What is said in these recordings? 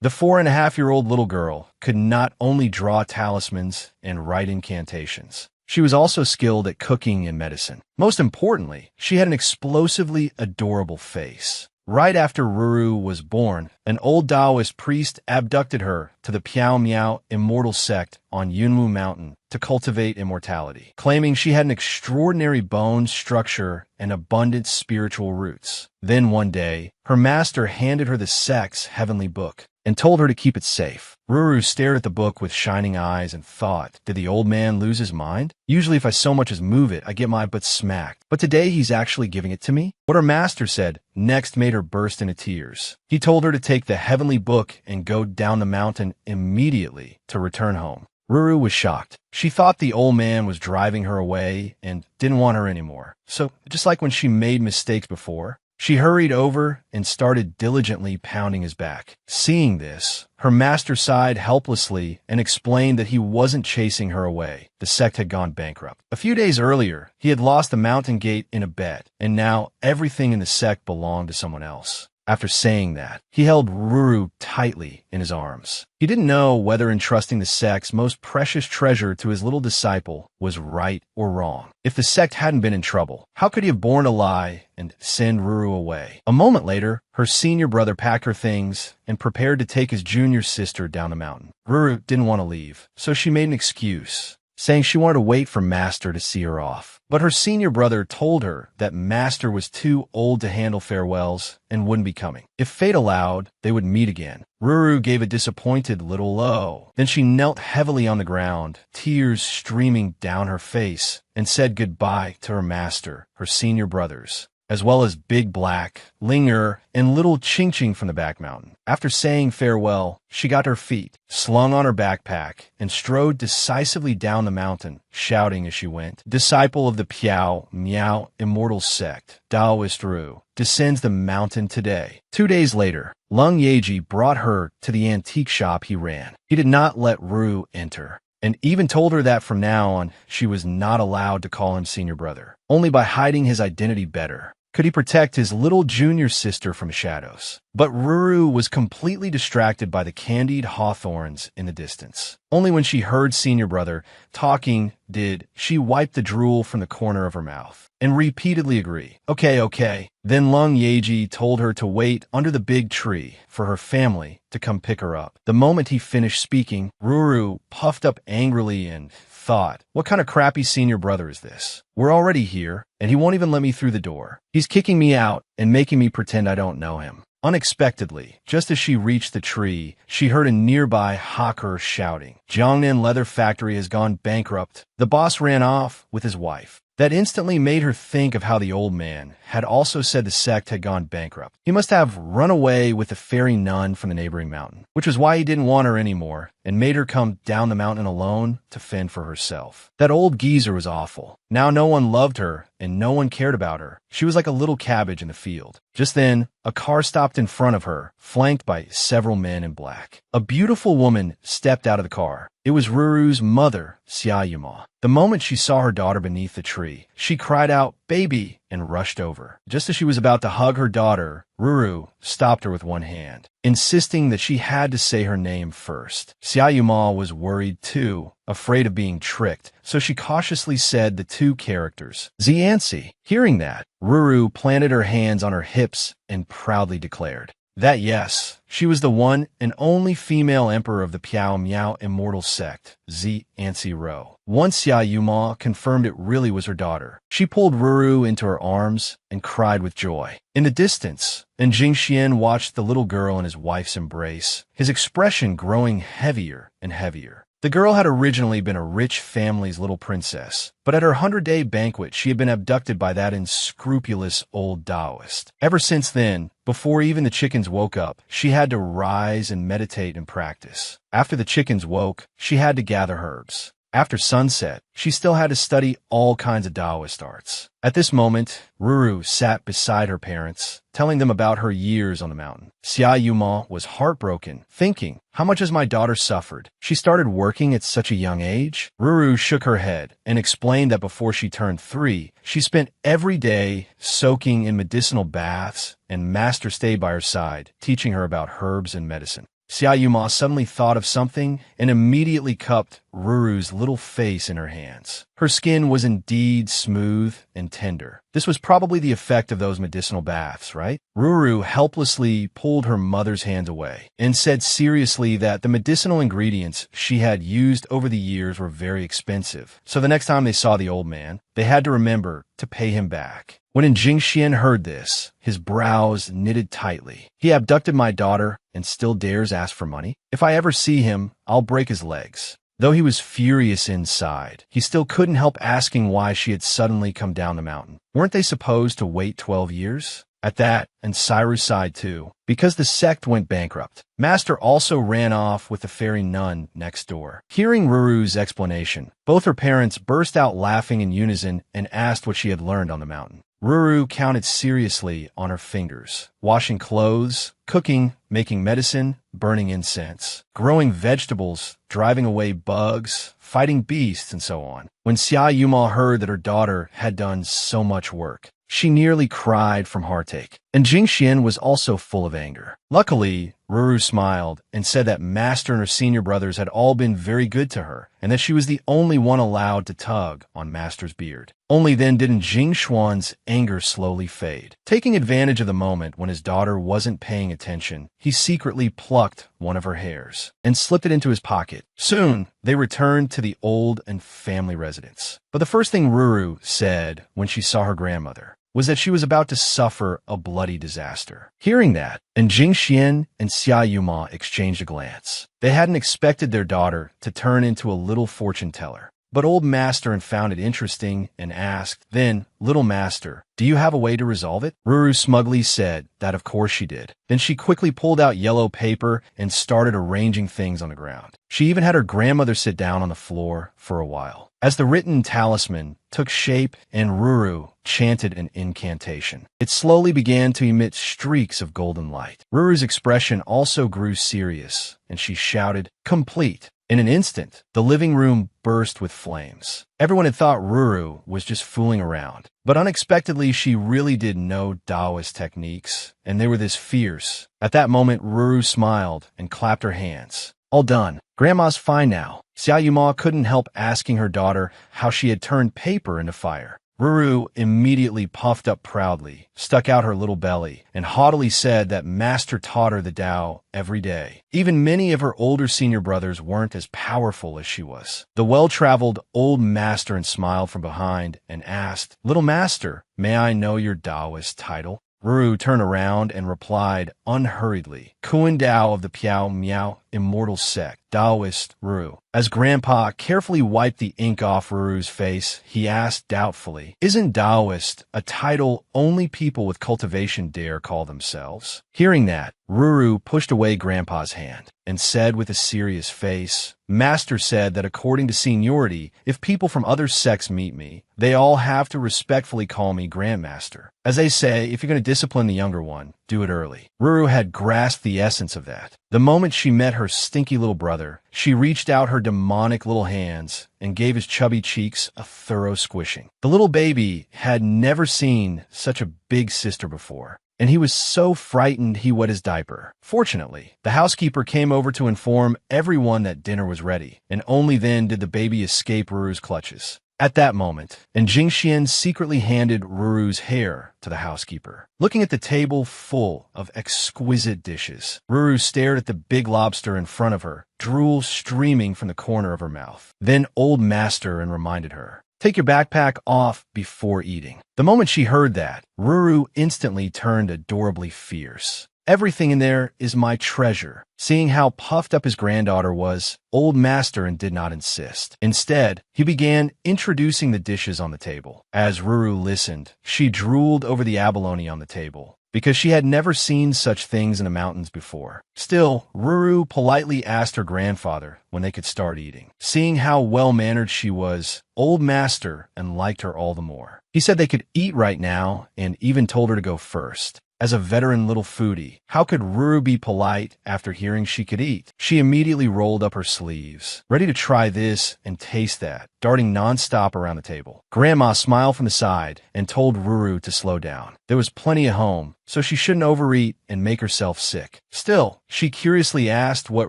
The 4.5-year-old little girl could not only draw talismans and write incantations. She was also skilled at cooking and medicine. Most importantly, she had an explosively adorable face. Right after Ruru was born, an old Taoist priest abducted her to the Piao Miao immortal sect on Yunwu Mountain to cultivate immortality, claiming she had an extraordinary bone structure and abundant spiritual roots. Then one day, her master handed her the sect's heavenly book and told her to keep it safe. Ruru stared at the book with shining eyes and thought, did the old man lose his mind? Usually if I so much as move it, I get my butt smacked. But today he's actually giving it to me? What her master said next made her burst into tears. He told her to take the heavenly book and go down the mountain immediately to return home. Ruru was shocked. She thought the old man was driving her away and didn't want her anymore. So, just like when she made mistakes before, she hurried over and started diligently pounding his back. Seeing this, her master sighed helplessly and explained that he wasn't chasing her away. The sect had gone bankrupt. A few days earlier, he had lost the mountain gate in a bet, and now everything in the sect belonged to someone else. After saying that, he held Ruru tightly in his arms. He didn't know whether entrusting the sect's most precious treasure to his little disciple was right or wrong. If the sect hadn't been in trouble, how could he have borne a lie and send Ruru away? A moment later, her senior brother packed her things and prepared to take his junior sister down the mountain. Ruru didn't want to leave, so she made an excuse, saying she wanted to wait for Master to see her off. But her senior brother told her that Master was too old to handle farewells and wouldn't be coming. If fate allowed, they would meet again. Ruru gave a disappointed little low. Then she knelt heavily on the ground, tears streaming down her face, and said goodbye to her master, her senior brothers, as well as Big Black, Linger, and little Ching Ching from the back mountain. After saying farewell, she got her feet, slung on her backpack, and strode decisively down the mountain, shouting as she went, "Disciple of the Piao Miao immortal sect, Taoist Ru, descends the mountain today." 2 days later, Lung Yeji brought her to the antique shop he ran. He did not let Ru enter, and even told her that from now on, she was not allowed to call him senior brother. Only by hiding his identity better could he protect his little junior sister from shadows. But Ruru was completely distracted by the candied hawthorns in the distance. Only when she heard senior brother talking did she wipe the drool from the corner of her mouth and repeatedly agree. Okay. Then Lung Yeji told her to wait under the big tree for her family to come pick her up. The moment he finished speaking, Ruru puffed up angrily and thought, what kind of crappy senior brother is this? We're already here, and he won't even let me through the door. He's kicking me out and making me pretend I don't know him. Unexpectedly, just as she reached the tree, she heard a nearby hawker shouting, "Jiangnan Leather Factory has gone bankrupt." The boss ran off with his wife. That instantly made her think of how the old man had also said the sect had gone bankrupt. He must have run away with the fairy nun from the neighboring mountain, which was why he didn't want her anymore and made her come down the mountain alone to fend for herself. That old geezer was awful. Now no one loved her and no one cared about her. She was like a little cabbage in the field. Just then, a car stopped in front of her, flanked by several men in black. A beautiful woman stepped out of the car. It was Ruru's mother, Xiaoyuma. The moment she saw her daughter beneath the tree, she cried out, "Baby!" and rushed over. Just as she was about to hug her daughter, Ruru stopped her with one hand, insisting that she had to say her name first. Xiaoyuma was worried too, afraid of being tricked, so she cautiously said the two characters, Xianxi. Hearing that, Ruru planted her hands on her hips and proudly declared that yes, she was the one and only female emperor of the Piao Miao immortal sect, Xianxi Ro. Once Xiaoyuma confirmed it really was her daughter, she pulled Ruru into her arms and cried with joy. In the distance, Jingxian watched the little girl in his wife's embrace, his expression growing heavier and heavier. The girl had originally been a rich family's little princess, but at her 100-day banquet she had been abducted by that unscrupulous old Taoist. Ever since then, before even the chickens woke up, she had to rise and meditate and practice. After the chickens woke, she had to gather herbs. After sunset, she still had to study all kinds of Taoist arts. At this moment, Ruru sat beside her parents, telling them about her years on the mountain. Xiaoyuma was heartbroken, thinking, how much has my daughter suffered? She started working at such a young age? Ruru shook her head and explained that before she turned 3, she spent every day soaking in medicinal baths and Master stayed by her side, teaching her about herbs and medicine. Xiaoyuma suddenly thought of something and immediately cupped Ruru's little face in her hands. Her skin was indeed smooth and tender. This was probably the effect of those medicinal baths, right? Ruru helplessly pulled her mother's hand away and said seriously that the medicinal ingredients she had used over the years were very expensive. So the next time they saw the old man, they had to remember to pay him back. When Jingxian heard this, his brows knitted tightly. He abducted my daughter and still dares ask for money? If I ever see him, I'll break his legs. Though he was furious inside, he still couldn't help asking why she had suddenly come down the mountain. Weren't they supposed to wait 12 years? At that, and Cyrus sighed too, because the sect went bankrupt. Master also ran off with the fairy nun next door. Hearing Ruru's explanation, both her parents burst out laughing in unison and asked what she had learned on the mountain. Ruru counted seriously on her fingers, washing clothes, cooking, making medicine, burning incense, growing vegetables, driving away bugs, fighting beasts, and so on. When Xiaoyuma heard that her daughter had done so much work, she nearly cried from heartache. And Jingxian was also full of anger. Luckily, Ruru smiled and said that Master and her senior brothers had all been very good to her, and that she was the only one allowed to tug on Master's beard. Only then did Jingshuan's anger slowly fade. Taking advantage of the moment when his daughter wasn't paying attention, he secretly plucked one of her hairs and slipped it into his pocket. Soon, they returned to the old and family residence. But the first thing Ruru said when she saw her grandmother was that she was about to suffer a bloody disaster. Hearing that, and Jingxian and Xiaoyuma exchanged a glance. They hadn't expected their daughter to turn into a little fortune teller. But old Master found it interesting and asked, then, Little Master, do you have a way to resolve it? Ruru smugly said that of course she did. Then she quickly pulled out yellow paper and started arranging things on the ground. She even had her grandmother sit down on the floor for a while. As the written talisman took shape and Ruru chanted an incantation, it slowly began to emit streaks of golden light. Ruru's expression also grew serious, and she shouted, "Complete!" In an instant, the living room burst with flames. Everyone had thought Ruru was just fooling around, but unexpectedly she really did know Taoist techniques, and they were this fierce. At that moment, Ruru smiled and clapped her hands. All done. Grandma's fine now. Xiaoyuma couldn't help asking her daughter how she had turned paper into fire. Ruru immediately puffed up proudly, stuck out her little belly, and haughtily said that Master taught her the Tao every day. Even many of her older senior brothers weren't as powerful as she was. The well-traveled old Master smiled from behind and asked, "Little Master, may I know your Taoist title?" Ruru turned around and replied unhurriedly, "Kuan Dao of the Piao Miao Immortal Sect, Taoist Ruru." As Grandpa carefully wiped the ink off Ruru's face, he asked doubtfully, "Isn't Taoist a title only people with cultivation dare call themselves?" Hearing that, Ruru pushed away Grandpa's hand and said with a serious face, "Master said that according to seniority, if people from other sects meet me, they all have to respectfully call me Grandmaster. As they say, if you're going to discipline the younger one, do it early." Ruru had grasped the essence of that. The moment she met her stinky little brother, she reached out her demonic little hands and gave his chubby cheeks a thorough squishing. The little baby had never seen such a big sister before, and he was so frightened he wet his diaper. Fortunately, the housekeeper came over to inform everyone that dinner was ready, and only then did the baby escape Ruru's clutches. At that moment, and Jingxian secretly handed Ruru's hair to the housekeeper. Looking at the table full of exquisite dishes, Ruru stared at the big lobster in front of her, drool streaming from the corner of her mouth. Then old Master reminded her, "Take your backpack off before eating." The moment she heard that, Ruru instantly turned adorably fierce. "Everything in there is my treasure." Seeing how puffed up his granddaughter was, old Master did not insist. Instead, he began introducing the dishes on the table. As Ruru listened, she drooled over the abalone on the table, because she had never seen such things in the mountains before. Still, Ruru politely asked her grandfather when they could start eating. Seeing how well-mannered she was, old Master liked her all the more. He said they could eat right now and even told her to go first. As a veteran little foodie, how could Ruru be polite after hearing she could eat? She immediately rolled up her sleeves, ready to try this and taste that. darting nonstop around the table. Grandma smiled from the side and told Ruru to slow down. There was plenty at home, so she shouldn't overeat and make herself sick. Still, she curiously asked what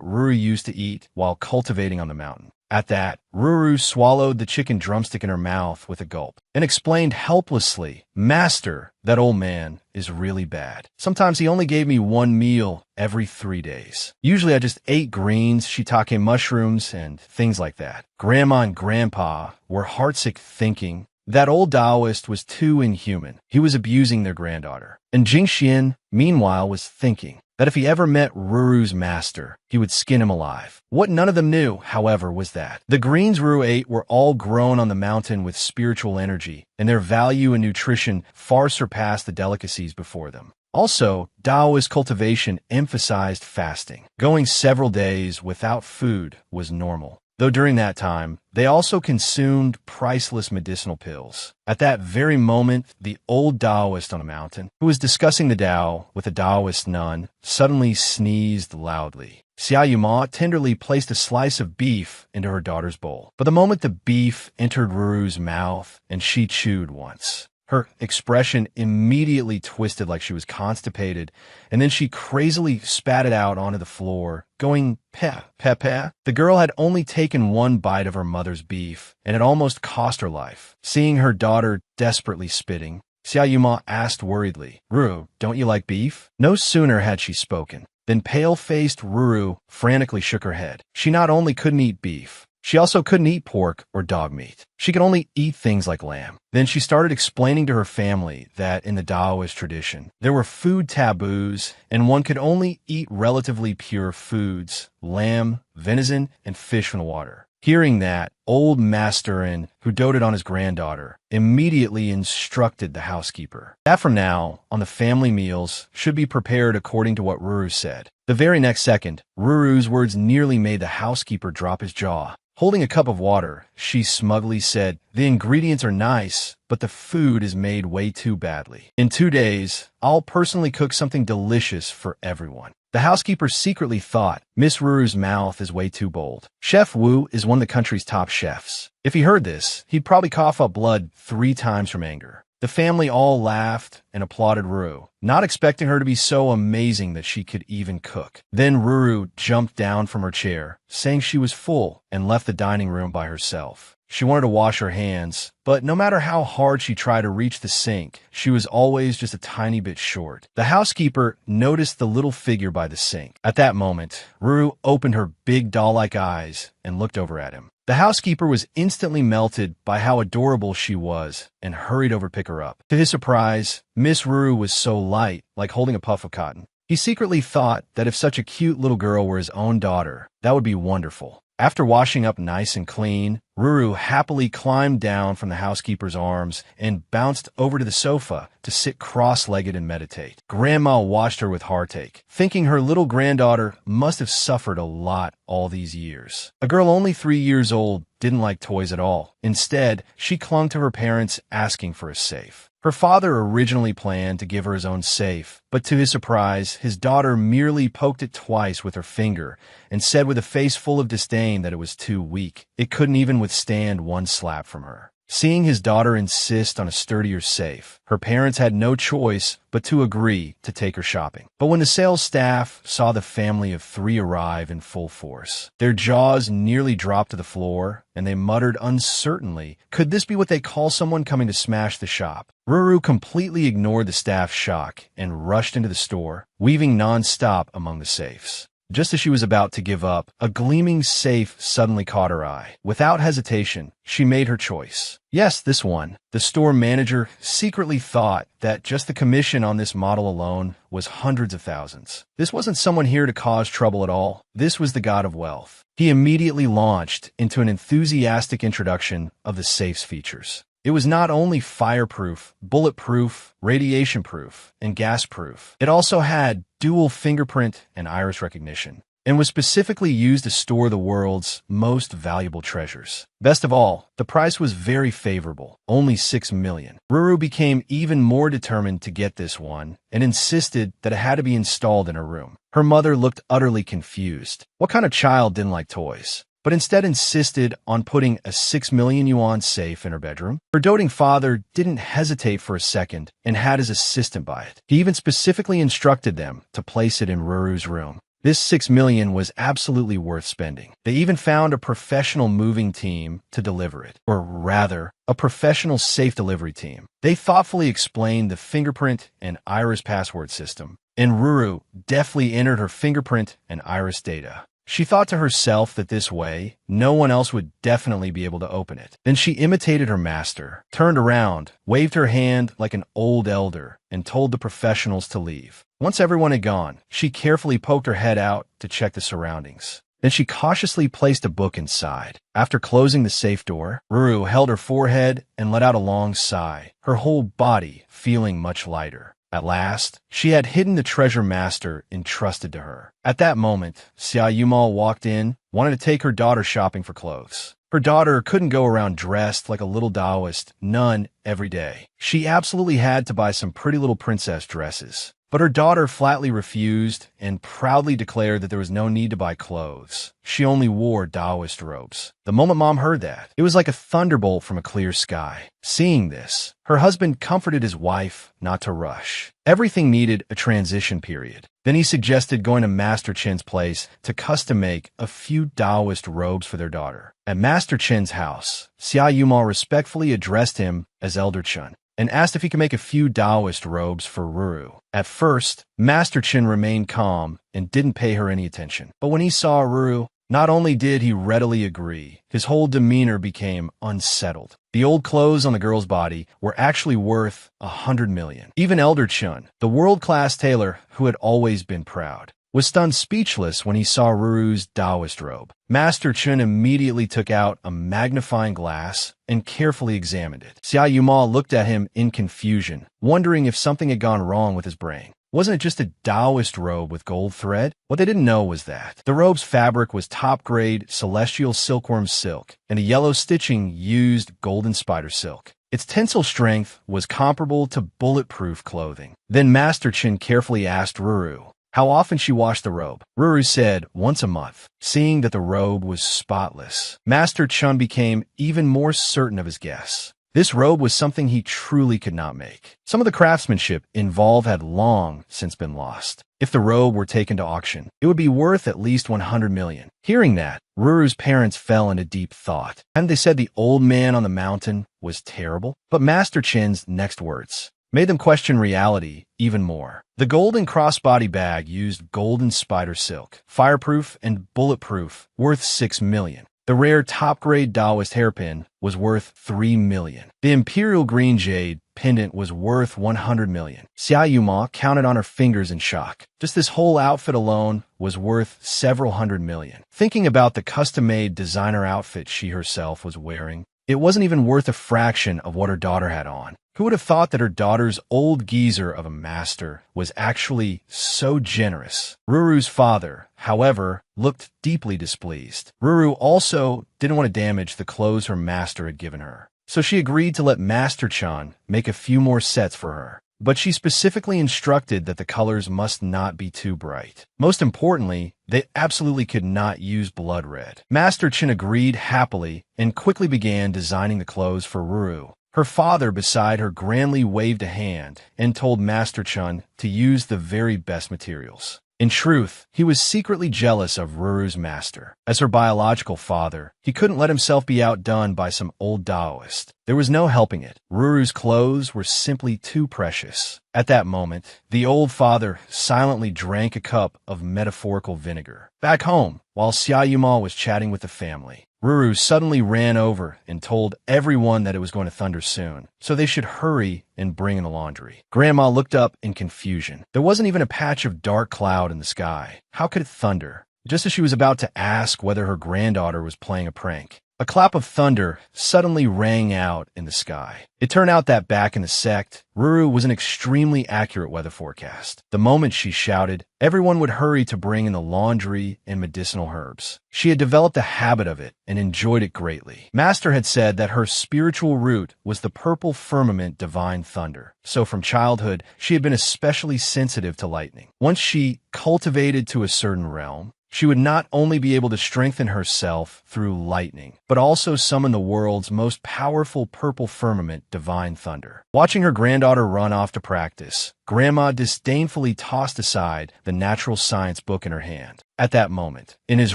Ruru used to eat while cultivating on the mountain. At that, Ruru swallowed the chicken drumstick in her mouth with a gulp and explained helplessly, "Master, that old man is really bad. Sometimes he only gave me one meal every 3 days. Usually I just ate greens, shiitake mushrooms, and things like that." Grandma and Grandpa were heartsick, thinking that old Taoist was too inhuman. He was abusing their granddaughter. And Jingxian, meanwhile, was thinking that if he ever met Ruru's master, he would skin him alive. What none of them knew, however, was that the greens Ruru ate were all grown on the mountain with spiritual energy, and their value and nutrition far surpassed the delicacies before them. Also, Taoist cultivation emphasized fasting. Going several days without food was normal, though during that time, they also consumed priceless medicinal pills. At that very moment, the old Taoist on the mountain, who was discussing the Tao with a Taoist nun, suddenly sneezed loudly. Xia Yuma tenderly placed a slice of beef into her daughter's bowl. But the moment the beef entered Ruru's mouth and she chewed once, her expression immediately twisted like she was constipated, and then she crazily spat it out onto the floor, going peh, peh, peh. The girl had only taken one bite of her mother's beef, and it almost cost her life. Seeing her daughter desperately spitting, Xia Yuma asked worriedly, "Ruru, don't you like beef?" No sooner had she spoken than pale-faced Ruru frantically shook her head. She not only couldn't eat beef, she also couldn't eat pork or dog meat. She could only eat things like lamb. Then she started explaining to her family that in the Taoist tradition, there were food taboos, and one could only eat relatively pure foods, lamb, venison, and fish from the water. Hearing that, old Masterin, who doted on his granddaughter, immediately instructed the housekeeper that from now on the family meals should be prepared according to what Ruru said. The very next second, Ruru's words nearly made the housekeeper drop his jaw. Holding a cup of water, she smugly said, "The ingredients are nice, but the food is made way too badly. In 2 days, I'll personally cook something delicious for everyone." The housekeeper secretly thought, "Miss Ruru's mouth is way too bold." Chef Wu is one of the country's top chefs. If he heard this, he'd probably cough up blood 3 times from anger. The family all laughed and applauded Ruru, not expecting her to be so amazing that she could even cook. Then Ruru jumped down from her chair, saying she was full, and left the dining room by herself. She wanted to wash her hands, but no matter how hard she tried to reach the sink, she was always just a tiny bit short. The housekeeper noticed the little figure by the sink. At that moment, Ruru opened her big doll-like eyes and looked over at him. The housekeeper was instantly melted by how adorable she was and hurried over to pick her up. To his surprise, Miss Ruru was so light, like holding a puff of cotton. He secretly thought that if such a cute little girl were his own daughter, that would be wonderful. After washing up nice and clean, Ruru happily climbed down from the housekeeper's arms and bounced over to the sofa to sit cross-legged and meditate. Grandma watched her with heartache, thinking her little granddaughter must have suffered a lot all these years. A girl only 3 years old didn't like toys at all. Instead, she clung to her parents, asking for a safe. Her father originally planned to give her his own safe, but to his surprise, his daughter merely poked it twice with her finger and said with a face full of disdain that it was too weak. It couldn't even withstand one slap from her. Seeing his daughter insist on a sturdier safe, her parents had no choice but to agree to take her shopping. But when the sales staff saw the family of 3 arrive in full force, their jaws nearly dropped to the floor, and they muttered uncertainly, "Could this be what they call someone coming to smash the shop?" Ruru completely ignored the staff's shock and rushed into the store, weaving non-stop among the safes. Just as she was about to give up, a gleaming safe suddenly caught her eye. Without hesitation, she made her choice. Yes, this one. The store manager secretly thought that just the commission on this model alone was hundreds of thousands. This wasn't someone here to cause trouble at all. This was the god of wealth. He immediately launched into an enthusiastic introduction of the safe's features. It was not only fireproof, bulletproof, radiation-proof, and gas-proof. It also had dual fingerprint and iris recognition, and was specifically used to store the world's most valuable treasures. Best of all, the price was very favorable, only 6 million. Ruru became even more determined to get this one, and insisted that it had to be installed in her room. Her mother looked utterly confused. What kind of child didn't like toys? but instead insisted on putting a 6 million yuan safe in her bedroom. Her doting father didn't hesitate for a second and had his assistant buy it. He even specifically instructed them to place it in Ruru's room. This 6 million was absolutely worth spending. They even found a professional moving team to deliver it, or rather, a professional safe delivery team. They thoughtfully explained the fingerprint and iris password system, and Ruru deftly entered her fingerprint and iris data. She thought to herself that this way, no one else would definitely be able to open it. Then she imitated her master, turned around, waved her hand like an old elder, and told the professionals to leave. Once everyone had gone, she carefully poked her head out to check the surroundings. Then she cautiously placed a book inside. After closing the safe door, Ruru held her forehead and let out a long sigh, her whole body feeling much lighter. At last, she had hidden the treasure master entrusted to her. At that moment, Xia Yumal walked in, wanted to take her daughter shopping for clothes. Her daughter couldn't go around dressed like a little Taoist nun every day. She absolutely had to buy some pretty little princess dresses. But her daughter flatly refused and proudly declared that there was no need to buy clothes. She only wore Taoist robes. The moment Mom heard that, it was like a thunderbolt from a clear sky. Seeing this, her husband comforted his wife not to rush. Everything needed a transition period. Then he suggested going to Master Chen's place to custom make a few Taoist robes for their daughter. At Master Chen's house, Xia Yumal respectfully addressed him as Elder Chen and asked if he could make a few Taoist robes for Ruru. At first, Master Chen remained calm and didn't pay her any attention. But when he saw Ruru, not only did he readily agree, his whole demeanor became unsettled. The old clothes on the girl's body were actually worth 100 million. Even Elder Chen, the world-class tailor who had always been proud, was stunned speechless when he saw Ruru's Taoist robe. Master Chen immediately took out a magnifying glass and carefully examined it. Xia Yumal looked at him in confusion, wondering if something had gone wrong with his brain. Wasn't it just a Taoist robe with gold thread? What they didn't know was that the robe's fabric was top-grade celestial silkworm silk, and the yellow stitching used golden spider silk. Its tensile strength was comparable to bulletproof clothing. Then Master Chen carefully asked Ruru how often she washed the robe. Ruru said once a month. Seeing that the robe was spotless, Master Chen became even more certain of his guess. This robe was something he truly could not make. Some of the craftsmanship involved had long since been lost. If the robe were taken to auction, it would be worth at least 100 million. Hearing that, Ruru's parents fell into deep thought. Hadn't they said the old man on the mountain was terrible? But Master Chen's next words made them question reality even more. The golden crossbody bag used golden spider silk, fireproof and bulletproof, worth 6 million. The rare top-grade Taoist hairpin was worth 3 million. The imperial green jade pendant was worth 100 million. Xia Yumal counted on her fingers in shock. Just this whole outfit alone was worth several hundred million. Thinking about the custom-made designer outfit she herself was wearing, it wasn't even worth a fraction of what her daughter had on. Who would have thought that her daughter's old geezer of a master was actually so generous? Ruru's father, however, looked deeply displeased. Ruru also didn't want to damage the clothes her master had given her, so she agreed to let Master Chen make a few more sets for her. But she specifically instructed that the colors must not be too bright. Most importantly, they absolutely could not use blood red. Master Chen agreed happily and quickly began designing the clothes for Ruru. Her father beside her grandly waved a hand and told Master Chen to use the very best materials. In truth, he was secretly jealous of Ruru's master. As her biological father, he couldn't let himself be outdone by some old Taoist. There was no helping it. Ruru's clothes were simply too precious. At that moment, the old father silently drank a cup of metaphorical vinegar. Back home, while Xia Yumal was chatting with the family, Ruru suddenly ran over and told everyone that it was going to thunder soon, so they should hurry and bring in the laundry. Grandma looked up in confusion. There wasn't even a patch of dark cloud in the sky. How could it thunder? Just as she was about to ask whether her granddaughter was playing a prank, a clap of thunder suddenly rang out in the sky. It turned out that back in the sect, Ruru was an extremely accurate weather forecast. The moment she shouted, everyone would hurry to bring in the laundry and medicinal herbs. She had developed a habit of it and enjoyed it greatly. Master had said that her spiritual root was the purple firmament divine thunder. So from childhood, she had been especially sensitive to lightning. Once she cultivated to a certain realm, she would not only be able to strengthen herself through lightning, but also summon the world's most powerful purple firmament, divine thunder. Watching her granddaughter run off to practice, Grandma disdainfully tossed aside the natural science book in her hand. At that moment, in his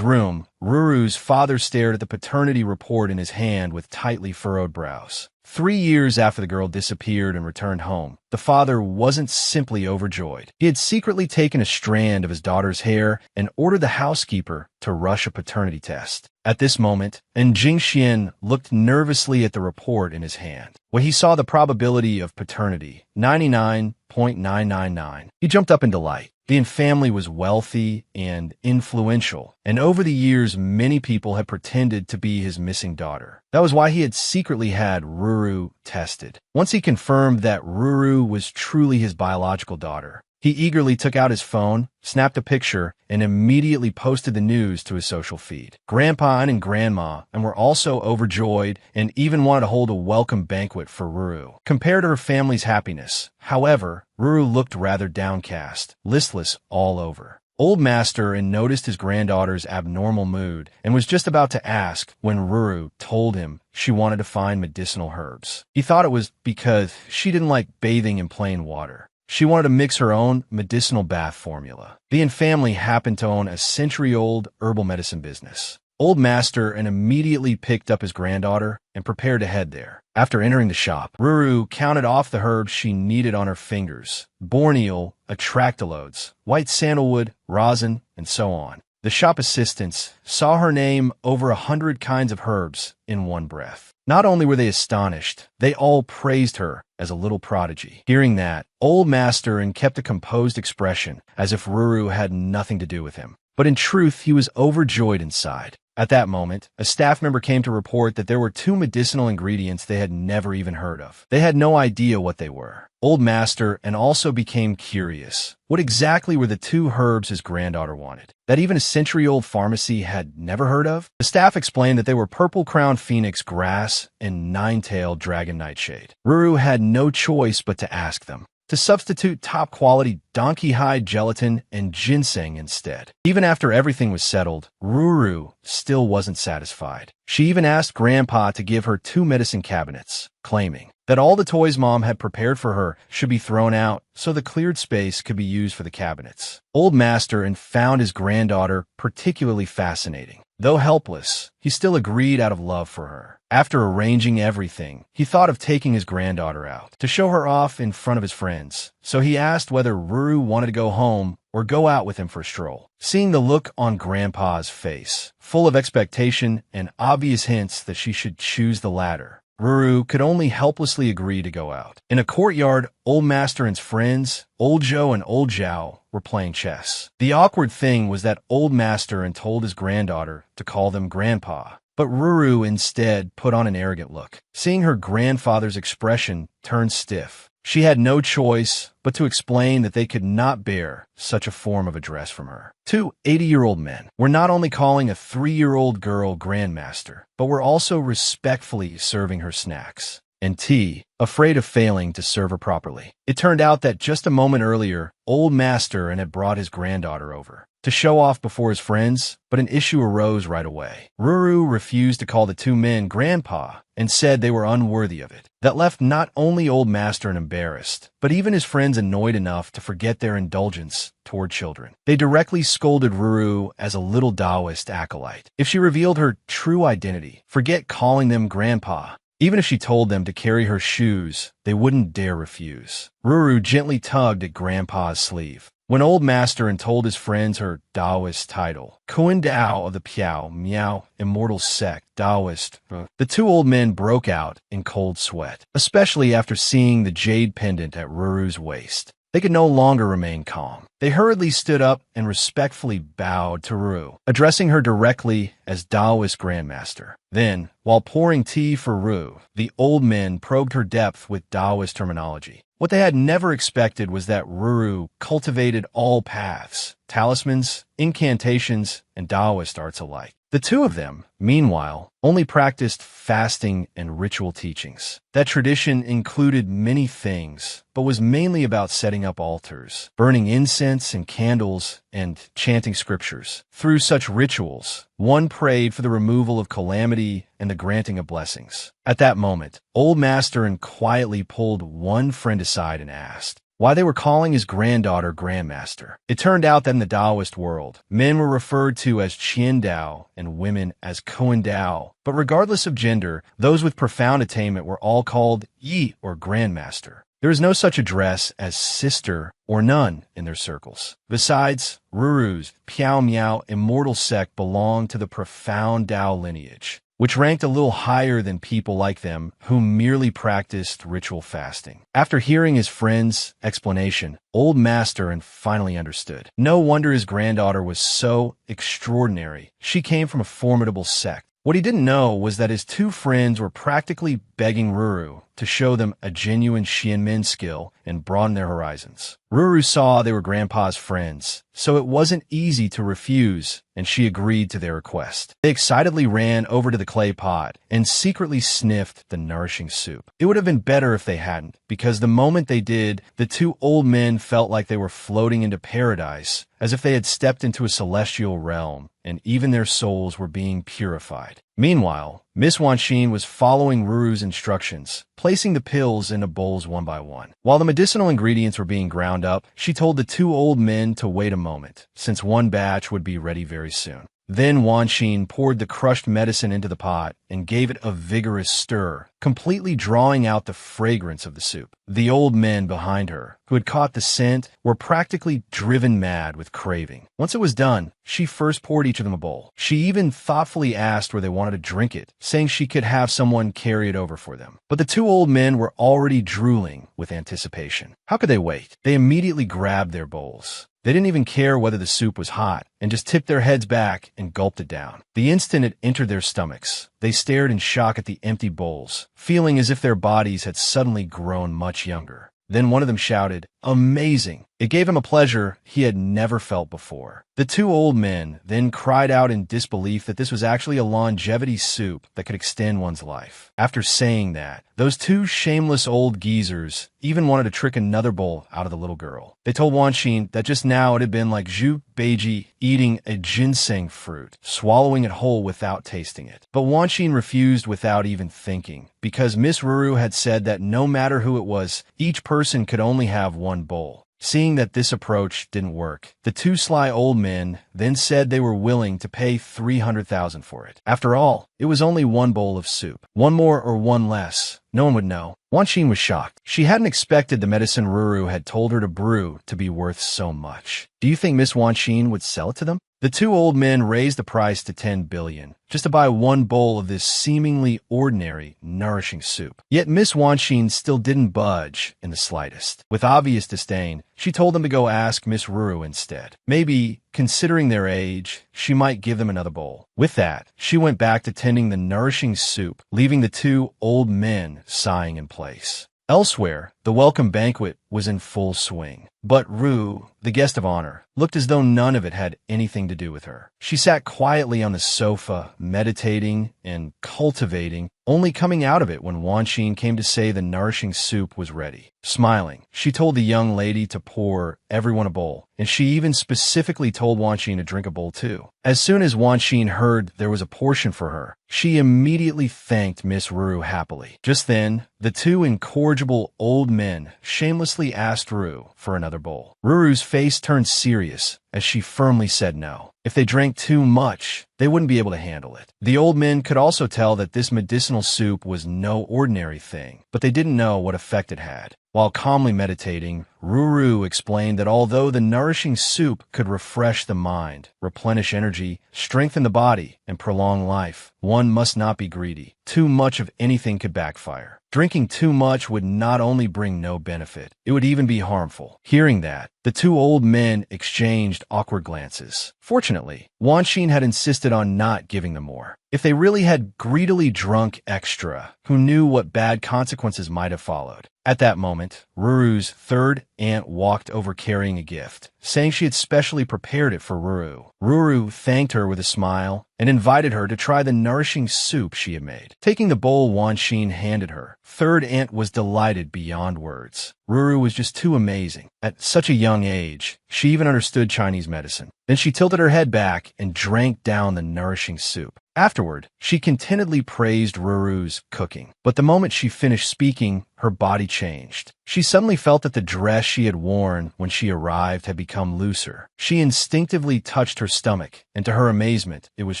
room, Ruru's father stared at the paternity report in his hand with tightly furrowed brows. 3 years after the girl disappeared and returned home, the father wasn't simply overjoyed. He had secretly taken a strand of his daughter's hair and ordered the housekeeper to rush a paternity test. At this moment, Jingxian looked nervously at the report in his hand. When he saw the probability of paternity, 99.999, he jumped up in delight. The family was wealthy and influential, and over the years many people had pretended to be his missing daughter. That was why he had secretly had Ruru tested. Once he confirmed that Ruru was truly his biological daughter, he eagerly took out his phone, snapped a picture, and immediately posted the news to his social feed. Grandpa and Grandma were also overjoyed and even wanted to hold a welcome banquet for Ruru. Compared to her family's happiness, however, Ruru looked rather downcast, listless all over. Old Master noticed his granddaughter's abnormal mood and was just about to ask when Ruru told him she wanted to find medicinal herbs. He thought it was because she didn't like bathing in plain water. She wanted to mix her own medicinal bath formula. The family happened to own a century-old herbal medicine business. Old Master immediately picked up his granddaughter and prepared to head there. After entering the shop, Ruru counted off the herbs she needed on her fingers: borneal, atractylodes, white sandalwood, rosin, and so on. The shop assistants saw her name over 100 kinds of herbs in one breath. Not only were they astonished, they all praised her as a little prodigy. Hearing that, Old Master kept a composed expression as if Ruru had nothing to do with him. But in truth, he was overjoyed inside. At that moment, a staff member came to report that there were 2 medicinal ingredients they had never even heard of. They had no idea what they were. Old Master also became curious. What exactly were the 2 herbs his granddaughter wanted, that even a century-old pharmacy had never heard of? The staff explained that they were purple-crowned phoenix grass and nine-tailed dragon nightshade. Ruru had no choice but to ask them to substitute top-quality donkey hide gelatin and ginseng instead. Even after everything was settled, Ruru still wasn't satisfied. She even asked Grandpa to give her 2 medicine cabinets, claiming that all the toys Mom had prepared for her should be thrown out so the cleared space could be used for the cabinets. Old Master found his granddaughter particularly fascinating. Though helpless, he still agreed out of love for her. After arranging everything, he thought of taking his granddaughter out to show her off in front of his friends. So he asked whether Ruru wanted to go home or go out with him for a stroll. Seeing the look on Grandpa's face, full of expectation and obvious hints that she should choose the latter, Ruru could only helplessly agree to go out. In a courtyard, Old Master and his friends, Old Joe and Old Zhao, were playing chess. The awkward thing was that Old Master told his granddaughter to call them Grandpa, but Ruru instead put on an arrogant look. Seeing her grandfather's expression turn stiff, she had no choice but to explain that they could not bear such a form of address from her. 2 80-year-old men were not only calling a 3-year-old girl Grandmaster, but were also respectfully serving her snacks and tea, afraid of failing to serve her properly. It turned out that just a moment earlier, Old Master had brought his granddaughter over to show off before his friends, but an issue arose right away. Ruru refused to call the 2 men Grandpa and said they were unworthy of it. That left not only Old Master embarrassed, but even his friends annoyed enough to forget their indulgence toward children. They directly scolded Ruru as a little Taoist acolyte. If she revealed her true identity, forget calling them Grandpa. Even if she told them to carry her shoes, they wouldn't dare refuse. Ruru gently tugged at Grandpa's sleeve. When Old Master told his friends her Taoist title, Coincidental of the Piao Miao Immortal Sect, Taoist, the 2 old men broke out in cold sweat, especially after seeing the jade pendant at Ruru's waist. They could no longer remain calm. They hurriedly stood up and respectfully bowed to Ruru, addressing her directly as Taoist Grandmaster. Then, while pouring tea for Ruru, the old men probed her depth with Taoist terminology. What they had never expected was that Ruru cultivated all paths, talismans, incantations, and Taoist arts alike. The two of them, meanwhile, only practiced fasting and ritual teachings. That tradition included many things, but was mainly about setting up altars, burning incense and candles, and chanting scriptures. Through such rituals, one prayed for the removal of calamity and the granting of blessings. At that moment, Old Master quietly pulled one friend aside and asked why they were calling his granddaughter Grandmaster. It turned out that in the Taoist world, men were referred to as Qian Dao and women as Koan Dao. But regardless of gender, those with profound attainment were all called Yi or Grandmaster. There is no such address as sister or nun in their circles. Besides, Ruru's Piao Miao immortal sect belonged to the profound Dao lineage, which ranked a little higher than people like them who merely practiced ritual fasting. After hearing his friend's explanation, Old Master finally understood. No wonder his granddaughter was so extraordinary. She came from a formidable sect. What he didn't know was that his two friends were practically begging Ruru to show them a genuine Xianmin skill and broaden their horizons. Ruru saw they were Grandpa's friends, so it wasn't easy to refuse, and she agreed to their request. They excitedly ran over to the clay pot and secretly sniffed the nourishing soup. It would have been better if they hadn't, because the moment they did, the two old men felt like they were floating into paradise, as if they had stepped into a celestial realm, and even their souls were being purified. Meanwhile, Miss Wanxin was following Ruru's instructions, placing the pills into bowls one by one. While the medicinal ingredients were being ground up, she told the two old men to wait a moment, since one batch would be ready very soon. Then Wanxin poured the crushed medicine into the pot and gave it a vigorous stir, completely drawing out the fragrance of the soup. The old men behind her, who had caught the scent, were practically driven mad with craving. Once it was done, she first poured each of them a bowl. She even thoughtfully asked where they wanted to drink it, saying she could have someone carry it over for them. But the two old men were already drooling with anticipation. How could they wait? They immediately grabbed their bowls. They didn't even care whether the soup was hot, and just tipped their heads back and gulped it down. The instant it entered their stomachs, they stared in shock at the empty bowls, feeling as if their bodies had suddenly grown much younger. Then one of them shouted, "Amazing!" It gave him a pleasure he had never felt before. The two old men then cried out in disbelief that this was actually a longevity soup that could extend one's life. After saying that, those two shameless old geezers even wanted to trick another bowl out of the little girl. They told Wanxin that just now it had been like Zhu Beiji eating a ginseng fruit, swallowing it whole without tasting it. But Wanxin refused without even thinking, because Miss Ruru had said that no matter who it was, each person could only have one bowl. Seeing that this approach didn't work, the two sly old men then said they were willing to pay 300,000 for it. After all, it was only one bowl of soup. One more or one less, no one would know. Wanxin was shocked. She hadn't expected the medicine Ruru had told her to brew to be worth so much. Do you think Miss Wanxin would sell it to them? The two old men raised the price to 10 billion, just to buy one bowl of this seemingly ordinary, nourishing soup. Yet Miss Wanxin still didn't budge in the slightest. With obvious disdain, she told them to go ask Miss Ruru instead. Maybe, considering their age, she might give them another bowl. With that, she went back to tending the nourishing soup, leaving the two old men sighing in place. Elsewhere, the welcome banquet was in full swing. But Ru, the guest of honor, looked as though none of it had anything to do with her. She sat quietly on the sofa, meditating and cultivating, only coming out of it when Wanxin came to say the nourishing soup was ready. Smiling, she told the young lady to pour everyone a bowl, and she even specifically told Wanxin to drink a bowl too. As soon as Wanxin heard there was a portion for her, she immediately thanked Miss Ru happily. Just then, the two incorrigible old men shamelessly asked Ru for another bowl. Ruru's face turned serious as she firmly said no. If they drank too much, they wouldn't be able to handle it. The old men could also tell that this medicinal soup was no ordinary thing, but they didn't know what effect it had. While calmly meditating, Ruru explained that although the nourishing soup could refresh the mind, replenish energy, strengthen the body, and prolong life, one must not be greedy. Too much of anything could backfire. Drinking too much would not only bring no benefit, it would even be harmful. Hearing that, the two old men exchanged awkward glances. Fortunately, Wanxin had insisted on not giving them more. If they really had greedily drunk extra, who knew what bad consequences might have followed? At that moment, Ruru's third aunt walked over carrying a gift, saying she had specially prepared it for Ruru. Ruru thanked her with a smile and invited her to try the nourishing soup she had made. Taking the bowl Wanxin handed her, third aunt was delighted beyond words. Ruru was just too amazing. At such a young age, she even understood Chinese medicine. Then she tilted her head back and drank down the nourishing soup. Afterward, she contentedly praised Ruru's cooking. But the moment she finished speaking, her body changed. She suddenly felt that the dress she had worn when she arrived had become looser. She instinctively touched her stomach, and to her amazement, it was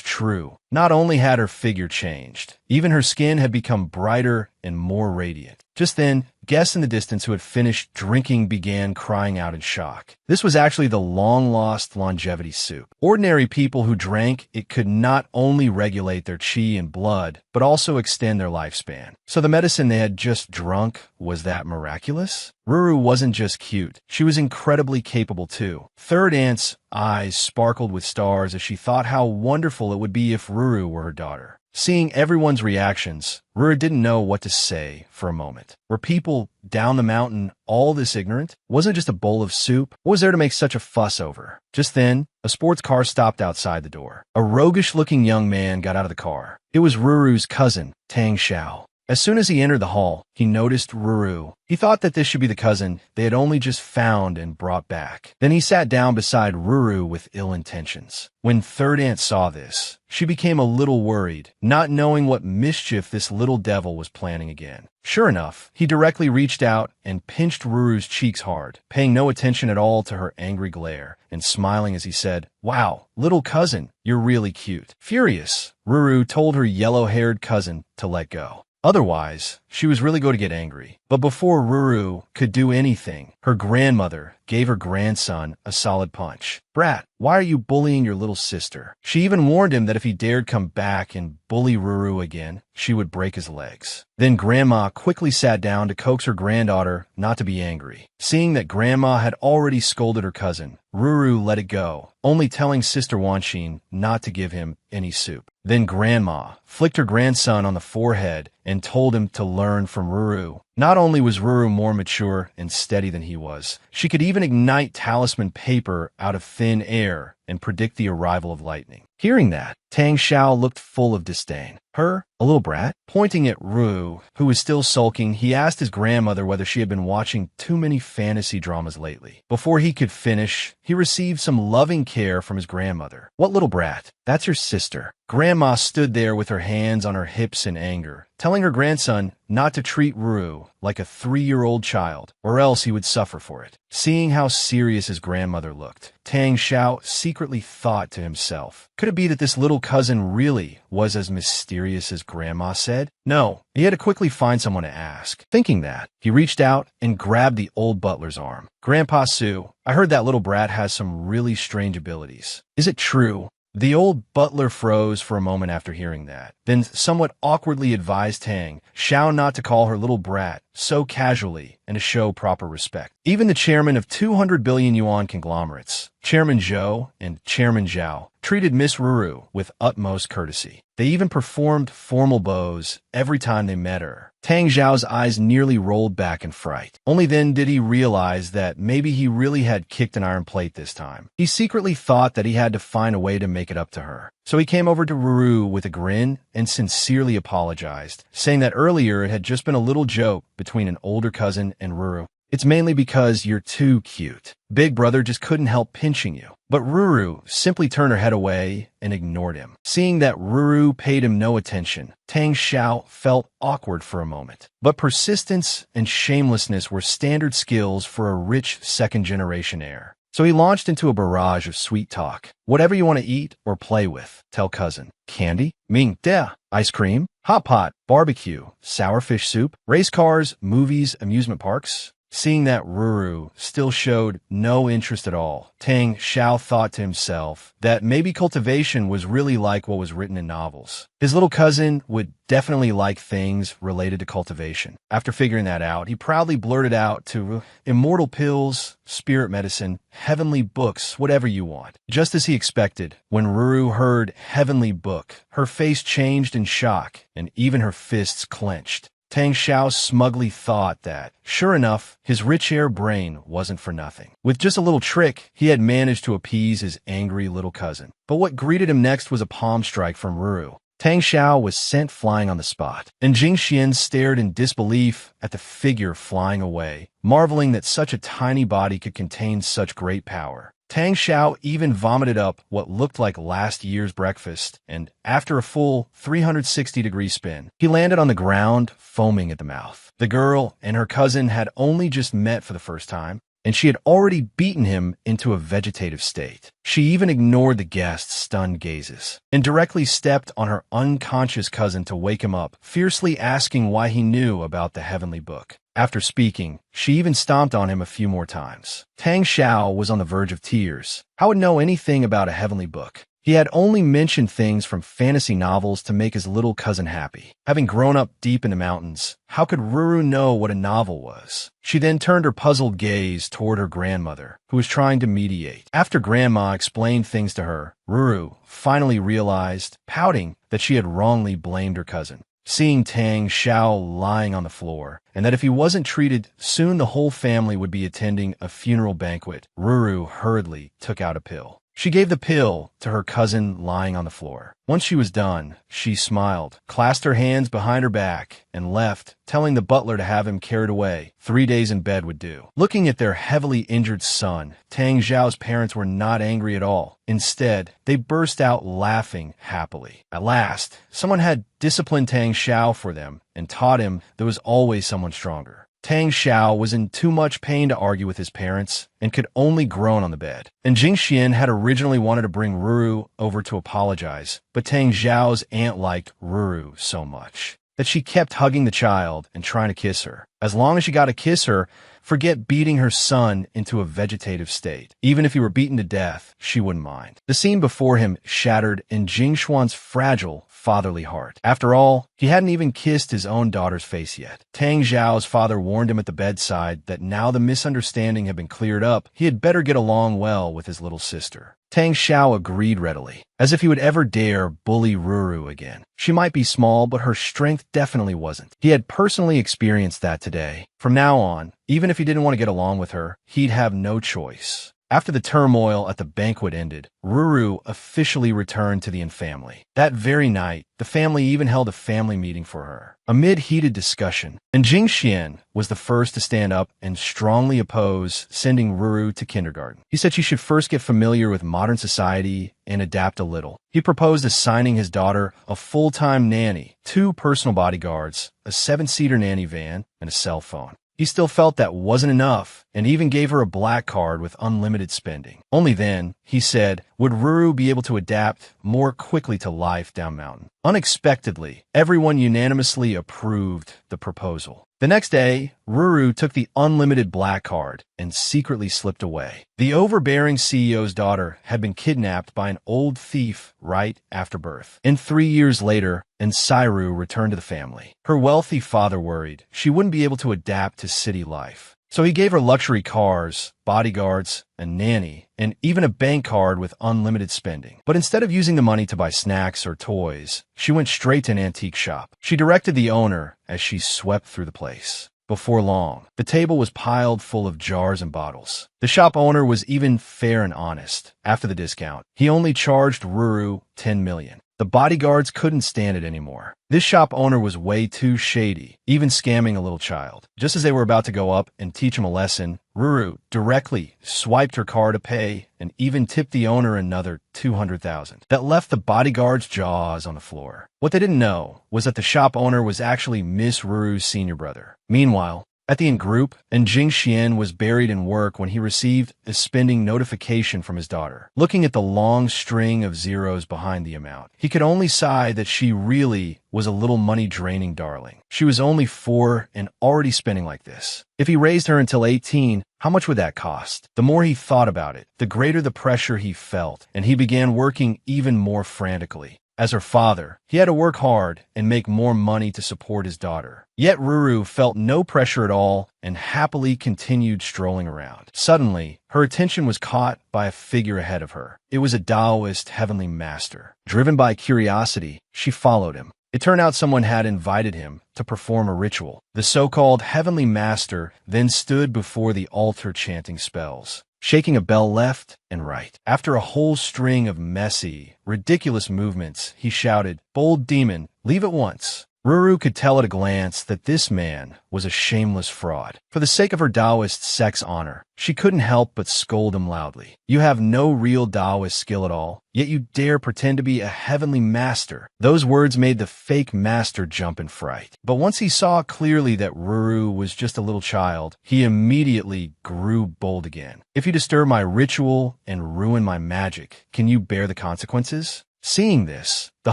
true. Not only had her figure changed, even her skin had become brighter and more radiant. Just then, guests in the distance who had finished drinking began crying out in shock. This was actually the long-lost longevity soup. Ordinary people who drank it could not only regulate their qi and blood, but also extend their lifespan. So the medicine they had just drunk, was that miraculous? Ruru wasn't just cute, she was incredibly capable too. Third aunt's eyes sparkled with stars as she thought how wonderful it would be if Ruru were her daughter. Seeing everyone's reactions, Ruru didn't know what to say for a moment. Were people down the mountain all this ignorant? Wasn't it just a bowl of soup? What was there to make such a fuss over? Just then, a sports car stopped outside the door. A roguish-looking young man got out of the car. It was Ruru's cousin, Tang Xiao. As soon as he entered the hall, he noticed Ruru. He thought that this should be the cousin they had only just found and brought back. Then he sat down beside Ruru with ill intentions. When third aunt saw this, she became a little worried, not knowing what mischief this little devil was planning again. Sure enough, he directly reached out and pinched Ruru's cheeks hard, paying no attention at all to her angry glare, and smiling as he said, "Wow, little cousin, you're really cute." Furious, Ruru told her yellow-haired cousin to let go. Otherwise, she was really going to get angry. But before Ruru could do anything, her grandmother gave her grandson a solid punch. "Brat, why are you bullying your little sister?" She even warned him that if he dared come back and bully Ruru again, she would break his legs. Then Grandma quickly sat down to coax her granddaughter not to be angry. Seeing that Grandma had already scolded her cousin, Ruru let it go, only telling Sister Wanxin not to give him any soup. Then Grandma flicked her grandson on the forehead and told him to learn from Ruru. Not only was Ruru more mature and steady than he was, she could even ignite talisman paper out of thin air and predict the arrival of lightning. Hearing that, Tang Xiao looked full of disdain. Her, a little brat? Pointing at Ruru, who was still sulking, he asked his grandmother whether she had been watching too many fantasy dramas lately. Before he could finish, he received some loving care from his grandmother. "What little brat? That's your sister." Grandma stood there with her hands on her hips in anger, telling her grandson not to treat Ruru like a 3-year-old child, or else he would suffer for it. Seeing how serious his grandmother looked, Tang Xiao secretly thought to himself, could it be that this little cousin really was as mysterious as Grandma said? No, he had to quickly find someone to ask. Thinking that, he reached out and grabbed the old butler's arm. "Grandpa Sue, I heard that little brat has some really strange abilities. Is it true?" The old butler froze for a moment after hearing that, then somewhat awkwardly advised Tang Xiao not to call her little brat so casually and to show proper respect. Even the chairman of 200 billion yuan conglomerates, Chairman Zhou and Chairman Zhao, treated Miss Ruru with utmost courtesy. They even performed formal bows every time they met her. Tang Xiao's eyes nearly rolled back in fright. Only then did he realize that maybe he really had kicked an iron plate this time. He secretly thought that he had to find a way to make it up to her. So he came over to Ruru with a grin and sincerely apologized, saying that earlier it had just been a little joke between an older cousin and Ruru. "It's mainly because you're too cute. Big brother just couldn't help pinching you." But Ruru simply turned her head away and ignored him. Seeing that Ruru paid him no attention, Tang Xiao felt awkward for a moment. But persistence and shamelessness were standard skills for a rich second-generation heir. So he launched into a barrage of sweet talk. "Whatever you want to eat or play with, tell cousin. Candy? Ming de. Ice cream? Hot pot? Barbecue? Sour fish soup? Race cars? Movies? Amusement parks? Seeing that Ruru still showed no interest at all, Tang Xiao thought to himself that maybe cultivation was really like what was written in novels. His little cousin would definitely like things related to cultivation. After figuring that out, he proudly blurted out to immortal pills, spirit medicine, heavenly books, whatever you want. Just as he expected, when Ruru heard heavenly book, her face changed in shock, and even her fists clenched. Tang Xiao smugly thought that, sure enough, his rich air brain wasn't for nothing. With just a little trick, he had managed to appease his angry little cousin. But what greeted him next was a palm strike from Ruru. Tang Xiao was sent flying on the spot, and Jing Xian stared in disbelief at the figure flying away, marveling that such a tiny body could contain such great power. Tang Xiao even vomited up what looked like last year's breakfast, and after a full 360-degree spin, he landed on the ground, foaming at the mouth. The girl and her cousin had only just met for the first time, and she had already beaten him into a vegetative state. She even ignored the guest's stunned gazes, and directly stepped on her unconscious cousin to wake him up, fiercely asking why he knew about the heavenly book. After speaking, she even stomped on him a few more times. Tang Xiao was on the verge of tears. How would know anything about a heavenly book? He had only mentioned things from fantasy novels to make his little cousin happy. Having grown up deep in the mountains, how could Ruru know what a novel was? She then turned her puzzled gaze toward her grandmother, who was trying to mediate. After Grandma explained things to her, Ruru finally realized, pouting, that she had wrongly blamed her cousin. Seeing Tang Xiao lying on the floor, and that if he wasn't treated, soon the whole family would be attending a funeral banquet, Ruru hurriedly took out a pill. She gave the pill to her cousin lying on the floor. Once she was done, she smiled, clasped her hands behind her back, and left, telling the butler to have him carried away. 3 days in bed would do. Looking at their heavily injured son, Tang Xiao's parents were not angry at all. Instead, they burst out laughing happily. At last, someone had disciplined Tang Xiao for them and taught him there was always someone stronger. Tang Xiao was in too much pain to argue with his parents and could only groan on the bed. And Jing Xian had originally wanted to bring Ruru over to apologize, but Tang Xiao's aunt liked Ruru so much that she kept hugging the child and trying to kiss her. As long as she got to kiss her, forget beating her son into a vegetative state. Even if he were beaten to death, she wouldn't mind. The scene before him shattered in Jing Xuan's fragile, fatherly heart. After all, he hadn't even kissed his own daughter's face yet. Tang Xiao's father warned him at the bedside that now the misunderstanding had been cleared up, he had better get along well with his little sister. Tang Xiao agreed readily, as if he would ever dare bully Ruru again. She might be small, but her strength definitely wasn't. He had personally experienced that today. From now on, even if he didn't want to get along with her, he'd have no choice. After the turmoil at the banquet ended, Ruru officially returned to the Yin family. That very night, the family even held a family meeting for her. Amid heated discussion, and Jing Xian was the first to stand up and strongly oppose sending Ruru to kindergarten. He said she should first get familiar with modern society and adapt a little. He proposed assigning his daughter a full-time nanny, 2 personal bodyguards, a 7-seater nanny van, and a cell phone. He still felt that wasn't enough, and even gave her a black card with unlimited spending. Only then, he said, would Ruru be able to adapt more quickly to life down mountain. Unexpectedly, everyone unanimously approved the proposal. The next day, Ruru took the unlimited black card and secretly slipped away. The overbearing CEO's daughter had been kidnapped by an old thief right after birth. And 3 years later, Ensairu returned to the family. Her wealthy father worried she wouldn't be able to adapt to city life. So he gave her luxury cars, bodyguards, a nanny, and even a bank card with unlimited spending. But instead of using the money to buy snacks or toys, she went straight to an antique shop. She directed the owner as she swept through the place. Before long, the table was piled full of jars and bottles. The shop owner was even fair and honest. After the discount, he only charged Ruru 10 million. The bodyguards couldn't stand it anymore. This shop owner was way too shady, even scamming a little child. Just as they were about to go up and teach him a lesson, Ruru directly swiped her card to pay and even tipped the owner another 200,000. That left the bodyguard's jaws on the floor. What they didn't know was that the shop owner was actually Miss Ruru's senior brother. Meanwhile, at the in-group, and Jing Xian was buried in work when he received a spending notification from his daughter. Looking at the long string of zeros behind the amount, he could only sigh that she really was a little money-draining darling. She was only 4 and already spending like this. If he raised her until 18, how much would that cost? The more he thought about it, the greater the pressure he felt, and he began working even more frantically. As her father, he had to work hard and make more money to support his daughter. Yet Ruru felt no pressure at all and happily continued strolling around. Suddenly, her attention was caught by a figure ahead of her. It was a Taoist heavenly master. Driven by curiosity, she followed him. It turned out someone had invited him to perform a ritual. The so-called heavenly master then stood before the altar chanting spells, shaking a bell left and right. After a whole string of messy, ridiculous movements, he shouted, "Bold demon, leave at once." Ruru could tell at a glance that this man was a shameless fraud. For the sake of her Taoist sex honor, she couldn't help but scold him loudly. "You have no real Taoist skill at all, yet you dare pretend to be a heavenly master." Those words made the fake master jump in fright. But once he saw clearly that Ruru was just a little child, he immediately grew bold again. "If you disturb my ritual and ruin my magic, can you bear the consequences?" Seeing this, the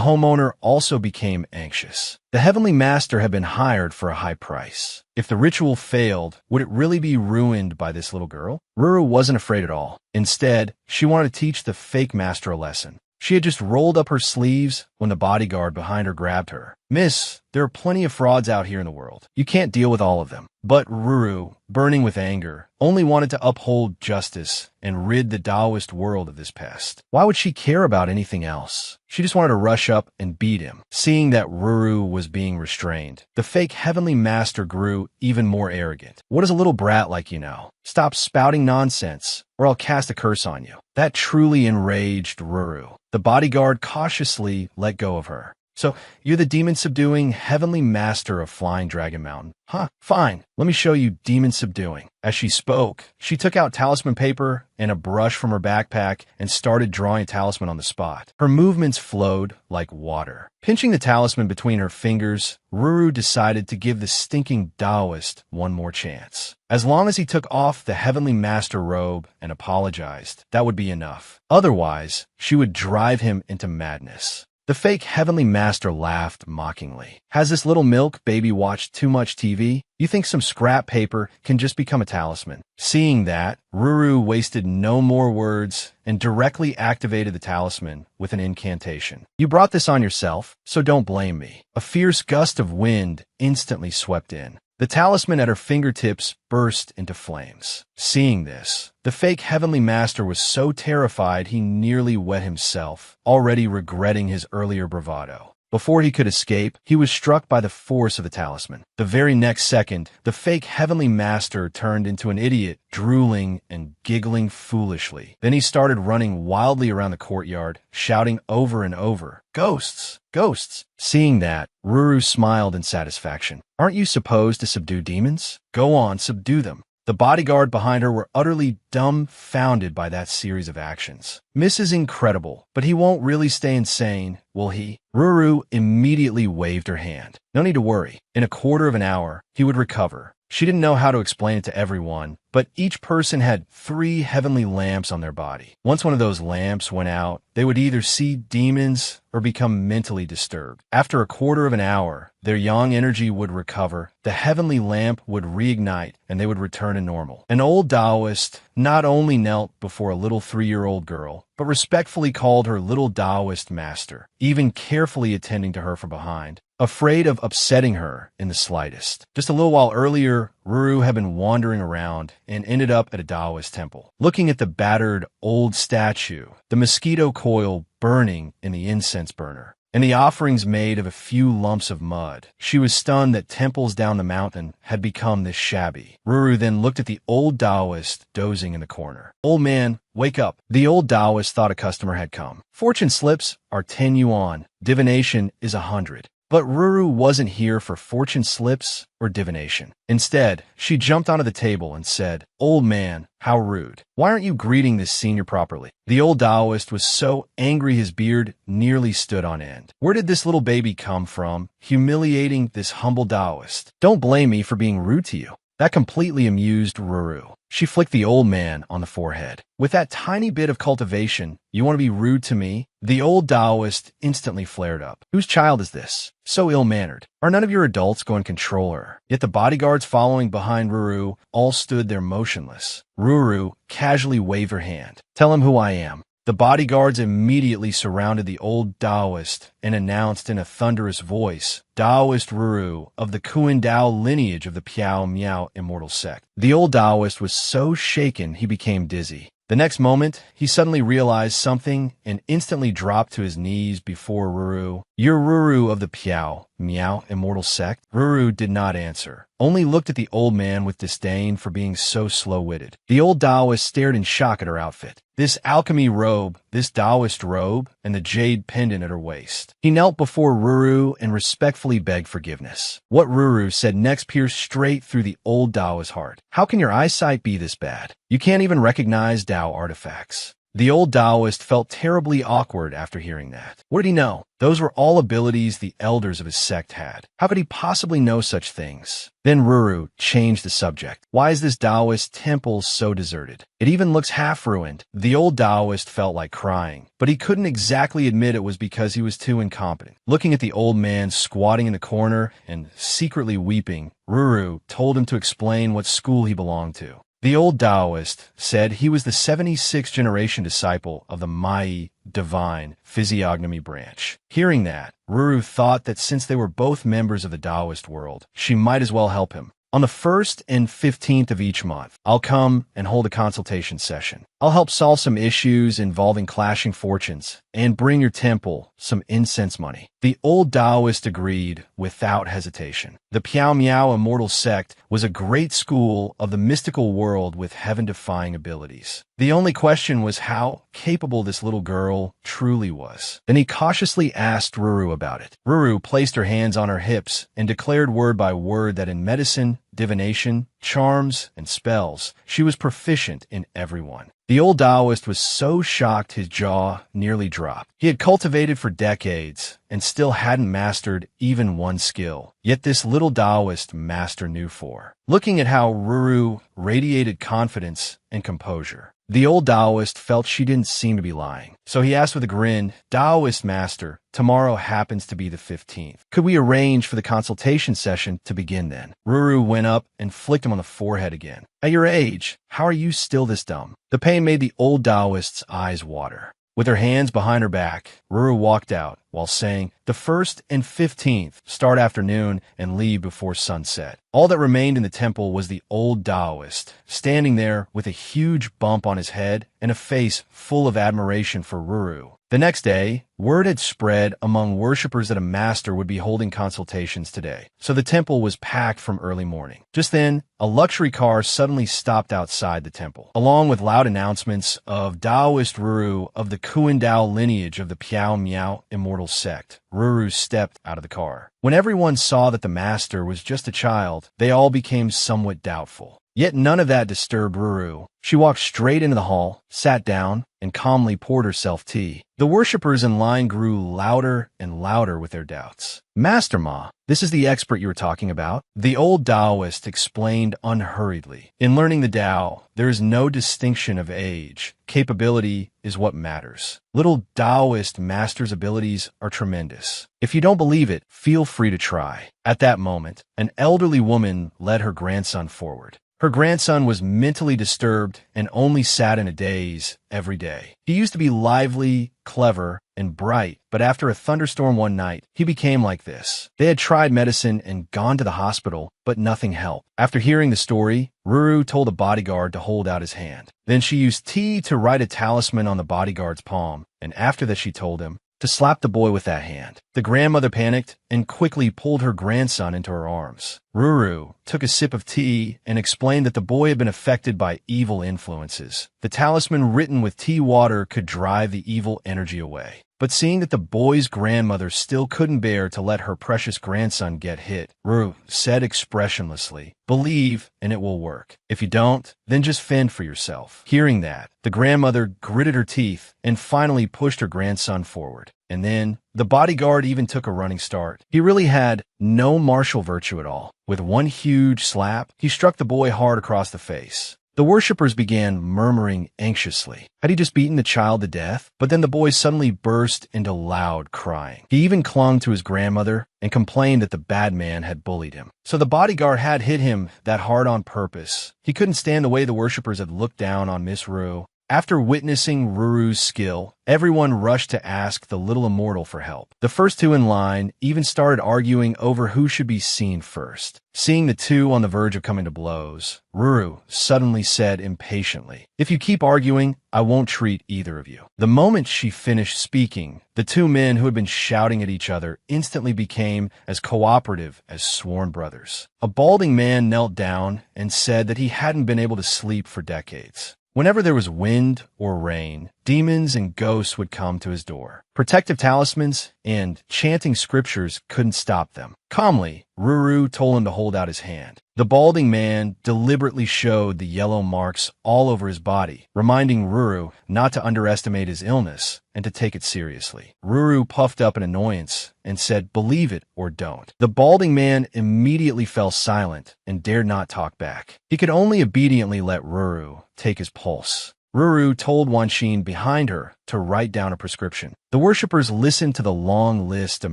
homeowner also became anxious. The heavenly master had been hired for a high price. If the ritual failed, would it really be ruined by this little girl? Ruru wasn't afraid at all. Instead, she wanted to teach the fake master a lesson. She had just rolled up her sleeves when the bodyguard behind her grabbed her. "Miss, there are plenty of frauds out here in the world. You can't deal with all of them." But Ruru, burning with anger, only wanted to uphold justice and rid the Taoist world of this pest. Why would she care about anything else? She just wanted to rush up and beat him. Seeing that Ruru was being restrained, the fake heavenly master grew even more arrogant. "What does a little brat like you know? Stop spouting nonsense, or I'll cast a curse on you." That truly enraged Ruru. The bodyguard cautiously let go of her. "So, you're the demon-subduing heavenly master of Flying Dragon Mountain. Huh, fine. Let me show you demon-subduing." As she spoke, she took out talisman paper and a brush from her backpack and started drawing a talisman on the spot. Her movements flowed like water. Pinching the talisman between her fingers, Ruru decided to give the stinking Taoist one more chance. As long as he took off the heavenly master robe and apologized, that would be enough. Otherwise, she would drive him into madness. The fake heavenly master laughed mockingly. "Has this little milk baby watched too much TV? You think some scrap paper can just become a talisman?" Seeing that, Ruru wasted no more words and directly activated the talisman with an incantation. "You brought this on yourself, so don't blame me." A fierce gust of wind instantly swept in. The talisman at her fingertips burst into flames. Seeing this, the fake heavenly master was so terrified he nearly wet himself, already regretting his earlier bravado. Before he could escape, he was struck by the force of the talisman. The very next second, the fake heavenly master turned into an idiot, drooling and giggling foolishly. Then he started running wildly around the courtyard, shouting over and over, "Ghosts! Ghosts!" Seeing that, Ruru smiled in satisfaction. "Aren't you supposed to subdue demons? Go on, subdue them." The bodyguard behind her were utterly dumbfounded by that series of actions. "Miss is incredible, but he won't really stay insane, will he?" Ruru immediately waved her hand. "No need to worry. In a quarter of an hour, he would recover." She didn't know how to explain it to everyone, but each person had 3 heavenly lamps on their body. Once one of those lamps went out, they would either see demons or become mentally disturbed. After a quarter of an hour, their yang energy would recover, the heavenly lamp would reignite, and they would return to normal. An old Taoist not only knelt before a little 3-year-old girl, but respectfully called her little Taoist master, even carefully attending to her from behind, afraid of upsetting her in the slightest. Just a little while earlier, Ruru had been wandering around and ended up at a Taoist temple. Looking at the battered old statue, the mosquito coil burning in the incense burner, and the offerings made of a few lumps of mud, she was stunned that temples down the mountain had become this shabby. Ruru then looked at the old Taoist dozing in the corner. "Old man, wake up." The old Taoist thought a customer had come. "Fortune slips are 10 yuan. Divination is 100. But Ruru wasn't here for fortune slips or divination. Instead, she jumped onto the table and said, "Old man, how rude. Why aren't you greeting this senior properly?" The old Taoist was so angry his beard nearly stood on end. Where did this little baby come from, humiliating this humble Taoist? "Don't blame me for being rude to you. That completely amused Ruru. She flicked the old man on the forehead. With that tiny bit of cultivation, you want to be rude to me? The old Taoist instantly flared up. Whose child is this? So ill-mannered. Are none of your adults going to control her? Yet the bodyguards following behind Ruru all stood there motionless. Ruru casually waved her hand. Tell him who I am. The bodyguards immediately surrounded the old Taoist and announced in a thunderous voice, Taoist Ruru of the coincidental lineage of the Piao Miao immortal sect. The old Taoist was so shaken he became dizzy. The next moment, he suddenly realized something and instantly dropped to his knees before Ruru. You're Ruru of the Piao Miao immortal sect? Ruru did not answer, only looked at the old man with disdain for being so slow-witted. The old Taoist stared in shock at her outfit. This alchemy robe, this Taoist robe, and the jade pendant at her waist. He knelt before Ruru and respectfully begged forgiveness. What Ruru said next pierced straight through the old Taoist's heart. How can your eyesight be this bad? You can't even recognize Tao artifacts. The old Taoist felt terribly awkward after hearing that. What did he know? Those were all abilities the elders of his sect had. How could he possibly know such things? Then Ruru changed the subject. Why is this Taoist temple so deserted? It even looks half-ruined. The old Taoist felt like crying, but he couldn't exactly admit it was because he was too incompetent. Looking at the old man squatting in the corner and secretly weeping, Ruru told him to explain what school he belonged to. The old Taoist said he was the 76th generation disciple of the Mage divine physiognomy branch. Hearing that, Ruru thought that since they were both members of the Taoist world, she might as well help him. On the 1st and 15th of each month, I'll come and hold a consultation session. I'll help solve some issues involving clashing fortunes and bring your temple some incense money. The old Taoist agreed without hesitation. The Piao Miao immortal sect was a great school of the mystical world with heaven-defying abilities. The only question was how capable this little girl truly was. Then he cautiously asked Ruru about it. Ruru placed her hands on her hips and declared word by word that in medicine, divination, charms, and spells, she was proficient in every one. The old Taoist was so shocked his jaw nearly dropped. He had cultivated for decades and still hadn't mastered even one skill. Yet this little Taoist master knew four. Looking at how Ruru radiated confidence and composure, the old Taoist felt she didn't seem to be lying. So he asked with a grin, Taoist master, tomorrow happens to be the 15th. Could we arrange for the consultation session to begin then? Ruru went up and flicked him on the forehead again. At your age, how are you still this dumb? The pain made the old Taoist's eyes water. With her hands behind her back, Ruru walked out while saying, the 1st and 15th, start afternoon and leave before sunset. All that remained in the temple was the old Taoist, standing there with a huge bump on his head and a face full of admiration for Ruru. The next day, word had spread among worshippers that a master would be holding consultations today, so the temple was packed from early morning. Just then, a luxury car suddenly stopped outside the temple, along with loud announcements of Taoist Ruru of the coincidental lineage of the Piao Miao immortal sect. Ruru stepped out of the car. When everyone saw that the master was just a child, they all became somewhat doubtful. Yet none of that disturbed Ruru. She walked straight into the hall, sat down, and calmly poured herself tea. The worshippers in line grew louder and louder with their doubts. Master Ma, this is the expert you were talking about? The old Taoist explained unhurriedly. In learning the Tao, there is no distinction of age. Capability is what matters. Little Taoist master's abilities are tremendous. If you don't believe it, feel free to try. At that moment, an elderly woman led her grandson forward. Her grandson was mentally disturbed and only sat in a daze every day. He used to be lively, clever, and bright, but after a thunderstorm one night, he became like this. They had tried medicine and gone to the hospital, but nothing helped. After hearing the story, Ruru told a bodyguard to hold out his hand. Then she used tea to write a talisman on the bodyguard's palm, and after that she told him to slap the boy with that hand. The grandmother panicked and quickly pulled her grandson into her arms. Ruru took a sip of tea and explained that the boy had been affected by evil influences. The talisman written with tea water could drive the evil energy away. But seeing that the boy's grandmother still couldn't bear to let her precious grandson get hit, Ruru said expressionlessly, believe and it will work. If you don't, then just fend for yourself. Hearing that, the grandmother gritted her teeth and finally pushed her grandson forward. and then the bodyguard even took a running start. He really had no martial virtue at all. With one huge slap, he struck the boy hard across the face. The worshippers began murmuring anxiously. Had he just beaten the child to death? But then the boy suddenly burst into loud crying. He even clung to his grandmother and complained that the bad man had bullied him. So the bodyguard had hit him that hard on purpose. He couldn't stand the way the worshippers had looked down on Miss Rue. After witnessing Ruru's skill, everyone rushed to ask the little immortal for help. The first two in line even started arguing over who should be seen first. Seeing the two on the verge of coming to blows, Ruru suddenly said impatiently, "If you keep arguing, I won't treat either of you." The moment she finished speaking, the two men who had been shouting at each other instantly became as cooperative as sworn brothers. A balding man knelt down and said that he hadn't been able to sleep for decades. Whenever there was wind or rain, demons and ghosts would come to his door. Protective talismans and chanting scriptures couldn't stop them. Calmly, Ruru told him to hold out his hand. The balding man deliberately showed the yellow marks all over his body, reminding Ruru not to underestimate his illness and to take it seriously. Ruru puffed up in annoyance and said, "Believe it or don't." The balding man immediately fell silent and dared not talk back. He could only obediently let Ruru take his pulse. Ruru told Wanxin behind her to write down a prescription. The worshippers listened to the long list of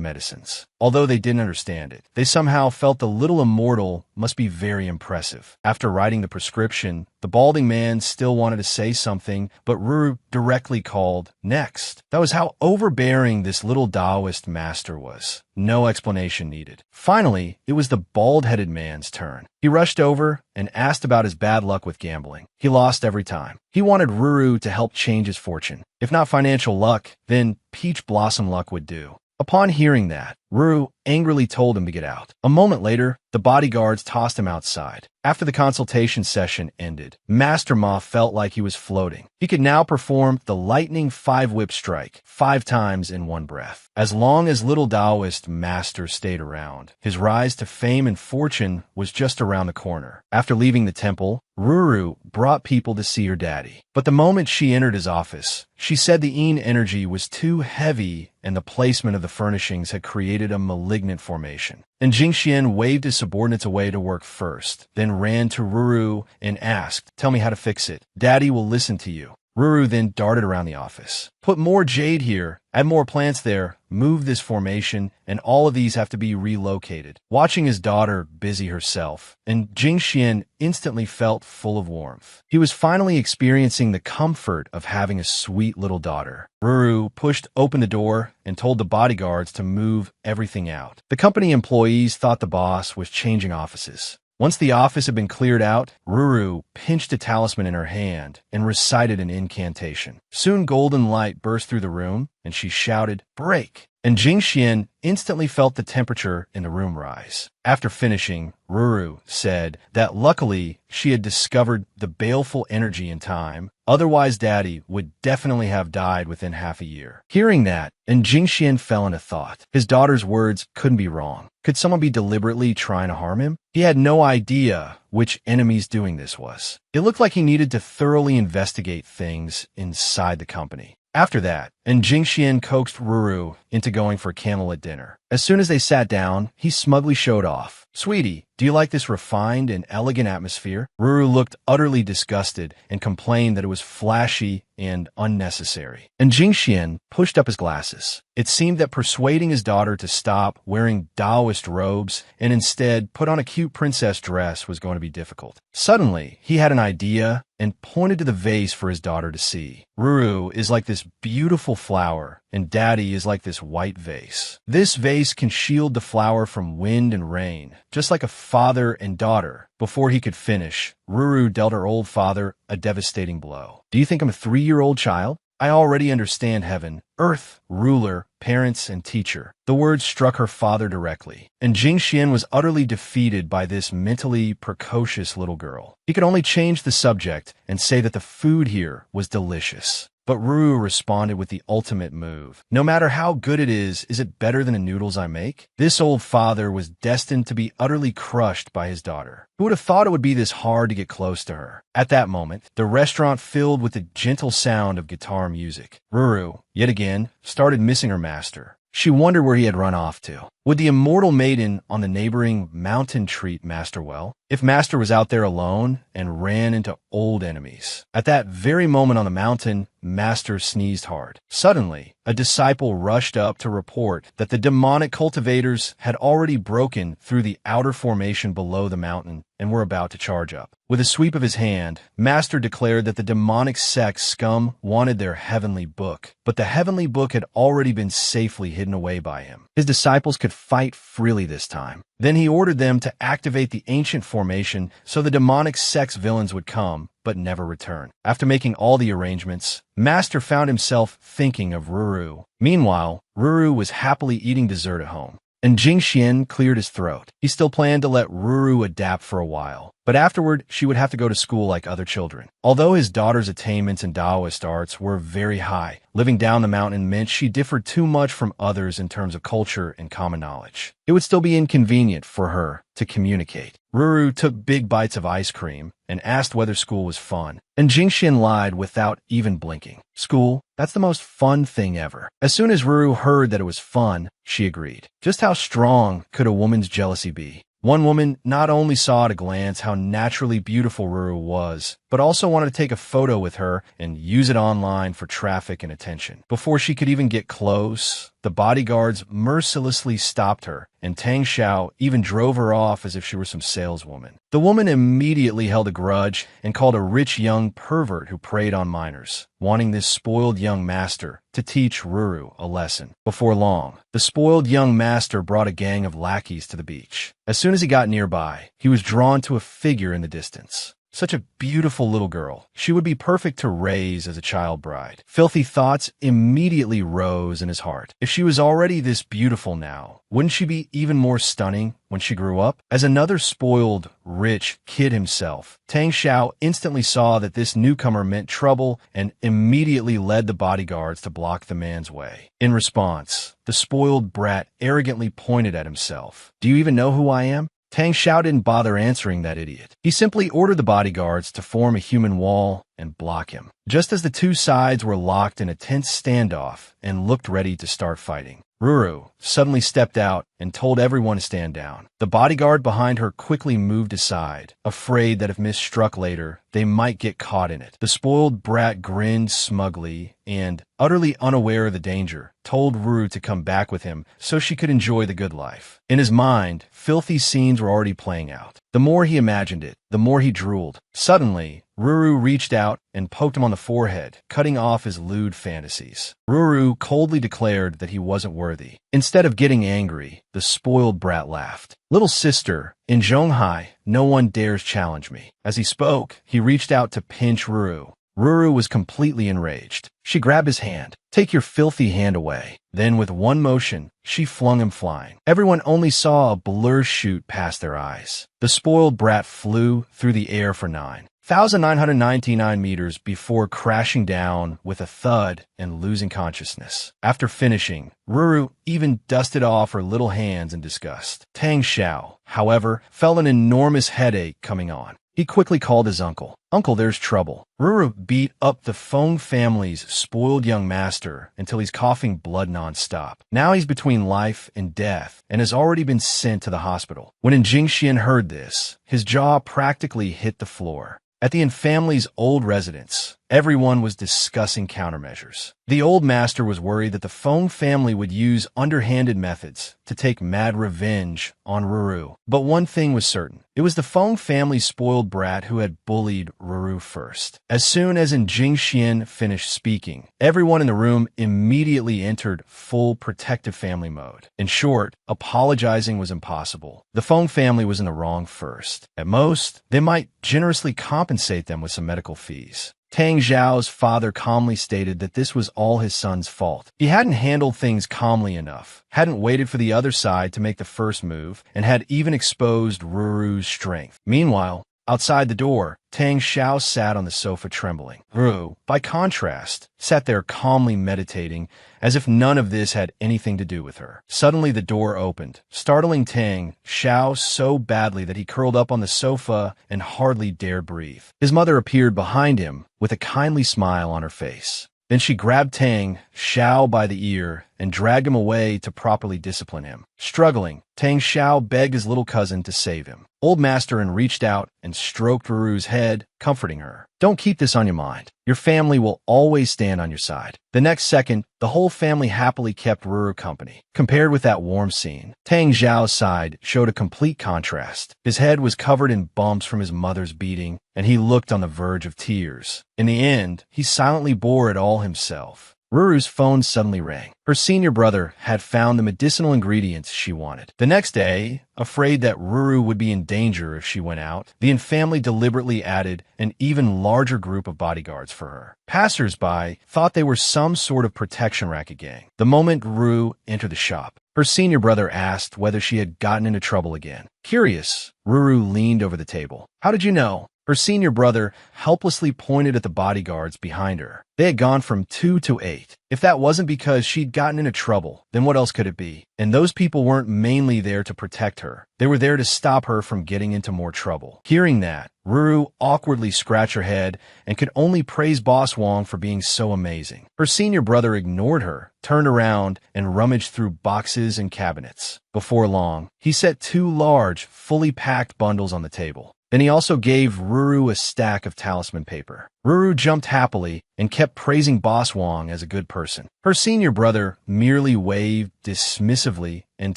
medicines. Although they didn't understand it, they somehow felt the little immortal must be very impressive. After writing the prescription, the balding man still wanted to say something, but Ruru directly called next. That was how overbearing this little Taoist master was. No explanation needed. Finally, it was the bald-headed man's turn. He rushed over and asked about his bad luck with gambling. He lost every time. He wanted Ruru to help change his fortune. If not financial luck, then peach blossom luck would do. Upon hearing that, Ruru angrily told him to get out. A moment later, the bodyguards tossed him outside. After the consultation session ended, Master Ma felt like he was floating. He could now perform the lightning 5-whip strike 5 times in one breath. As long as little Taoist master stayed around, his rise to fame and fortune was just around the corner. After leaving the temple, Ruru brought people to see her daddy. But the moment she entered his office, she said the Yin energy was too heavy and the placement of the furnishings had created a malignant formation. And Jingxian waved his subordinates away to work first, then ran to Ruru and asked, "Tell me how to fix it. Daddy will listen to you." Ruru then darted around the office. "Put more jade here, add more plants there, move this formation, and all of these have to be relocated." Watching his daughter busy herself, and Jingxian instantly felt full of warmth. He was finally experiencing the comfort of having a sweet little daughter. Ruru pushed open the door and told the bodyguards to move everything out. The company employees thought the boss was changing offices. Once the office had been cleared out, Ruru pinched a talisman in her hand and recited an incantation. Soon golden light burst through the room, and she shouted, "Break!" And Jingxian instantly felt the temperature in the room rise. After finishing, Ruru said that luckily she had discovered the baleful energy in time, otherwise Daddy would definitely have died within half a year. Hearing that, and Jingxian fell into thought. His daughter's words couldn't be wrong. Could someone be deliberately trying to harm him? He had no idea which enemy's doing this was. It looked like he needed to thoroughly investigate things inside the company. After that, and Jingxian coaxed Ruru into going for candlelit dinner. As soon as they sat down, he smugly showed off. "Sweetie, do you like this refined and elegant atmosphere?" Ruru looked utterly disgusted and complained that it was flashy and unnecessary. And Jingxian pushed up his glasses. It seemed that persuading his daughter to stop wearing Taoist robes and instead put on a cute princess dress was going to be difficult. Suddenly, he had an idea and pointed to the vase for his daughter to see. "Ruru is like this beautiful flower, and Daddy is like this white vase. This vase can shield the flower from wind and rain, just like a father and daughter." Before he could finish, Ruru dealt her old father a devastating blow. "Do you think I'm a 3-year-old child? I already understand heaven, earth, ruler, parents, and teacher." The words struck her father directly, and Jingxian was utterly defeated by this mentally precocious little girl. He could only change the subject and say that the food here was delicious. but Ruru responded with the ultimate move. No matter how good it is it better than the noodles I make? This old father was destined to be utterly crushed by his daughter. Who would have thought it would be this hard to get close to her? At that moment, the restaurant filled with the gentle sound of guitar music. Ruru, yet again, started missing her master. She wondered where he had run off to. Would the immortal maiden on the neighboring mountain treat Master well? If Master was out there alone and ran into old enemies. At that very moment on the mountain, Master sneezed hard. Suddenly, a disciple rushed up to report that the demonic cultivators had already broken through the outer formation below the mountain and were about to charge up. With a sweep of his hand, Master declared that the demonic sect scum wanted their heavenly book, but the heavenly book had already been safely hidden away by him. His disciples could fight freely this time. Then he ordered them to activate the ancient formation so the demonic sect's villains would come, but never return. After making all the arrangements, Master found himself thinking of Ruru. Meanwhile, Ruru was happily eating dessert at home, and Jingxian cleared his throat. He still planned to let Ruru adapt for a while, but afterward she would have to go to school like other children. Although his daughter's attainments in Taoist arts were very high, living down the mountain meant she differed too much from others in terms of culture and common knowledge. It would still be inconvenient for her to communicate. Ruru took big bites of ice cream and asked whether school was fun, and Jingxian lied without even blinking. School? That's the most fun thing ever. As soon as Ruru heard that it was fun, she agreed. Just how strong could a woman's jealousy be? One woman not only saw at a glance how naturally beautiful Ruru was, but also wanted to take a photo with her and use it online for traffic and attention. Before she could even get close, the bodyguards mercilessly stopped her, and Tang Xiao even drove her off as if she were some saleswoman. The woman immediately held a grudge and called a rich young pervert who preyed on minors, wanting this spoiled young master to teach Ruru a lesson. Before long, the spoiled young master brought a gang of lackeys to the beach. As soon as he got nearby, he was drawn to a figure in the distance. Such a beautiful little girl. She would be perfect to raise as a child bride. Filthy thoughts immediately rose in his heart. If she was already this beautiful now, wouldn't she be even more stunning when she grew up? As another spoiled, rich kid himself, Tang Xiao instantly saw that this newcomer meant trouble and immediately led the bodyguards to block the man's way. In response, the spoiled brat arrogantly pointed at himself. "Do you even know who I am?" Tang Xiao didn't bother answering that idiot. He simply ordered the bodyguards to form a human wall and block him. Just as the two sides were locked in a tense standoff and looked ready to start fighting, Ruru suddenly stepped out and told everyone to stand down. The bodyguard behind her quickly moved aside, afraid that if misstruck later, they might get caught in it. The spoiled brat grinned smugly and, utterly unaware of the danger, told Ruru to come back with him so she could enjoy the good life. In his mind, filthy scenes were already playing out. The more he imagined it, the more he drooled. Suddenly, Ruru reached out and poked him on the forehead, cutting off his lewd fantasies. Ruru coldly declared that he wasn't worthy. Instead of getting angry, the spoiled brat laughed. "Little sister, in Zhonghai, no one dares challenge me." As he spoke, he reached out to pinch Ruru. Ruru was completely enraged. She grabbed his hand. "Take your filthy hand away." Then with one motion, she flung him flying. Everyone only saw a blur shoot past their eyes. The spoiled brat flew through the air for 9,999 meters before crashing down with a thud and losing consciousness. After finishing, Ruru even dusted off her little hands in disgust. Tang Xiao, however, felt an enormous headache coming on. He quickly called his uncle. "Uncle, there's trouble." Ruru beat up the Feng family's spoiled young master until he's coughing blood nonstop. Now he's between life and death and has already been sent to the hospital. When Jingxian heard this, his jaw practically hit the floor. At the family's old residence, everyone was discussing countermeasures. The old master was worried that the Feng family would use underhanded methods to take mad revenge on Ruru. But one thing was certain. It was the Feng family's spoiled brat who had bullied Ruru first. As soon as Jingxian finished speaking, everyone in the room immediately entered full protective family mode. In short, apologizing was impossible. The Feng family was in the wrong first. At most, they might generously compensate them with some medical fees. Tang Xiao's father calmly stated that this was all his son's fault. He hadn't handled things calmly enough, hadn't waited for the other side to make the first move, and had even exposed Ruru's strength. Meanwhile, Outside the door, Tang Xiao sat on the sofa trembling. Ru, by contrast, sat there calmly meditating, as if none of this had anything to do with her. Suddenly the door opened, startling Tang Xiao so badly that he curled up on the sofa and hardly dared breathe. His mother appeared behind him with a kindly smile on her face. Then she grabbed Tang Xiao by the ear and dragged him away to properly discipline him. Struggling, Tang Xiao begged his little cousin to save him. Old Master reached out and stroked Ruru's head, comforting her. Don't keep this on your mind. Your family will always stand on your side. The next second, the whole family happily kept Ruru company. Compared with that warm scene, Tang Xiao's side showed a complete contrast. His head was covered in bumps from his mother's beating, and he looked on the verge of tears. In the end, he silently bore it all himself. Ruru's phone suddenly rang. Her senior brother had found the medicinal ingredients she wanted. The next day, afraid that Ruru would be in danger if she went out, the family deliberately added an even larger group of bodyguards for her. Passers-by thought they were some sort of protection racket gang. The moment Ruru entered the shop, her senior brother asked whether she had gotten into trouble again. Curious, Ruru leaned over the table. How did you know? Her senior brother helplessly pointed at the bodyguards behind her. They had gone from 2 to 8. If that wasn't because she'd gotten into trouble, then what else could it be? And those people weren't mainly there to protect her. They were there to stop her from getting into more trouble. Hearing that, Ruru awkwardly scratched her head and could only praise Boss Wong for being so amazing. Her senior brother ignored her, turned around, and rummaged through boxes and cabinets. Before long, he set 2 large, fully packed bundles on the table. Then he also gave Ruru a stack of talisman paper. Ruru jumped happily and kept praising Boss Wong as a good person. Her senior brother merely waved dismissively and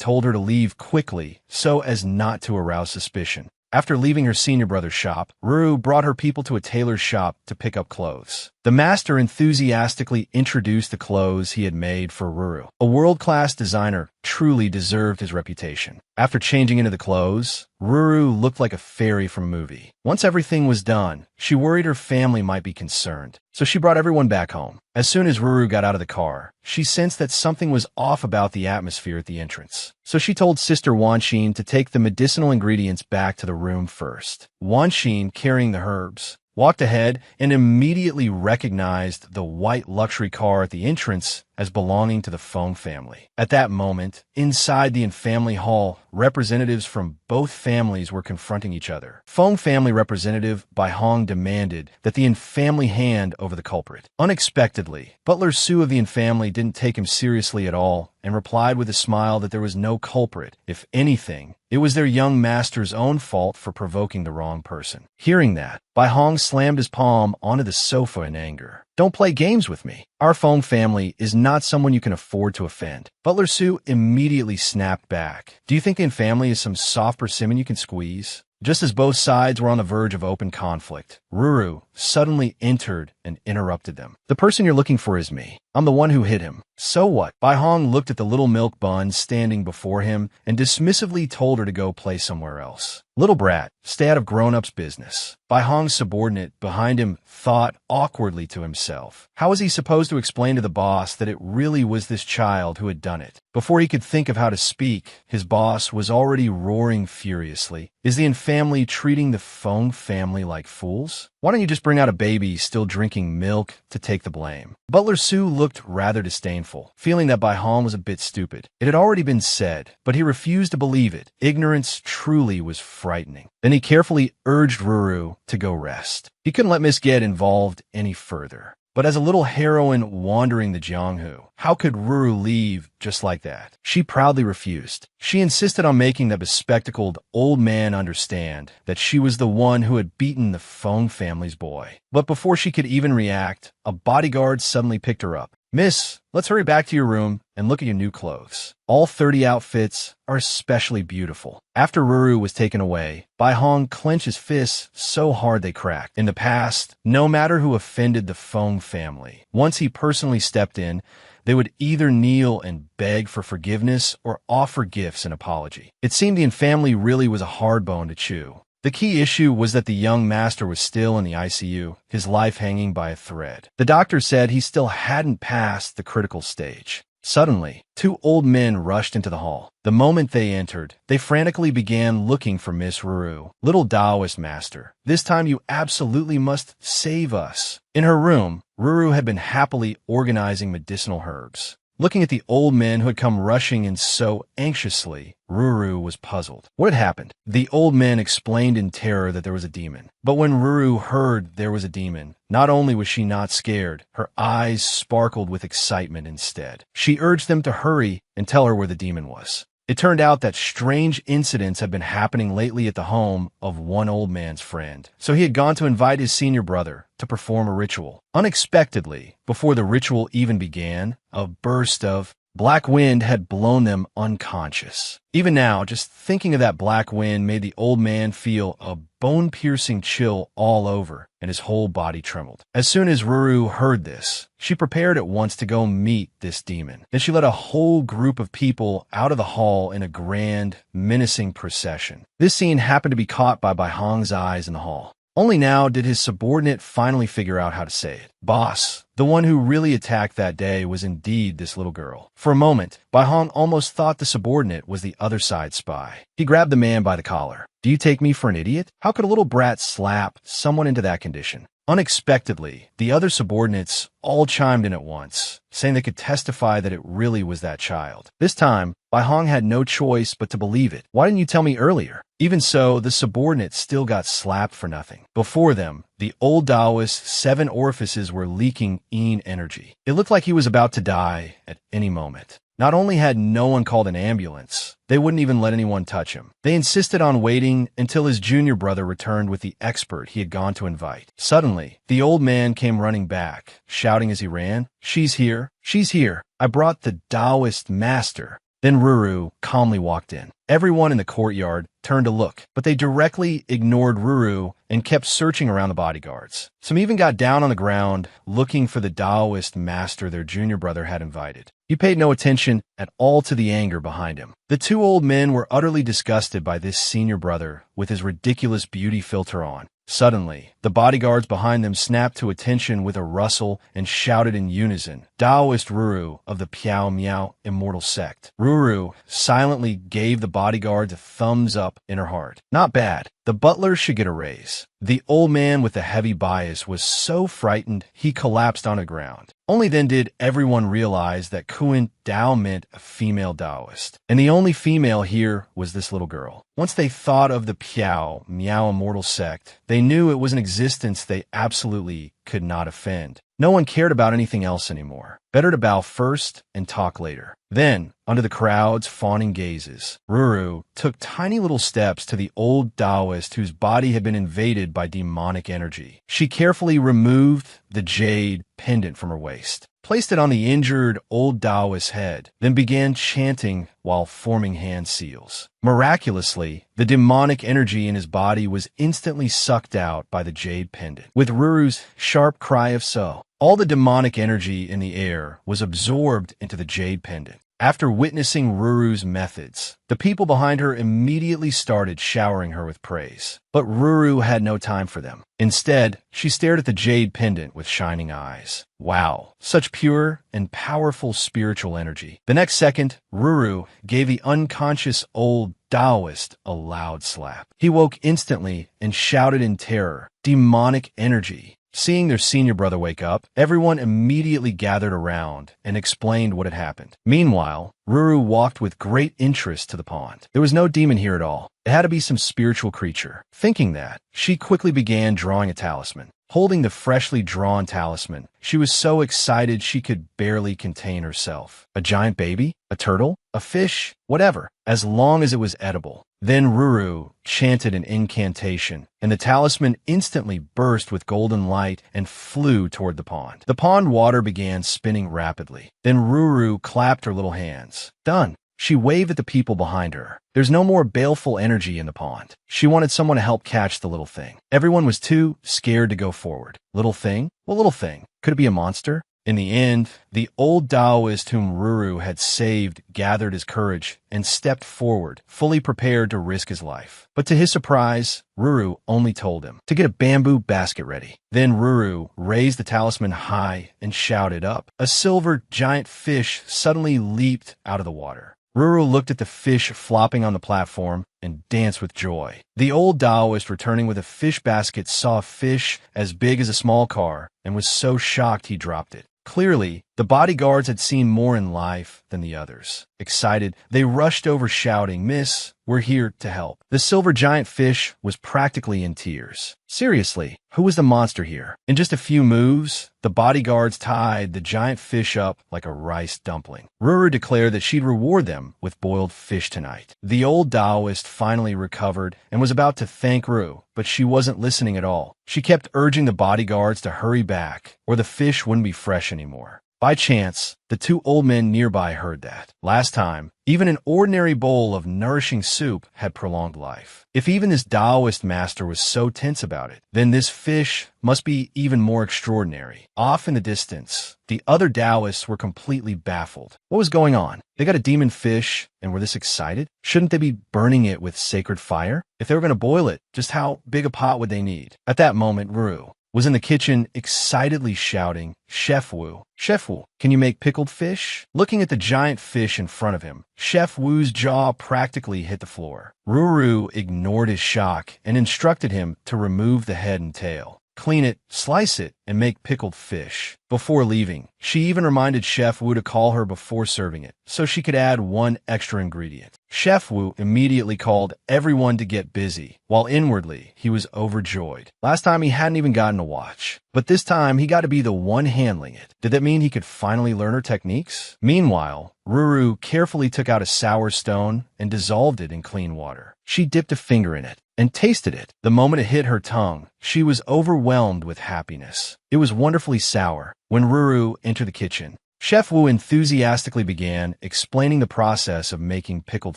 told her to leave quickly so as not to arouse suspicion. After leaving her senior brother's shop, Ruru brought her people to a tailor's shop to pick up clothes. The master enthusiastically introduced the clothes he had made for Ruru. A world-class designer truly deserved his reputation. After changing into the clothes, Ruru looked like a fairy from a movie. Once everything was done, she worried her family might be concerned, so she brought everyone back home. As soon as Ruru got out of the car, she sensed that something was off about the atmosphere at the entrance. So she told Sister Wanxin to take the medicinal ingredients back to the room first. Wanxin, carrying the herbs, walked ahead and immediately recognized the white luxury car at the entrance as belonging to the Feng family. At that moment, inside the family hall, representatives from both families were confronting each other. Feng family representative Bai Hong demanded that the family hand over the culprit. Unexpectedly, Butler Su of the family didn't take him seriously at all and replied with a smile that there was no culprit. If anything, it was their young master's own fault for provoking the wrong person. Hearing that, Bai Hong slammed his palm onto the sofa in anger. Don't play games with me. Our Feng family is not someone you can afford to offend. Butler Su immediately snapped back. Do you think the family is some soft persimmon you can squeeze? Just as both sides were on the verge of open conflict, Ruru suddenly entered and interrupted them. The person you're looking for is me. I'm the one who hit him. So what? Bai Hong looked at the little milk bun standing before him and dismissively told her to go play somewhere else. Little brat, stay out of grown-ups' business. Bai Hong's subordinate behind him thought awkwardly to himself. How was he supposed to explain to the boss that it really was this child who had done it? Before he could think of how to speak, his boss was already roaring furiously. Is the family treating the Feng family like fools? Why don't you just bring out a baby still drinking milk to take the blame? Butler Su looked rather disdainful, feeling that Bai Hong was a bit stupid. It had already been said, but he refused to believe it. Ignorance truly was frightening. Then he carefully urged Ruru to go rest. He couldn't let Miss get involved any further. But as a little heroine wandering the Jianghu, how could Ruru leave just like that? She proudly refused. She insisted on making the bespectacled old man understand that she was the one who had beaten the Feng family's boy. But before she could even react, a bodyguard suddenly picked her up. Miss, let's hurry back to your room and look at your new clothes. All 30 outfits are especially beautiful. After Ruru was taken away, Bai Hong clenched his fists so hard they cracked. In the past, no matter who offended the Feng family, once he personally stepped in, they would either kneel and beg for forgiveness or offer gifts and apology. It seemed the family really was a hard bone to chew. The key issue was that the young master was still in the ICU, his life hanging by a thread. The doctor said he still hadn't passed the critical stage. Suddenly, two old men rushed into the hall. The moment they entered, they frantically began looking for Miss Ruru. "Little Taoist master, this time you absolutely must save us." In her room, Ruru had been happily organizing medicinal herbs. Looking at the old men who had come rushing in so anxiously, Ruru was puzzled. What had happened? The old men explained in terror that there was a demon. But when Ruru heard there was a demon, not only was she not scared, her eyes sparkled with excitement instead. She urged them to hurry and tell her where the demon was. It turned out that strange incidents had been happening lately at the home of one old man's friend. So he had gone to invite his senior brother to perform a ritual. Unexpectedly, before the ritual even began, a burst of black wind had blown them unconscious. Even now, just thinking of that black wind made the old man feel a bone-piercing chill all over, and his whole body trembled. As soon as Ruru heard this, she prepared at once to go meet this demon. Then she led a whole group of people out of the hall in a grand, menacing procession. This scene happened to be caught by Bai Hong's eyes in the hall. Only now did his subordinate finally figure out how to say it. "Boss, the one who really attacked that day was indeed this little girl." For a moment, Bai Hong almost thought the subordinate was the other side spy. He grabbed the man by the collar. "Do you take me for an idiot? How could a little brat slap someone into that condition?" Unexpectedly, the other subordinates all chimed in at once, saying they could testify that it really was that child. This time, Bai Hong had no choice but to believe it. "Why didn't you tell me earlier?" Even so, the subordinates still got slapped for nothing. Before them, the old Taoist's 7 orifices were leaking Yin energy. It looked like he was about to die at any moment. Not only had no one called an ambulance, they wouldn't even let anyone touch him. They insisted on waiting until his junior brother returned with the expert he had gone to invite. Suddenly, the old man came running back, shouting as he ran, "She's here! She's here! I brought the Taoist master." Then Ruru calmly walked in. Everyone in the courtyard turned to look, but they directly ignored Ruru and kept searching around the bodyguards. Some even got down on the ground, looking for the Taoist master their junior brother had invited. He paid no attention at all to the anger behind him. The two old men were utterly disgusted by this senior brother with his ridiculous beauty filter on. Suddenly, the bodyguards behind them snapped to attention with a rustle and shouted in unison, "Taoist Ruru of the Piao Miao immortal sect." Ruru silently gave the bodyguards a thumbs up in her heart. Not bad. The butler should get a raise. The old man with the heavy bias was so frightened he collapsed on the ground. Only then did everyone realize that Kuan Dao meant a female Taoist. And the only female here was this little girl. Once they thought of the Piao Miao immortal sect, they knew it was an existence they absolutely could not offend. No one cared about anything else anymore. Better to bow first and talk later. Then, under the crowd's fawning gazes, Ruru took tiny little steps to the old Taoist whose body had been invaded by demonic energy. She carefully removed the jade pendant from her waist, placed it on the injured old Taoist's head, then began chanting while forming hand seals. Miraculously, the demonic energy in his body was instantly sucked out by the jade pendant. With Ruru's sharp cry of "So!", all the demonic energy in the air was absorbed into the jade pendant. After witnessing Ruru's methods, the people behind her immediately started showering her with praise. But Ruru had no time for them. Instead, she stared at the jade pendant with shining eyes. Wow, such pure and powerful spiritual energy. The next second, Ruru gave the unconscious old Taoist a loud slap. He woke instantly and shouted in terror, "Demonic energy!" Seeing their senior brother wake up, everyone immediately gathered around and explained what had happened. Meanwhile, Ruru walked with great interest to the pond. There was no demon here at all. It had to be some spiritual creature. Thinking that, she quickly began drawing a talisman. Holding the freshly drawn talisman, she was so excited she could barely contain herself. A giant baby? A turtle? A fish? Whatever, as long as it was edible. Then Ruru chanted an incantation, and the talisman instantly burst with golden light and flew toward the pond. The pond water began spinning rapidly. Then Ruru clapped her little hands. Done. She waved at the people behind her. There's no more baleful energy in the pond. She wanted someone to help catch the little thing. Everyone was too scared to go forward. Little thing? What little thing? Could it be a monster? In the end, the old Taoist whom Ruru had saved gathered his courage and stepped forward, fully prepared to risk his life. But to his surprise, Ruru only told him to get a bamboo basket ready. Then Ruru raised the talisman high and shouted up. A silver giant fish suddenly leaped out of the water. Ruru looked at the fish flopping on the platform and danced with joy. The old Taoist returning with a fish basket saw a fish as big as a small car and was so shocked he dropped it. Clearly, the bodyguards had seen more in life than the others. Excited, they rushed over shouting, "Miss, we're here to help." The silver giant fish was practically in tears. Seriously, who was the monster here? In just a few moves, the bodyguards tied the giant fish up like a rice dumpling. Ruru declared that she'd reward them with boiled fish tonight. The old Taoist finally recovered and was about to thank Ruru, but she wasn't listening at all. She kept urging the bodyguards to hurry back, or the fish wouldn't be fresh anymore. By chance, the two old men nearby heard that. Last time, even an ordinary bowl of nourishing soup had prolonged life. If even this Taoist master was so tense about it, then this fish must be even more extraordinary. Off in the distance, the other Taoists were completely baffled. What was going on? They got a demon fish and were this excited? Shouldn't they be burning it with sacred fire? If they were going to boil it, just how big a pot would they need? At that moment, Ruru was in the kitchen excitedly shouting, "Chef Wu, Chef Wu, can you make pickled fish?" Looking at the giant fish in front of him, Chef Wu's jaw practically hit the floor. Ruru ignored his shock and instructed him to remove the head and tail. Clean it, slice it, and make pickled fish. Before leaving, she even reminded Chef Wu to call her before serving it, so she could add one extra ingredient. Chef Wu immediately called everyone to get busy, while inwardly he was overjoyed. Last time he hadn't even gotten a watch, but this time he got to be the one handling it. Did that mean he could finally learn her techniques? Meanwhile, Ruru carefully took out a sour stone and dissolved it in clean water. She dipped a finger in it and tasted it. The moment it hit her tongue, she was overwhelmed with happiness. It was wonderfully sour. When Ruru entered the kitchen, Chef Wu enthusiastically began explaining the process of making pickled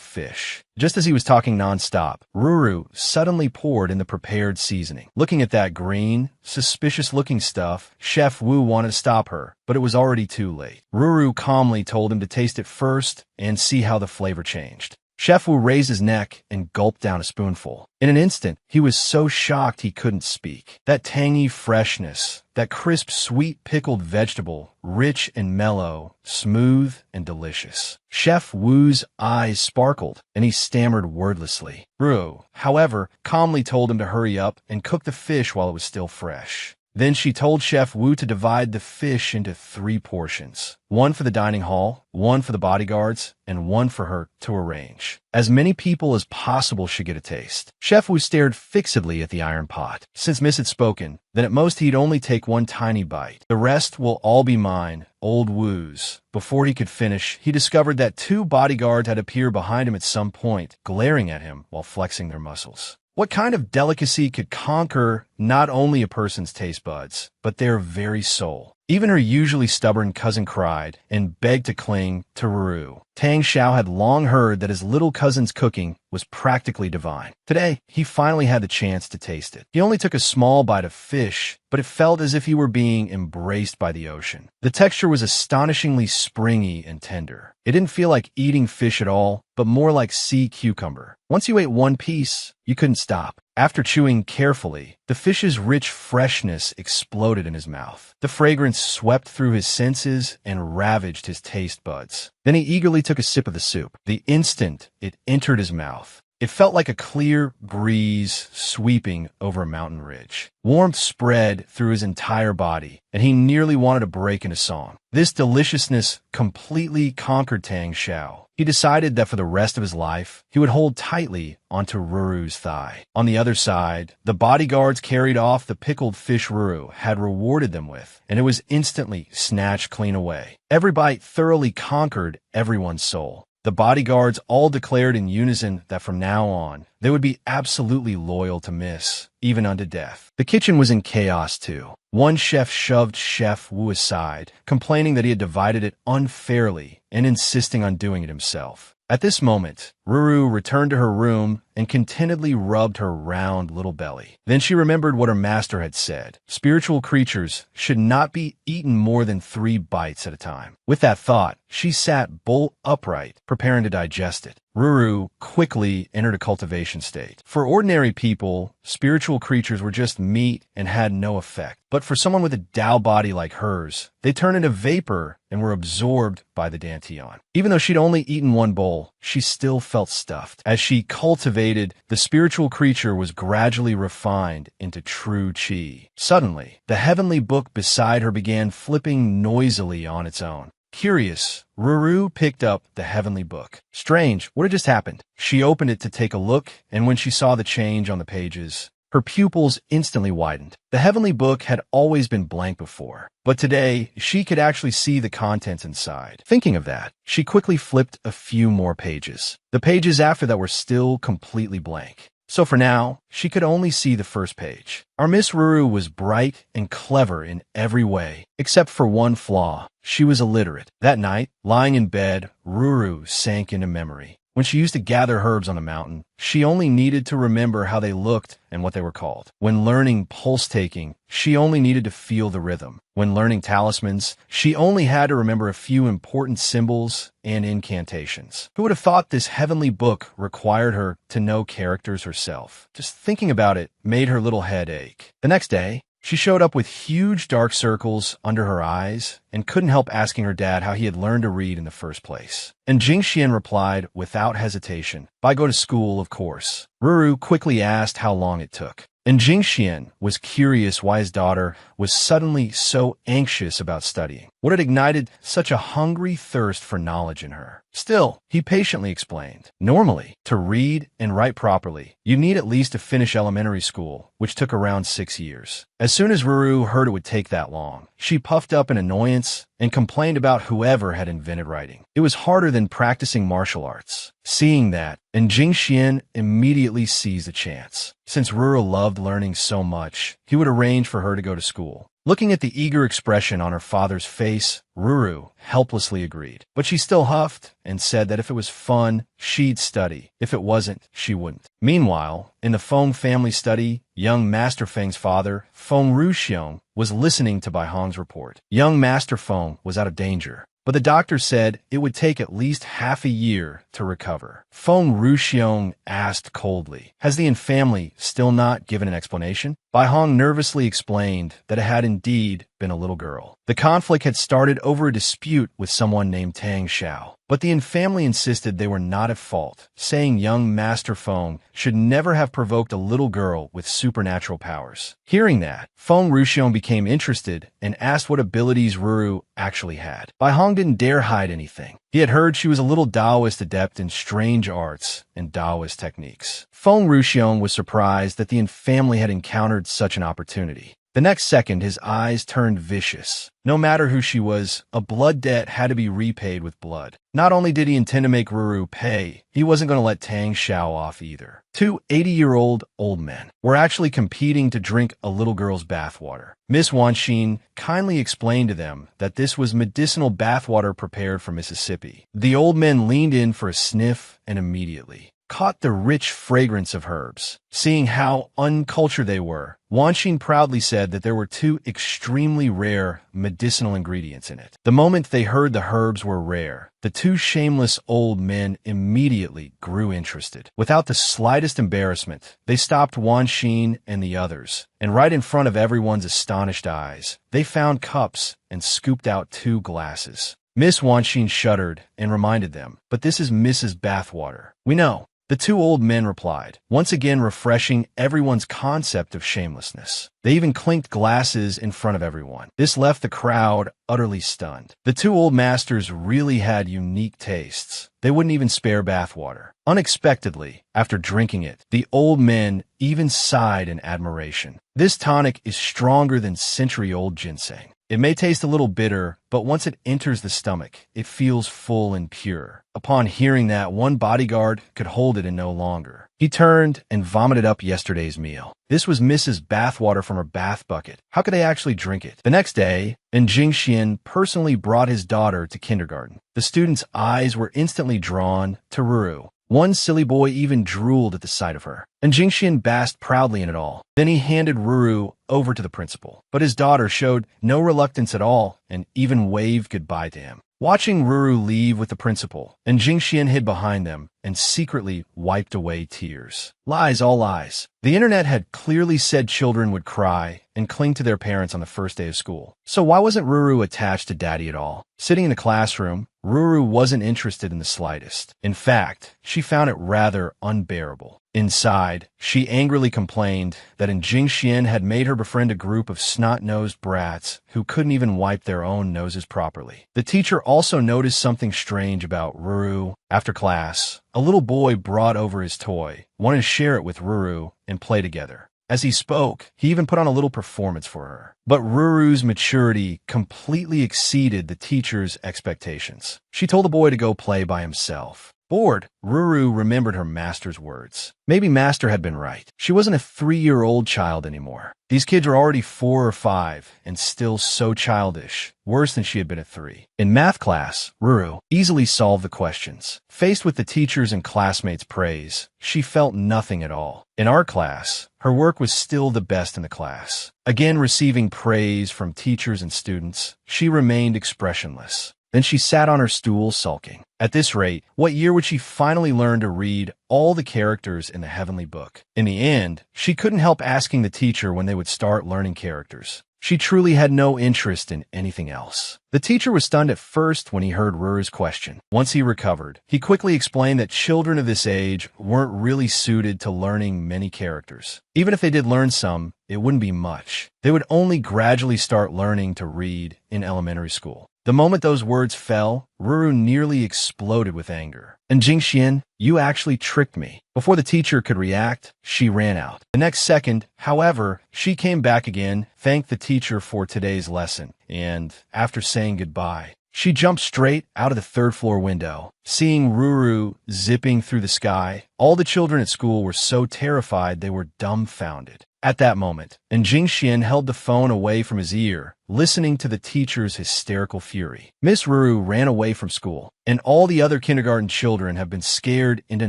fish. Just as he was talking nonstop, Ruru suddenly poured in the prepared seasoning. Looking at that green, suspicious-looking stuff, Chef Wu wanted to stop her, but it was already too late. Ruru calmly told him to taste it first and see how the flavor changed. Chef Wu raised his neck and gulped down a spoonful. In an instant, he was so shocked he couldn't speak. That tangy freshness, that crisp, sweet pickled vegetable, rich and mellow, smooth and delicious. Chef Wu's eyes sparkled, and he stammered wordlessly. Ruru, however, calmly told him to hurry up and cook the fish while it was still fresh. Then she told Chef Wu to divide the fish into 3 portions. One for the dining hall, one for the bodyguards, and one for her to arrange. As many people as possible should get a taste. Chef Wu stared fixedly at the iron pot. Since Miss had spoken, then at most he'd only take one tiny bite. "The rest will all be mine, old Wu's." Before he could finish, he discovered that 2 bodyguards had appeared behind him at some point, glaring at him while flexing their muscles. What kind of delicacy could conquer not only a person's taste buds, but their very soul? Even her usually stubborn cousin cried and begged to cling to Ruru. Tang Xiao had long heard that his little cousin's cooking was practically divine. Today, he finally had the chance to taste it. He only took a small bite of fish, but it felt as if he were being embraced by the ocean. The texture was astonishingly springy and tender. It didn't feel like eating fish at all, but more like sea cucumber. Once you ate one piece, you couldn't stop. After chewing carefully, the fish's rich freshness exploded in his mouth. The fragrance swept through his senses and ravaged his taste buds. Then he eagerly took a sip of the soup. The instant it entered his mouth, it felt like a clear breeze sweeping over a mountain ridge. Warmth spread through his entire body, and he nearly wanted to break into song. This deliciousness completely conquered Tang Xiao. He decided that for the rest of his life, he would hold tightly onto Ruru's thigh. On the other side, the bodyguards carried off the pickled fish Ruru had rewarded them with, and it was instantly snatched clean away. Every bite thoroughly conquered everyone's soul. The bodyguards all declared in unison that from now on, they would be absolutely loyal to Miss, even unto death. The kitchen was in chaos too. One chef shoved Chef Wu aside, complaining that he had divided it unfairly and insisting on doing it himself. At this moment, Ruru returned to her room and contentedly rubbed her round little belly. Then she remembered what her master had said. Spiritual creatures should not be eaten more than 3 bites at a time. With that thought, she sat bolt upright, preparing to digest it. Ruru quickly entered a cultivation state. For ordinary people, spiritual creatures were just meat and had no effect. But for someone with a Tao body like hers, they turned into vapor and were absorbed by the dantian. Even though she'd only eaten 1 bowl, she still felt stuffed. As she cultivated, the spiritual creature was gradually refined into true chi. Suddenly, the heavenly book beside her began flipping noisily on its own. Curious, Ruru picked up the heavenly book. Strange, what had just happened? She opened it to take a look, and when she saw the change on the pages, her pupils instantly widened. The heavenly book had always been blank before, but today she could actually see the contents inside. Thinking of that, she quickly flipped a few more pages. The pages after that were still completely blank. So for now, she could only see the first page. Our Miss Ruru was bright and clever in every way, except for one flaw. She was illiterate. That night, lying in bed, Ruru sank into memory. When she used to gather herbs on a mountain, she only needed to remember how they looked and what they were called. When learning pulse-taking, she only needed to feel the rhythm. When learning talismans, she only had to remember a few important symbols and incantations. Who would have thought this heavenly book required her to know characters herself? Just thinking about it made her little head ache. The next day, she showed up with huge dark circles under her eyes and couldn't help asking her dad how he had learned to read in the first place. And Jingxian replied without hesitation, "By go to school, of course." Ruru quickly asked how long it took. And Jingxian was curious why his daughter was suddenly so anxious about studying. What had ignited such a hungry thirst for knowledge in her? Still, he patiently explained. Normally, to read and write properly, you need at least to finish elementary school, which took around 6 years. As soon as Ruru heard it would take that long, she puffed up in annoyance and complained about whoever had invented writing. It was harder than practicing martial arts. Seeing that, and Jingxian immediately seized the chance. Since Ruru loved learning so much, he would arrange for her to go to school. Looking at the eager expression on her father's face, Ruru helplessly agreed. But she still huffed and said that if it was fun, she'd study. If it wasn't, she wouldn't. Meanwhile, in the Feng family study, young Master Feng's father, Feng Ruxiong, was listening to Bai Hong's report. Young Master Feng was out of danger, but the doctor said it would take at least half a year to recover. Feng Ruxiong asked coldly, "Has the family still not given an explanation?" Bai Hong nervously explained that it had indeed been a little girl. The conflict had started over a dispute with someone named Tang Xiao, but the family insisted they were not at fault, saying young Master Feng should never have provoked a little girl with supernatural powers. Hearing that, Feng Ruxiong became interested and asked what abilities Ruru actually had. Bai Hong didn't dare hide anything. He had heard she was a little Taoist adept in strange arts and Taoist techniques. Feng Ruxiong was surprised that the family had encountered such an opportunity. The next second, his eyes turned vicious. No matter who she was, a blood debt had to be repaid with blood. Not only did he intend to make Ruru pay, he wasn't going to let Tang Xiao off either. 2 80-year-old old men were actually competing to drink a little girl's bathwater. Miss Wanxin kindly explained to them that this was medicinal bathwater prepared from Mississippi. The old men leaned in for a sniff and immediately caught the rich fragrance of herbs. Seeing how uncultured they were, Wanxin proudly said that there were 2 extremely rare medicinal ingredients in it. The moment they heard the herbs were rare, the 2 shameless old men immediately grew interested. Without the slightest embarrassment, they stopped Wanxin and the others, and right in front of everyone's astonished eyes, they found cups and scooped out 2 glasses. Miss Wanxin shuddered and reminded them, "But this is Mrs. Bathwater." "We know." The 2 old men replied, once again refreshing everyone's concept of shamelessness. They even clinked glasses in front of everyone. This left the crowd utterly stunned. The 2 old masters really had unique tastes. They wouldn't even spare bathwater. Unexpectedly, after drinking it, the old men even sighed in admiration. This tonic is stronger than century-old ginseng. It may taste a little bitter, but once it enters the stomach, it feels full and pure. Upon hearing that, one bodyguard could hold it and no longer. He turned and vomited up yesterday's meal. This was Mrs. Bathwater from her bath bucket. How could they actually drink it? The next day, Jingxian personally brought his daughter to kindergarten. The students' eyes were instantly drawn to Ruru. One silly boy even drooled at the sight of her, and Jingxian basked proudly in it all. Then he handed Ruru over to the principal, but his daughter showed no reluctance at all and even waved goodbye to him. Watching Ruru leave with the principal, and Jingxian hid behind them and secretly wiped away tears. Lies, all lies. The internet had clearly said children would cry and cling to their parents on the first day of school. So why wasn't Ruru attached to Daddy at all? Sitting in the classroom, Ruru wasn't interested in the slightest. In fact, she found it rather unbearable. Inside, she angrily complained that Jingxian had made her befriend a group of snot-nosed brats who couldn't even wipe their own noses properly. The teacher also noticed something strange about Ruru. After class, a little boy brought over his toy, wanted to share it with Ruru and play together. As he spoke, he even put on a little performance for her. But Ruru's maturity completely exceeded the teacher's expectations. She told the boy to go play by himself. Bored, Ruru remembered her master's words. Maybe master had been right. She wasn't a 3-year-old child anymore. These kids are already 4 or 5 and still so childish, worse than she had been at 3. In math class, Ruru easily solved the questions. Faced with the teachers' and classmates' praise, she felt nothing at all. In art class, her work was still the best in the class. Again receiving praise from teachers and students, she remained expressionless. Then she sat on her stool sulking. At this rate, what year would she finally learn to read all the characters in the heavenly book? In the end, she couldn't help asking the teacher when they would start learning characters. She truly had no interest in anything else. The teacher was stunned at first when he heard Ruru's question. Once he recovered, he quickly explained that children of this age weren't really suited to learning many characters. Even if they did learn some, it wouldn't be much. They would only gradually start learning to read in elementary school. The moment those words fell, Ruru nearly exploded with anger. And Jingxian, you actually tricked me. Before the teacher could react, she ran out. The next second, however, she came back again, thanked the teacher for today's lesson, and after saying goodbye, she jumped straight out of the 3rd floor window. Seeing Ruru zipping through the sky, all the children at school were so terrified they were dumbfounded. At that moment, and Jingxian held the phone away from his ear, listening to the teacher's hysterical fury. Miss Ruru ran away from school, and all the other kindergarten children have been scared into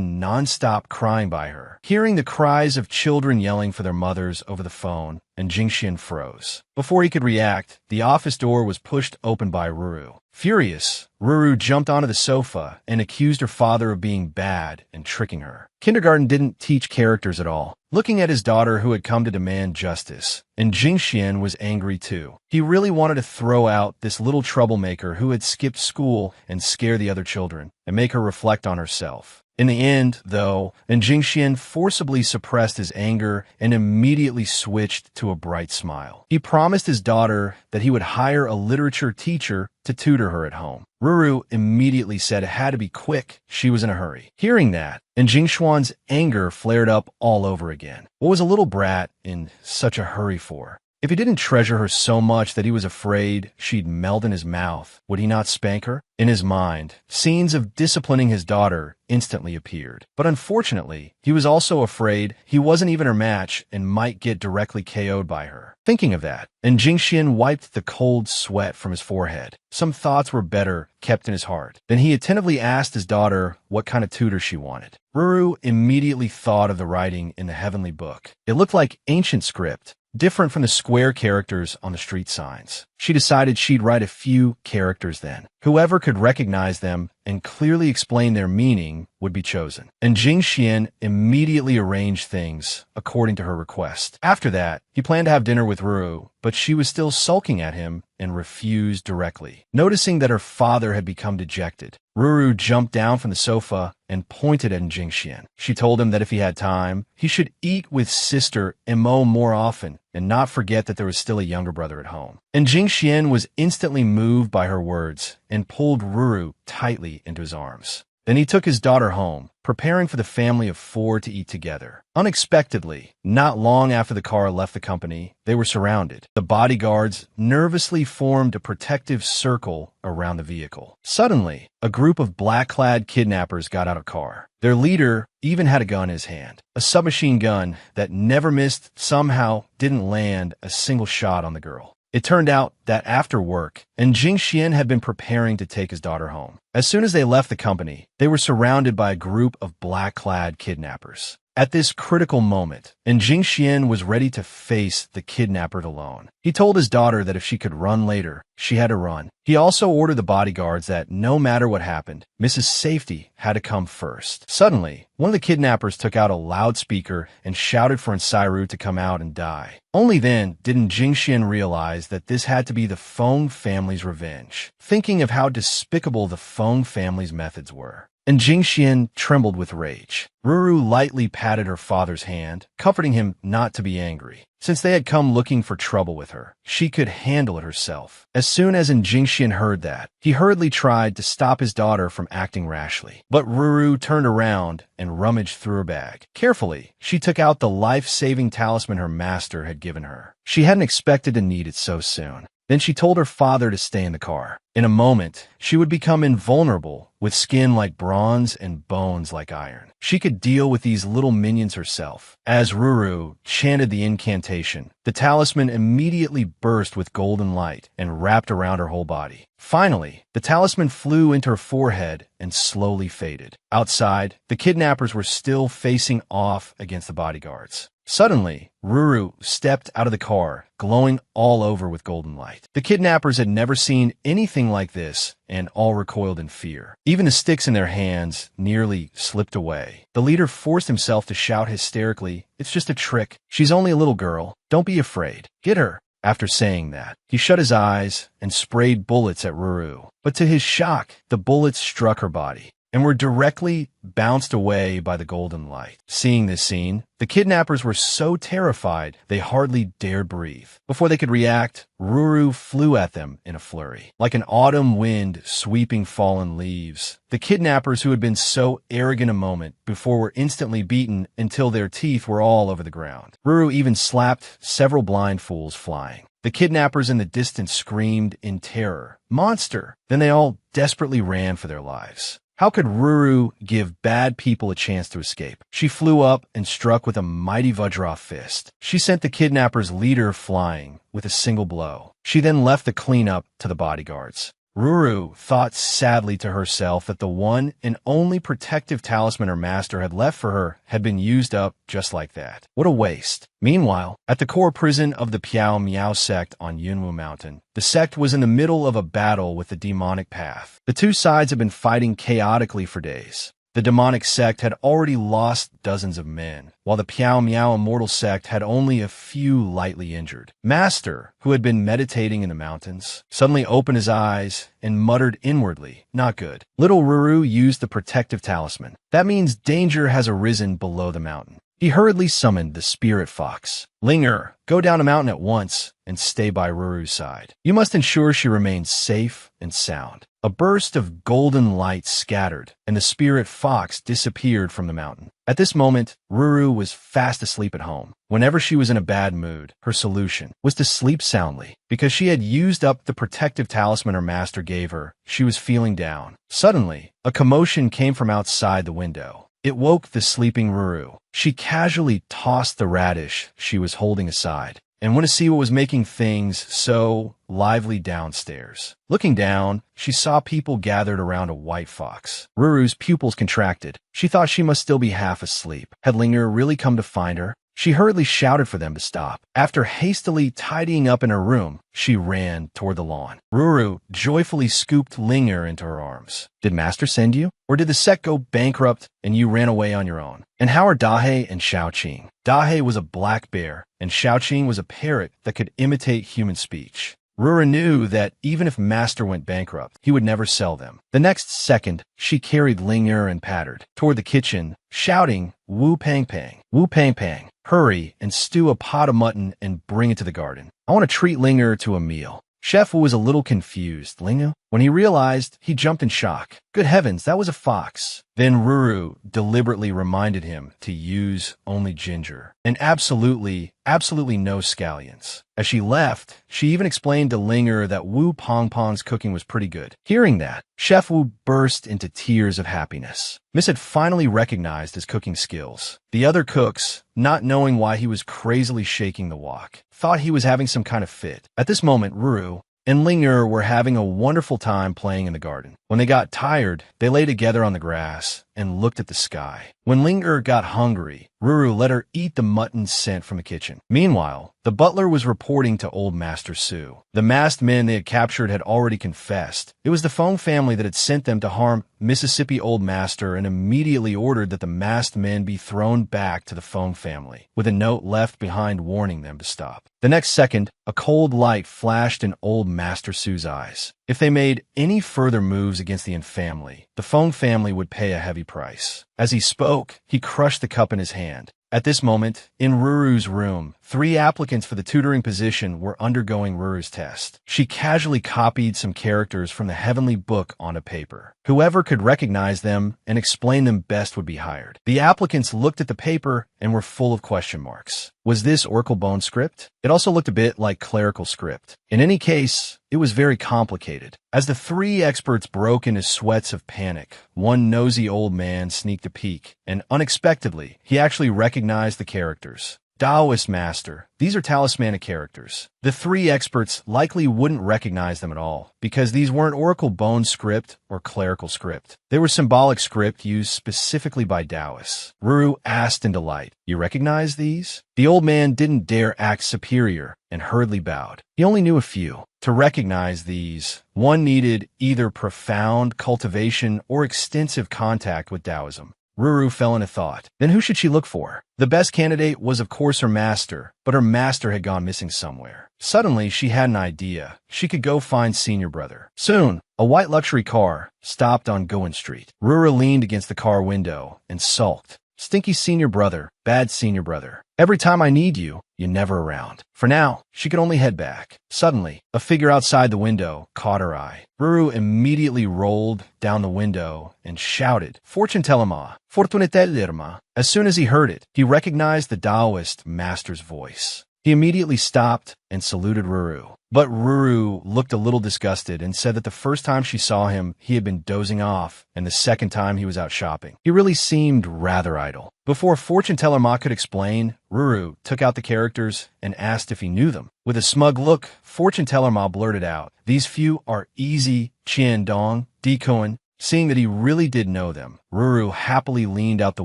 non-stop crying by her. Hearing the cries of children yelling for their mothers over the phone, and Jingxian froze. Before he could react, the office door was pushed open by Ruru. Furious, Ruru jumped onto the sofa and accused her father of being bad and tricking her. Kindergarten didn't teach characters at all. Looking at his daughter who had come to demand justice, and Jingxian was angry too. He really wanted to throw out this little troublemaker who had skipped school and scare the other children, and make her reflect on herself. In the end, though, Jingxian forcibly suppressed his anger and immediately switched to a bright smile. He promised his daughter that he would hire a literature teacher to tutor her at home. Ruru immediately said it had to be quick. She was in a hurry. Hearing that, Jingxian's anger flared up all over again. What was a little brat in such a hurry for? If he didn't treasure her so much that he was afraid she'd melt in his mouth, would he not spank her? In his mind, scenes of disciplining his daughter instantly appeared. But unfortunately, he was also afraid he wasn't even her match and might get directly KO'd by her. Thinking of that, Jingxian wiped the cold sweat from his forehead. Some thoughts were better kept in his heart. Then he attentively asked his daughter what kind of tutor she wanted. Ruru immediately thought of the writing in the heavenly book. It looked like ancient script, different from the square characters on the street signs. She decided she'd write a few characters then. Whoever could recognize them and clearly explain their meaning would be chosen. And Jingxian immediately arranged things according to her request. After that, he planned to have dinner with Ruru, but she was still sulking at him and refused directly. Noticing that her father had become dejected, Ruru jumped down from the sofa and pointed at Jingxian. She told him that if he had time, he should eat with sister Emo more often and not forget that there was still a younger brother at home. And Jingxian was instantly moved by her words and pulled Ruru tightly into his arms. Then he took his daughter home, preparing for the family of 4 to eat together. Unexpectedly, not long after the car left the company, they were surrounded. The bodyguards nervously formed a protective circle around the vehicle. Suddenly, a group of black-clad kidnappers got out of the car. Their leader even had a gun in his hand, a submachine gun that never missed, somehow didn't land a single shot on the girl. It turned out that after work, and Jingxian had been preparing to take his daughter home. As soon as they left the company, they were surrounded by a group of black-clad kidnappers. At this critical moment, and Jingxian was ready to face the kidnapper alone. He told his daughter that if she could run later, she had to run. He also ordered the bodyguards that no matter what happened, Mrs. Safety had to come first. Suddenly, one of the kidnappers took out a loudspeaker and shouted for Insairu to come out and die. Only then did Jingxian realize that this had to be the Feng family's revenge, thinking of how despicable the Feng family's methods were. And Jingxian trembled with rage. Ruru lightly patted her father's hand, comforting him not to be angry. Since they had come looking for trouble with her, she could handle it herself. As soon as Jingxian heard that, he hurriedly tried to stop his daughter from acting rashly. But Ruru turned around and rummaged through her bag. Carefully, she took out the life-saving talisman her master had given her. She hadn't expected to need it so soon. Then she told her father to stay in the car. In a moment, she would become invulnerable, with skin like bronze and bones like iron. She could deal with these little minions herself. As Ruru chanted the incantation, the talisman immediately burst with golden light and wrapped around her whole body. Finally, the talisman flew into her forehead and slowly faded. Outside, the kidnappers were still facing off against the bodyguards. Suddenly, Ruru stepped out of the car, glowing all over with golden light. The kidnappers had never seen anything like this, and all recoiled in fear. Even the sticks in their hands nearly slipped away. The leader forced himself to shout hysterically, "It's just a trick. She's only a little girl. Don't be afraid. Get her." After saying that, he shut his eyes and sprayed bullets at Ruru. But to his shock, the bullets struck her body and were directly bounced away by the golden light. Seeing this scene, the kidnappers were so terrified they hardly dared breathe. Before they could react, Ruru flew at them in a flurry. Like an autumn wind sweeping fallen leaves, the kidnappers who had been so arrogant a moment before were instantly beaten until their teeth were all over the ground. Ruru even slapped several blind fools flying. The kidnappers in the distance screamed in terror, "Monster!" Then they all desperately ran for their lives. How could Ruru give bad people a chance to escape? She flew up and struck with a mighty Vajra fist. She sent the kidnappers' leader flying with a single blow. She then left the cleanup to the bodyguards. Ruru thought sadly to herself that the one and only protective talisman her master had left for her had been used up just like that. What a waste. Meanwhile, at the core prison of the Piao Miao sect on Yunwu Mountain, the sect was in the middle of a battle with the demonic path. The two sides had been fighting chaotically for days. The demonic sect had already lost dozens of men, while the Piao Miao immortal sect had only a few lightly injured. Master, who had been meditating in the mountains, suddenly opened his eyes and muttered inwardly, "Not good." Little Ruru used the protective talisman. That means danger has arisen below the mountain. He hurriedly summoned the spirit fox. "Linger, go down a mountain at once and stay by Ruru's side. You must ensure she remains safe and sound." A burst of golden light scattered, and the spirit fox disappeared from the mountain. At this moment, Ruru was fast asleep at home. Whenever she was in a bad mood, her solution was to sleep soundly. Because she had used up the protective talisman her master gave her, she was feeling down. Suddenly, a commotion came from outside the window. It woke the sleeping Ruru. She casually tossed the radish she was holding aside and went to see what was making things so lively downstairs. Looking down, she saw people gathered around a white fox. Ruru's pupils contracted. She thought she must still be half asleep. Had Linger really come to find her? She hurriedly shouted for them to stop. After hastily tidying up in her room, she ran toward the lawn. Ruru joyfully scooped Linger into her arms. "Did Master send you? Or did the sect go bankrupt and you ran away on your own? And how are Dahe and Xiaoqing?" Dahe was a black bear, and Xiaoqing was a parrot that could imitate human speech. Ruru knew that even if Master went bankrupt, he would never sell them. The next second, she carried Linger and pattered toward the kitchen, shouting, "Wu Pang Pang, Wu Pang Pang, hurry and stew a pot of mutton and bring it to the garden. I want to treat Linger to a meal." Chef was a little confused. "Linger? When he realized, he jumped in shock. Good heavens, that was a fox. Then Ruru deliberately reminded him to use only ginger, and absolutely no scallions. As she left, she even explained to Linger that Wu Pongpong's cooking was pretty good. Hearing that, Chef Wu burst into tears of happiness. Miss had finally recognized his cooking skills. The other cooks, not knowing why he was crazily shaking the wok, thought he was having some kind of fit. At this moment, Ruru and Linger were having a wonderful time playing in the garden. When they got tired, they lay together on the grass and looked at the sky. When Linger got hungry, Ruru let her eat the mutton sent from the kitchen. Meanwhile, the butler was reporting to Old Master Su. The masked men they had captured had already confessed. It was the Fong family that had sent them to harm Mississippi Old Master and immediately ordered that the masked men be thrown back to the Fong family, with a note left behind warning them to stop. The next second, a cold light flashed in Old Master Su's eyes. If they made any further moves against the family, the Fong family would pay a heavy price. As he spoke, he crushed the cup in his hand. At this moment, in Ruru's room, 3 applicants for the tutoring position were undergoing Ruru's test. She casually copied some characters from the heavenly book onto paper. Whoever could recognize them and explain them best would be hired. The applicants looked at the paper and were full of question marks. Was this Oracle Bone script? It also looked a bit like clerical script. In any case, it was very complicated. As the 3 experts broke into sweats of panic, one nosy old man sneaked a peek, and unexpectedly, he actually recognized the characters. Taoist Master. These are talismanic characters. The 3 experts likely wouldn't recognize them at all, because these weren't Oracle Bone script or clerical script. They were symbolic script used specifically by Taoists. Ruru asked in delight, "You recognize these?" The old man didn't dare act superior and hurriedly bowed. He only knew a few. To recognize these, one needed either profound cultivation or extensive contact with Taoism. Ruru fell into thought. Then who should she look for? The best candidate was of course her master, but her master had gone missing somewhere. Suddenly, she had an idea. She could go find Senior Brother. Soon, a white luxury car stopped on Goen Street. Ruru leaned against the car window and sulked. Stinky Senior Brother, bad Senior Brother. Every time I need you, you're never around. For now, she could only head back. Suddenly, a figure outside the window caught her eye. Ruru immediately rolled down the window and shouted, "Fortune teller ma, fortune teller ma." As soon as he heard it, he recognized the Taoist master's voice. He immediately stopped and saluted Ruru. But Ruru looked a little disgusted and said that the first time she saw him, he had been dozing off, and the second time he was out shopping. He really seemed rather idle. Before Fortune Teller Ma could explain, Ruru took out the characters and asked if he knew them. With a smug look, Fortune Teller Ma blurted out, "These few are Easy, Qian Dong, Dikoen." Seeing that he really did know them, Ruru happily leaned out the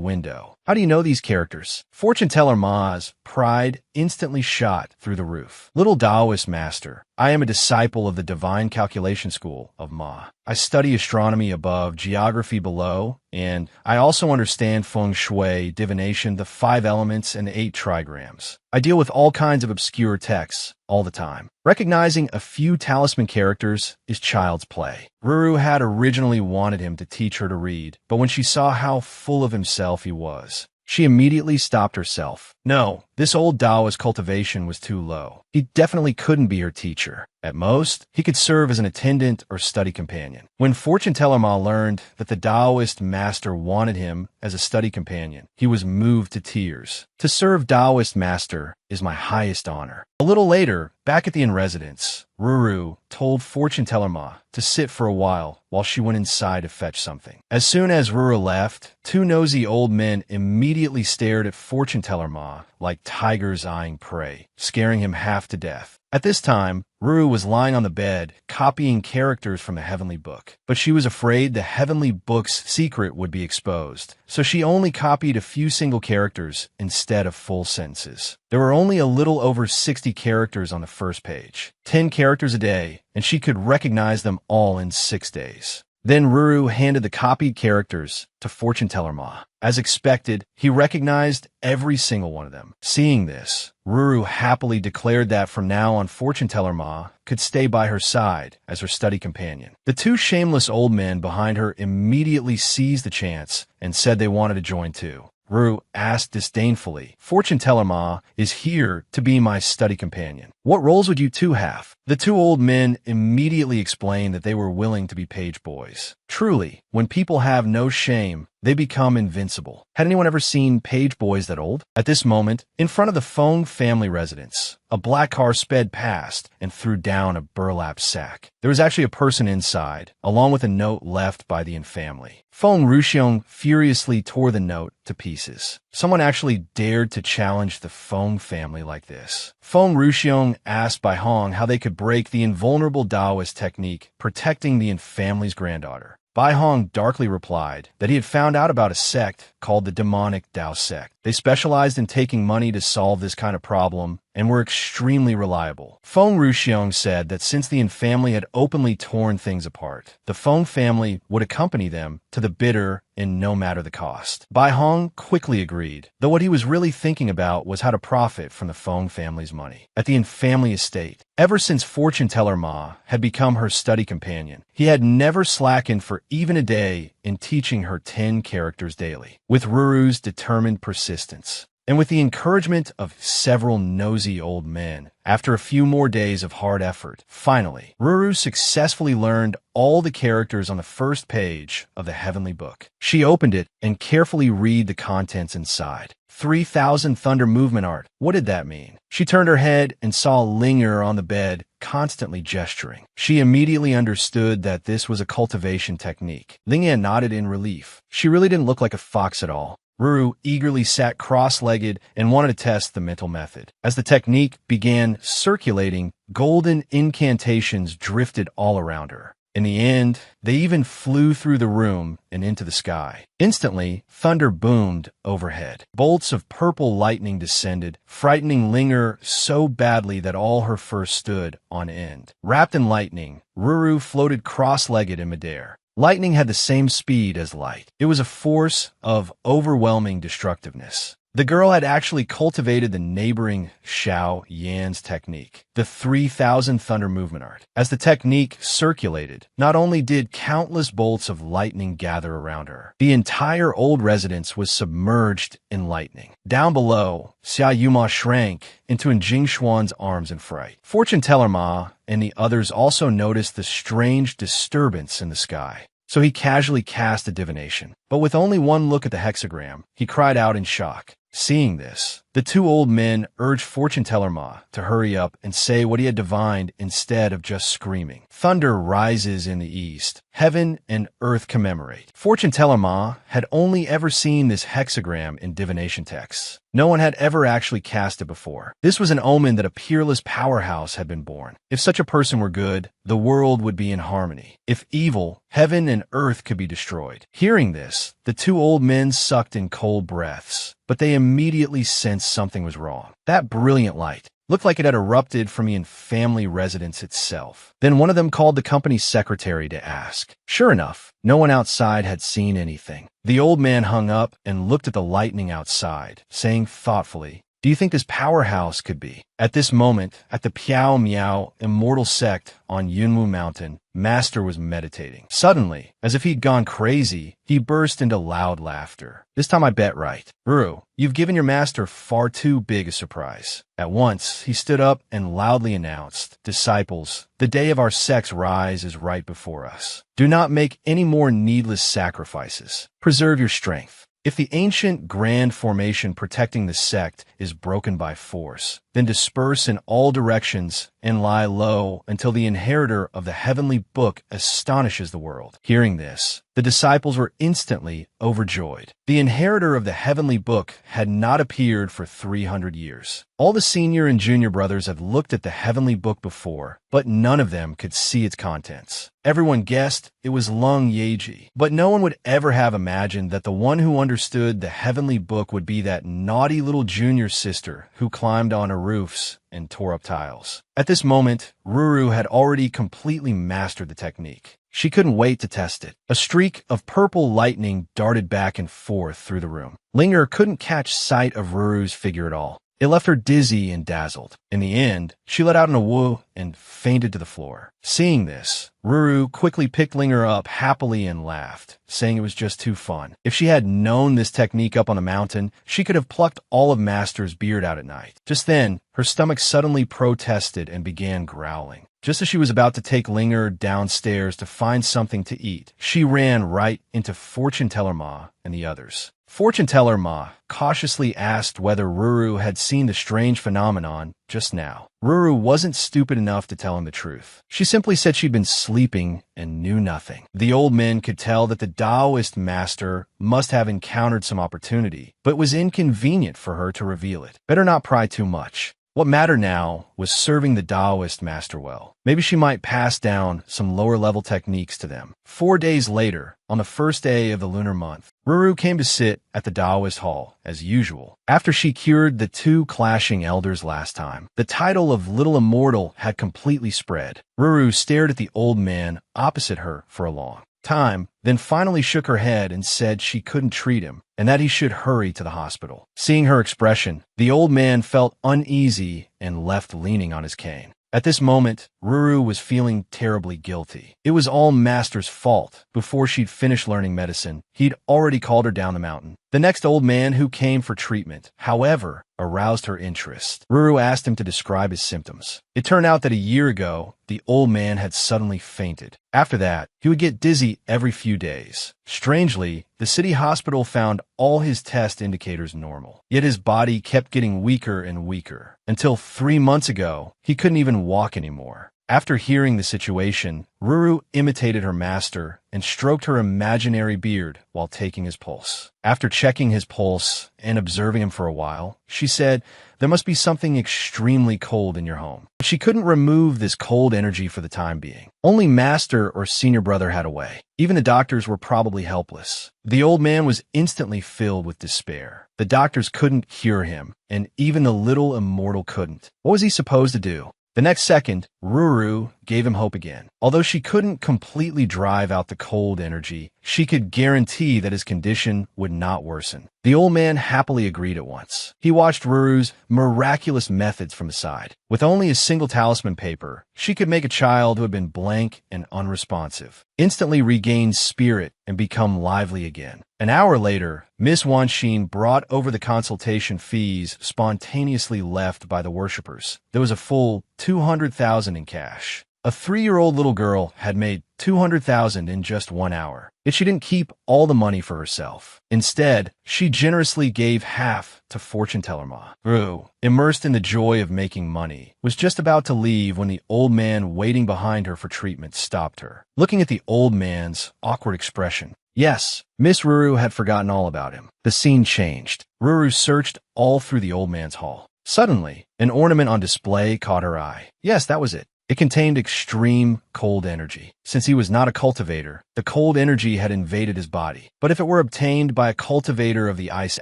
window. "How do you know these characters?" Fortune Teller Ma's pride instantly shot through the roof. "Little Taoist Master, I am a disciple of the Divine Calculation School of Ma. I study astronomy above, geography below, and I also understand feng shui, divination, the 5 elements, and 8 trigrams. I deal with all kinds of obscure texts all the time. Recognizing a few talisman characters is child's play." Ruru had originally wanted him to teach her to read, but when she saw how full of himself he was, she immediately stopped herself. No, this old Taoist cultivation was too low. He definitely couldn't be her teacher. At most, he could serve as an attendant or study companion. When Fortune Teller Ma learned that the Taoist master wanted him as a study companion, he was moved to tears. "To serve Taoist master is my highest honor." A little later, back at the in-residence, Ruru told Fortune Teller Ma to sit for a while she went inside to fetch something. As soon as Ruru left, 2 nosy old men immediately stared at Fortune Teller Ma like tigers eyeing prey, scaring him half to death. At this time, Ruru was lying on the bed, copying characters from the heavenly book. But she was afraid the heavenly book's secret would be exposed, so she only copied a few single characters instead of full sentences. There were only a little over 60 characters on the first page, 10 characters a day, and she could recognize them all in 6 days. Then Ruru handed the copied characters to Fortune Teller Ma. As expected, he recognized every single one of them. Seeing this, Ruru happily declared that from now on Fortune Teller Ma could stay by her side as her study companion. The 2 shameless old men behind her immediately seized the chance and said they wanted to join too. Ruru asked disdainfully. Fortune teller Ma is here to be my study companion. What roles would you two have? The two old men immediately explained that they were willing to be page boys. Truly, when people have no shame, they become invincible. Had anyone ever seen page boys that old? At this moment, in front of the Fong family residence, a black car sped past and threw down a burlap sack. There was actually a person inside, along with a note left by the family. Fong Ruxiong furiously tore the note to pieces. Someone actually dared to challenge the Fong family like this. Fong Ruxiong asked Bai Hong how they could break the invulnerable Taoist technique protecting the family's granddaughter. Bai Hong darkly replied that he had found out about a sect called the demonic Dao sect. They specialized in taking money to solve this kind of problem and were extremely reliable. Fong Ruxiong said that since the family had openly torn things apart, the Fong family would accompany them to the bitter and no matter the cost. Bai Hong quickly agreed, though what he was really thinking about was how to profit from the Fong family's money. At the family estate, ever since fortune teller Ma had become her study companion, he had never slackened for even a day in teaching her 10 characters daily. With Ruru's determined persistence, and with the encouragement of several nosy old men, after a few more days of hard effort, finally, Ruru successfully learned all the characters on the first page of the Heavenly Book. She opened it and carefully read the contents inside. 3,000 thunder movement art. What did that mean? She turned her head and saw Linger on the bed, constantly gesturing. She immediately understood that this was a cultivation technique. Linger nodded in relief. She really didn't look like a fox at all. Ruru eagerly sat cross-legged and wanted to test the mental method. As the technique began circulating, golden incantations drifted all around her. In the end, they even flew through the room and into the sky. Instantly, thunder boomed overhead. Bolts of purple lightning descended, frightening Linger so badly that all her fur stood on end. Wrapped in lightning, Ruru floated cross-legged in midair. Lightning had the same speed as light. It was a force of overwhelming destructiveness. The girl had actually cultivated the neighboring Xiao Yan's technique, the 3,000 thunder movement art. As the technique circulated, not only did countless bolts of lightning gather around her, the entire old residence was submerged in lightning. Down below, Xia Yuma shrank into Jing Xuan's arms in fright. Fortune teller Ma and the others also noticed the strange disturbance in the sky. So he casually cast a divination. But with only one look at the hexagram, he cried out in shock. Seeing this, the two old men urged fortune teller Ma to hurry up and say what he had divined instead of just screaming. Thunder rises in the east. Heaven and earth commemorate. Fortune teller Ma had only ever seen this hexagram in divination texts. No one had ever actually cast it before. This was an omen that a peerless powerhouse had been born. If such a person were good, the world would be in harmony. If evil, heaven and earth could be destroyed. Hearing this, the two old men sucked in cold breaths, but they immediately sensed something was wrong. That brilliant light looked like it had erupted from the family residence itself. Then one of them called the company secretary to ask. Sure enough, no one outside had seen anything. The old man hung up and looked at the lightning outside, saying thoughtfully, "Do you think this powerhouse could be?" At this moment, at the Piao Miao immortal sect on Yunwu Mountain, Master was meditating. Suddenly, as if he'd gone crazy, he burst into loud laughter. This time I bet right. Ruru, you've given your master far too big a surprise. At once, he stood up and loudly announced, "Disciples, the day of our sect's rise is right before us. Do not make any more needless sacrifices. Preserve your strength. If the ancient grand formation protecting the sect is broken by force, then disperse in all directions and lie low until the inheritor of the heavenly book astonishes the world." Hearing this, the disciples were instantly overjoyed. The inheritor of the heavenly book had not appeared for 300 years. All the senior and junior brothers had looked at the heavenly book before, but none of them could see its contents. Everyone guessed it was Lung Yeji, but no one would ever have imagined that the one who understood the heavenly book would be that naughty little junior sister who climbed onto roofs and tore up tiles. At this moment, Ruru had already completely mastered the technique. She couldn't wait to test it. A streak of purple lightning darted back and forth through the room. Linger couldn't catch sight of Ruru's figure at all. It left her dizzy and dazzled. In the end, she let out an awoo and fainted to the floor. Seeing this, Ruru quickly picked Linger up happily and laughed, saying it was just too fun. If she had known this technique up on the mountain, she could have plucked all of Master's beard out at night. Just then, her stomach suddenly protested and began growling. Just as she was about to take Linger downstairs to find something to eat, she ran right into Fortune Teller Ma and the others. Fortune Teller Ma cautiously asked whether Ruru had seen the strange phenomenon just now. Ruru wasn't stupid enough to tell him the truth. She simply said she'd been sleeping and knew nothing. The old men could tell that the Taoist master must have encountered some opportunity, but it was inconvenient for her to reveal it. Better not pry too much. What mattered now was serving the Taoist master well. Maybe she might pass down some lower-level techniques to them. 4 days later, on the first day of the lunar month, Ruru came to sit at the Taoist hall, as usual. After she cured the 2 clashing elders last time, the title of Little Immortal had completely spread. Ruru stared at the old man opposite her for a long time, then finally shook her head and said she couldn't treat him and that he should hurry to the hospital. Seeing her expression, the old man felt uneasy and left leaning on his cane. At this moment, Ruru was feeling terribly guilty. It was all Master's fault. Before she'd finished learning medicine, he'd already called her down the mountain. The next old man who came for treatment, however, aroused her interest. Ruru asked him to describe his symptoms. It turned out that a year ago, the old man had suddenly fainted. After that, he would get dizzy every few days. Strangely, the city hospital found all his test indicators normal. Yet his body kept getting weaker and weaker. Until 3 months ago, he couldn't even walk anymore. After hearing the situation, Ruru imitated her master and stroked her imaginary beard while taking his pulse. After checking his pulse and observing him for a while, she said, "There must be something extremely cold in your home." But she couldn't remove this cold energy for the time being. Only Master or Senior Brother had a way. Even the doctors were probably helpless. The old man was instantly filled with despair. The doctors couldn't cure him, and even the Little Immortal couldn't. What was he supposed to do? The next second, Ruru gave him hope again. Although she couldn't completely drive out the cold energy, she could guarantee that his condition would not worsen. The old man happily agreed at once. He watched Ruru's miraculous methods from the side. With only a single talisman paper, she could make a child who had been blank and unresponsive instantly regain spirit and become lively again. An hour later, Miss Wanxin brought over the consultation fees spontaneously left by the worshippers. There was a full 200,000 in cash. A 3-year-old little girl had made 200,000 in just 1 hour. Yet she didn't keep all the money for herself. Instead, she generously gave half to Fortune Teller Ma. Ruru, immersed in the joy of making money, was just about to leave when the old man waiting behind her for treatment stopped her. Looking at the old man's awkward expression, yes, Miss Ruru had forgotten all about him. The scene changed. Ruru searched all through the old man's hall. Suddenly, an ornament on display caught her eye. Yes, that was it. It contained extreme cold energy. Since he was not a cultivator, the cold energy had invaded his body. But if it were obtained by a cultivator of the ice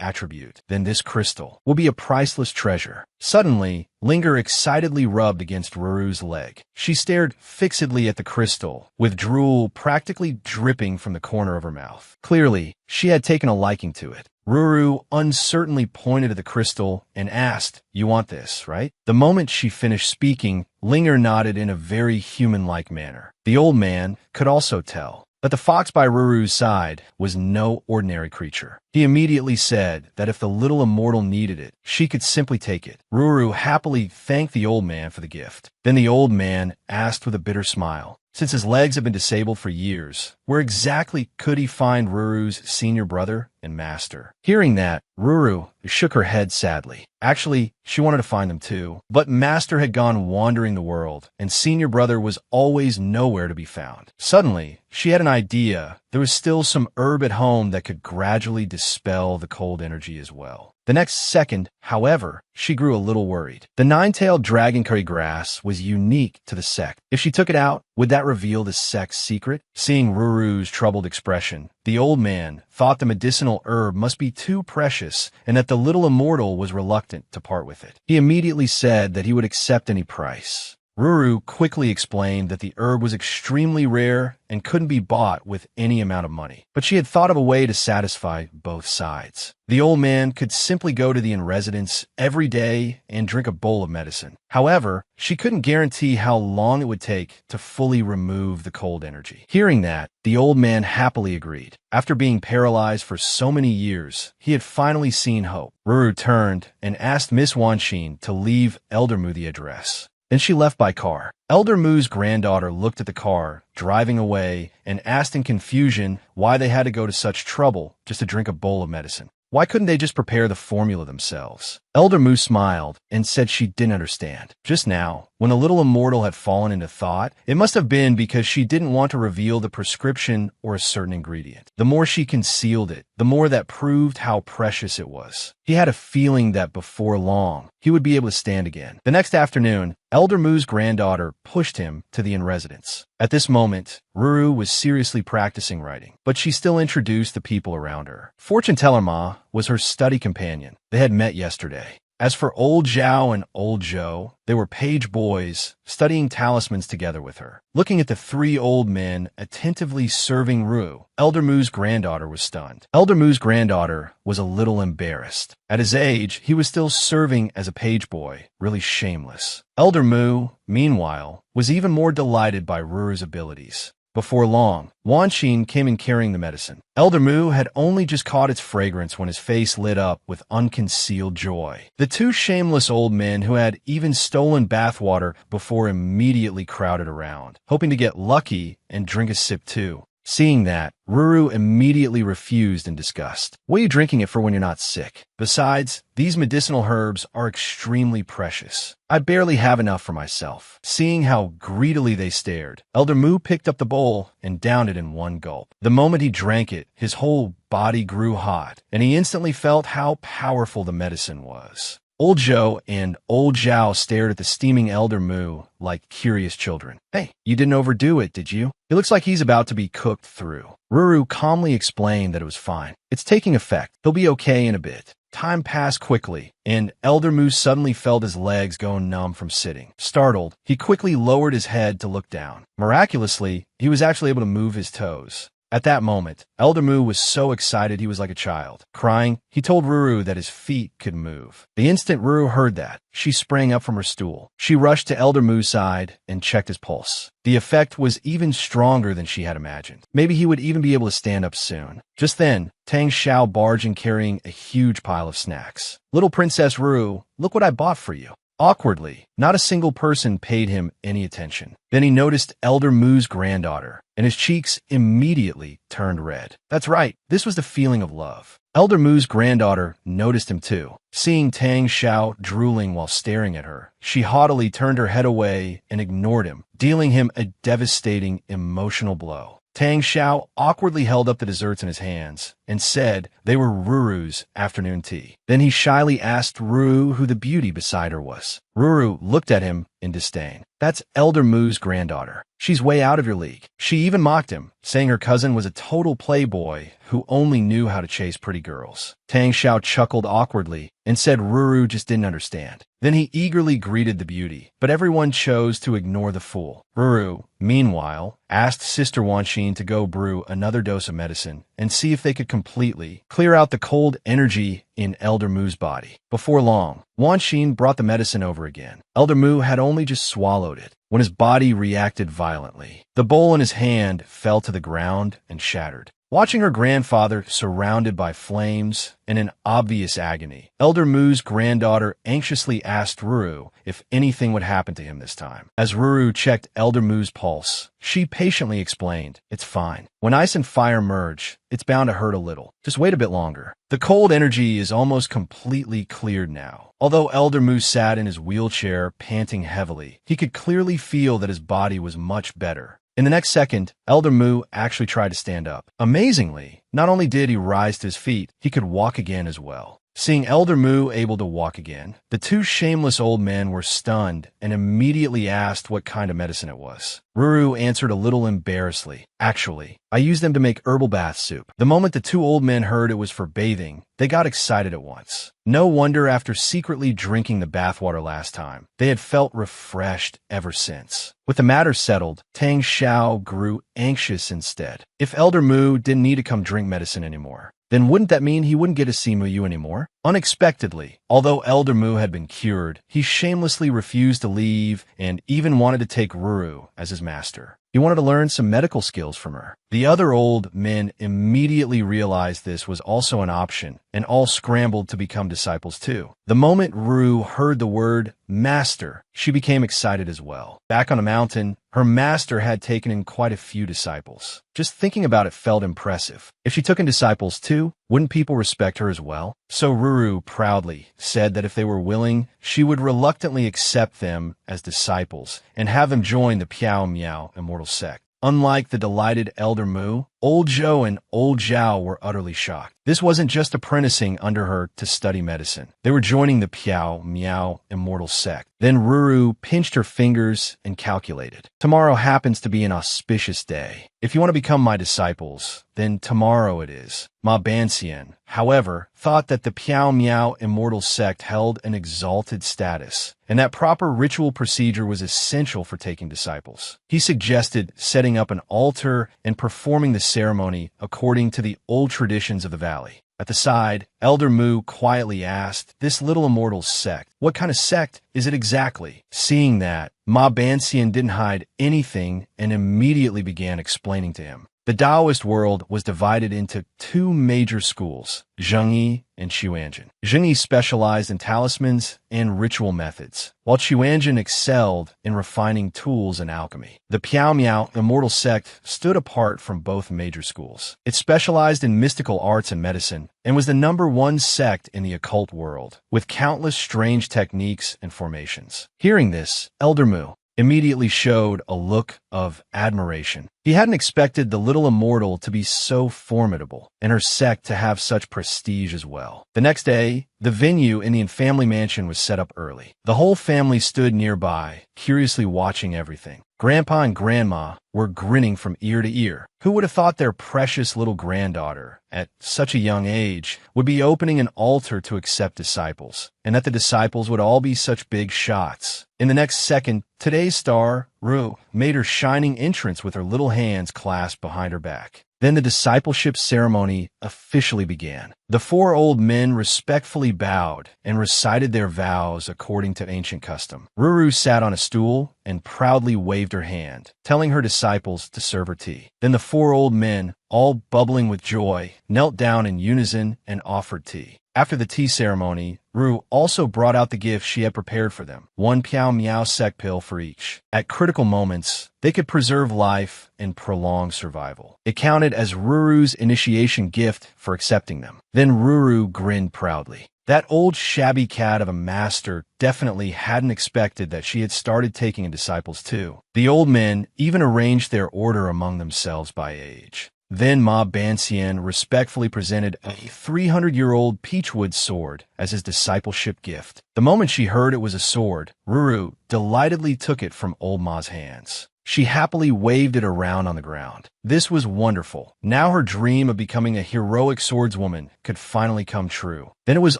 attribute, then this crystal will be a priceless treasure. Suddenly, Linger excitedly rubbed against Ruru's leg. She stared fixedly at the crystal, with drool practically dripping from the corner of her mouth. Clearly, she had taken a liking to it. Ruru uncertainly pointed to the crystal and asked, "You want this, right?" The moment she finished speaking, Linger nodded in a very human-like manner. The old man could also tell that the fox by Ruru's side was no ordinary creature. He immediately said that if the Little Immortal needed it, she could simply take it. Ruru happily thanked the old man for the gift. Then the old man asked with a bitter smile, since his legs had been disabled for years, where exactly could he find Ruru's senior brother and master? Hearing that, Ruru shook her head sadly. Actually, she wanted to find them too, but master had gone wandering the world, and senior brother was always nowhere to be found. Suddenly, she had an idea. There was still some herb at home that could gradually dispel the cold energy as well. The next second, however, she grew a little worried. The 9-tailed dragon curry grass was unique to the sect. If she took it out, would that reveal the sect's secret? Seeing Ruru's troubled expression, the old man thought the medicinal herb must be too precious and that the Little Immortal was reluctant to part with it. He immediately said that he would accept any price. Ruru quickly explained that the herb was extremely rare and couldn't be bought with any amount of money. But she had thought of a way to satisfy both sides. The old man could simply go to the in-residence every day and drink a bowl of medicine. However, she couldn't guarantee how long it would take to fully remove the cold energy. Hearing that, the old man happily agreed. After being paralyzed for so many years, he had finally seen hope. Ruru turned and asked Miss Wanxin to leave Elder Mu the address. Then she left by car. Elder Mu's granddaughter looked at the car, driving away, and asked in confusion why they had to go to such trouble just to drink a bowl of medicine. Why couldn't they just prepare the formula themselves? Elder Mu smiled and said she didn't understand. Just now, when the little immortal had fallen into thought, it must have been because she didn't want to reveal the prescription or a certain ingredient. The more she concealed it, the more that proved how precious it was. He had a feeling that before long, he would be able to stand again. The next afternoon, Elder Mu's granddaughter pushed him to the in-residence. At this moment, Ruru was seriously practicing writing, but she still introduced the people around her. Fortune teller Ma was her study companion. They had met yesterday. As for Old Zhao and Old Zhou, they were page boys studying talismans together with her. Looking at the three old men attentively serving Ru, Elder Mu's granddaughter was stunned. Elder Mu's granddaughter was a little embarrassed. At his age, he was still serving as a page boy, really shameless. Elder Mu, meanwhile, was even more delighted by Ruru's abilities. Before long, Wanxin came in carrying the medicine. Elder Mu had only just caught its fragrance when his face lit up with unconcealed joy. The two shameless old men who had even stolen bathwater before immediately crowded around, hoping to get lucky and drink a sip too. Seeing that, Ruru immediately refused in disgust. What are you drinking it for when you're not sick? Besides, these medicinal herbs are extremely precious. I barely have enough for myself. Seeing how greedily they stared, Elder Mu picked up the bowl and downed it in one gulp. The moment he drank it, his whole body grew hot, and he instantly felt how powerful the medicine was. Old Zhou and Old Zhao stared at the steaming Elder Mu like curious children. Hey, you didn't overdo it, did you? It looks like he's about to be cooked through. Ruru calmly explained that it was fine. It's taking effect. He'll be okay in a bit. Time passed quickly, and Elder Mu suddenly felt his legs go numb from sitting. Startled, he quickly lowered his head to look down. Miraculously, he was actually able to move his toes. At that moment, Elder Mu was so excited he was like a child. Crying, he told Ruru that his feet could move. The instant Ruru heard that, she sprang up from her stool. She rushed to Elder Mu's side and checked his pulse. The effect was even stronger than she had imagined. Maybe he would even be able to stand up soon. Just then, Tang Xiao barged in carrying a huge pile of snacks. Little Princess Ruru, look what I bought for you. Awkwardly, not a single person paid him any attention. Then he noticed Elder Mu's granddaughter, and his cheeks immediately turned red. That's right, this was the feeling of love. Elder Mu's granddaughter noticed him too. Seeing Tang Xiao drooling while staring at her, she haughtily turned her head away and ignored him, dealing him a devastating emotional blow. Tang Xiao awkwardly held up the desserts in his hands and said they were Ruru's afternoon tea. Then he shyly asked Ruru who the beauty beside her was. Ruru looked at him in disdain. That's Elder Mu's granddaughter. She's way out of your league. She even mocked him, saying her cousin was a total playboy who only knew how to chase pretty girls. Tang Xiao chuckled awkwardly and said Ruru just didn't understand. Then he eagerly greeted the beauty, but everyone chose to ignore the fool. Ruru, meanwhile, asked Sister Wanxin to go brew another dose of medicine and see if they could completely clear out the cold energy in Elder Mu's body. Before long, Wanxin brought the medicine over again. Elder Mu had only just swallowed it when his body reacted violently. The bowl in his hand fell to the ground and shattered. Watching her grandfather surrounded by flames and in obvious agony, Elder Mu's granddaughter anxiously asked Ruru if anything would happen to him this time. As Ruru checked Elder Mu's pulse, she patiently explained, "It's fine. When ice and fire merge, it's bound to hurt a little. Just wait a bit longer." The cold energy is almost completely cleared now. Although Elder Mu sat in his wheelchair, panting heavily, he could clearly feel that his body was much better. In the next second, Elder Mu actually tried to stand up. Amazingly, not only did he rise to his feet, he could walk again as well. Seeing Elder Mu able to walk again, the two shameless old men were stunned and immediately asked what kind of medicine it was. Ruru answered a little embarrassedly, "Actually, I use them to make herbal bath soup." The moment the two old men heard it was for bathing, they got excited at once. No wonder after secretly drinking the bathwater last time, they had felt refreshed ever since. With the matter settled, Tang Xiao grew anxious instead. If Elder Mu didn't need to come drink medicine anymore, then wouldn't that mean he wouldn't get to see Muyu anymore? Unexpectedly, although Elder Mu had been cured, he shamelessly refused to leave and even wanted to take Ruru as his master. He wanted to learn some medical skills from her. The other old men immediately realized this was also an option, and all scrambled to become disciples too. The moment Ruru heard the word master, she became excited as well. Back on the mountain, her master had taken in quite a few disciples. Just thinking about it felt impressive. If she took in disciples too, wouldn't people respect her as well? So Ruru proudly said that if they were willing, she would reluctantly accept them as disciples and have them join the Piao Miao immortal sect. Unlike the delighted Elder Mu, Old Zhou and Old Zhao were utterly shocked. This wasn't just apprenticing under her to study medicine. They were joining the Piao Miao immortal sect. Then Ruru pinched her fingers and calculated. Tomorrow happens to be an auspicious day. If you want to become my disciples, then tomorrow it is. Ma Banxian, however, thought that the Piao Miao immortal sect held an exalted status, and that proper ritual procedure was essential for taking disciples. He suggested setting up an altar and performing the ceremony according to the old traditions of the valley. At the side, Elder Mu quietly asked, "This little immortal sect, what kind of sect is it exactly?" Seeing that, Ma Banxian didn't hide anything and immediately began explaining to him. The Taoist world was divided into two major schools, Zhengyi and Xuanzhen. Zhengyi specialized in talismans and ritual methods, while Xuanzhen excelled in refining tools and alchemy. The Piao Miao immortal sect stood apart from both major schools. It specialized in mystical arts and medicine, and was the #1 sect in the occult world, with countless strange techniques and formations. Hearing this, Elder Mu immediately showed a look of admiration. He hadn't expected the little immortal to be so formidable, and her sect to have such prestige as well. The next day, the venue in the family mansion was set up early. The whole family stood nearby, curiously watching everything. Grandpa and Grandma were grinning from ear to ear. Who would have thought their precious little granddaughter, at such a young age, would be opening an altar to accept disciples, and that the disciples would all be such big shots? In the next second, today's star, Ru, made her shining entrance with her little hands clasped behind her back. Then the discipleship ceremony officially began. The four old men respectfully bowed and recited their vows according to ancient custom. Ruru sat on a stool and proudly waved her hand, telling her disciples to serve her tea. Then the four old men, all bubbling with joy, knelt down in unison and offered tea. After the tea ceremony, Ru also brought out the gifts she had prepared for them, 1 Piao Miao sect pill for each. At critical moments, they could preserve life and prolong survival. It counted as Ruru's initiation gift for accepting them. Then Ruru grinned proudly. That old shabby cat of a master definitely hadn't expected that she had started taking in disciples too. The old men even arranged their order among themselves by age. Then Ma Banxian respectfully presented a 300-year-old peachwood sword as his discipleship gift. The moment she heard it was a sword, Ruru delightedly took it from old Ma's hands. She happily waved it around on the ground. This was wonderful. Now her dream of becoming a heroic swordswoman could finally come true. Then it was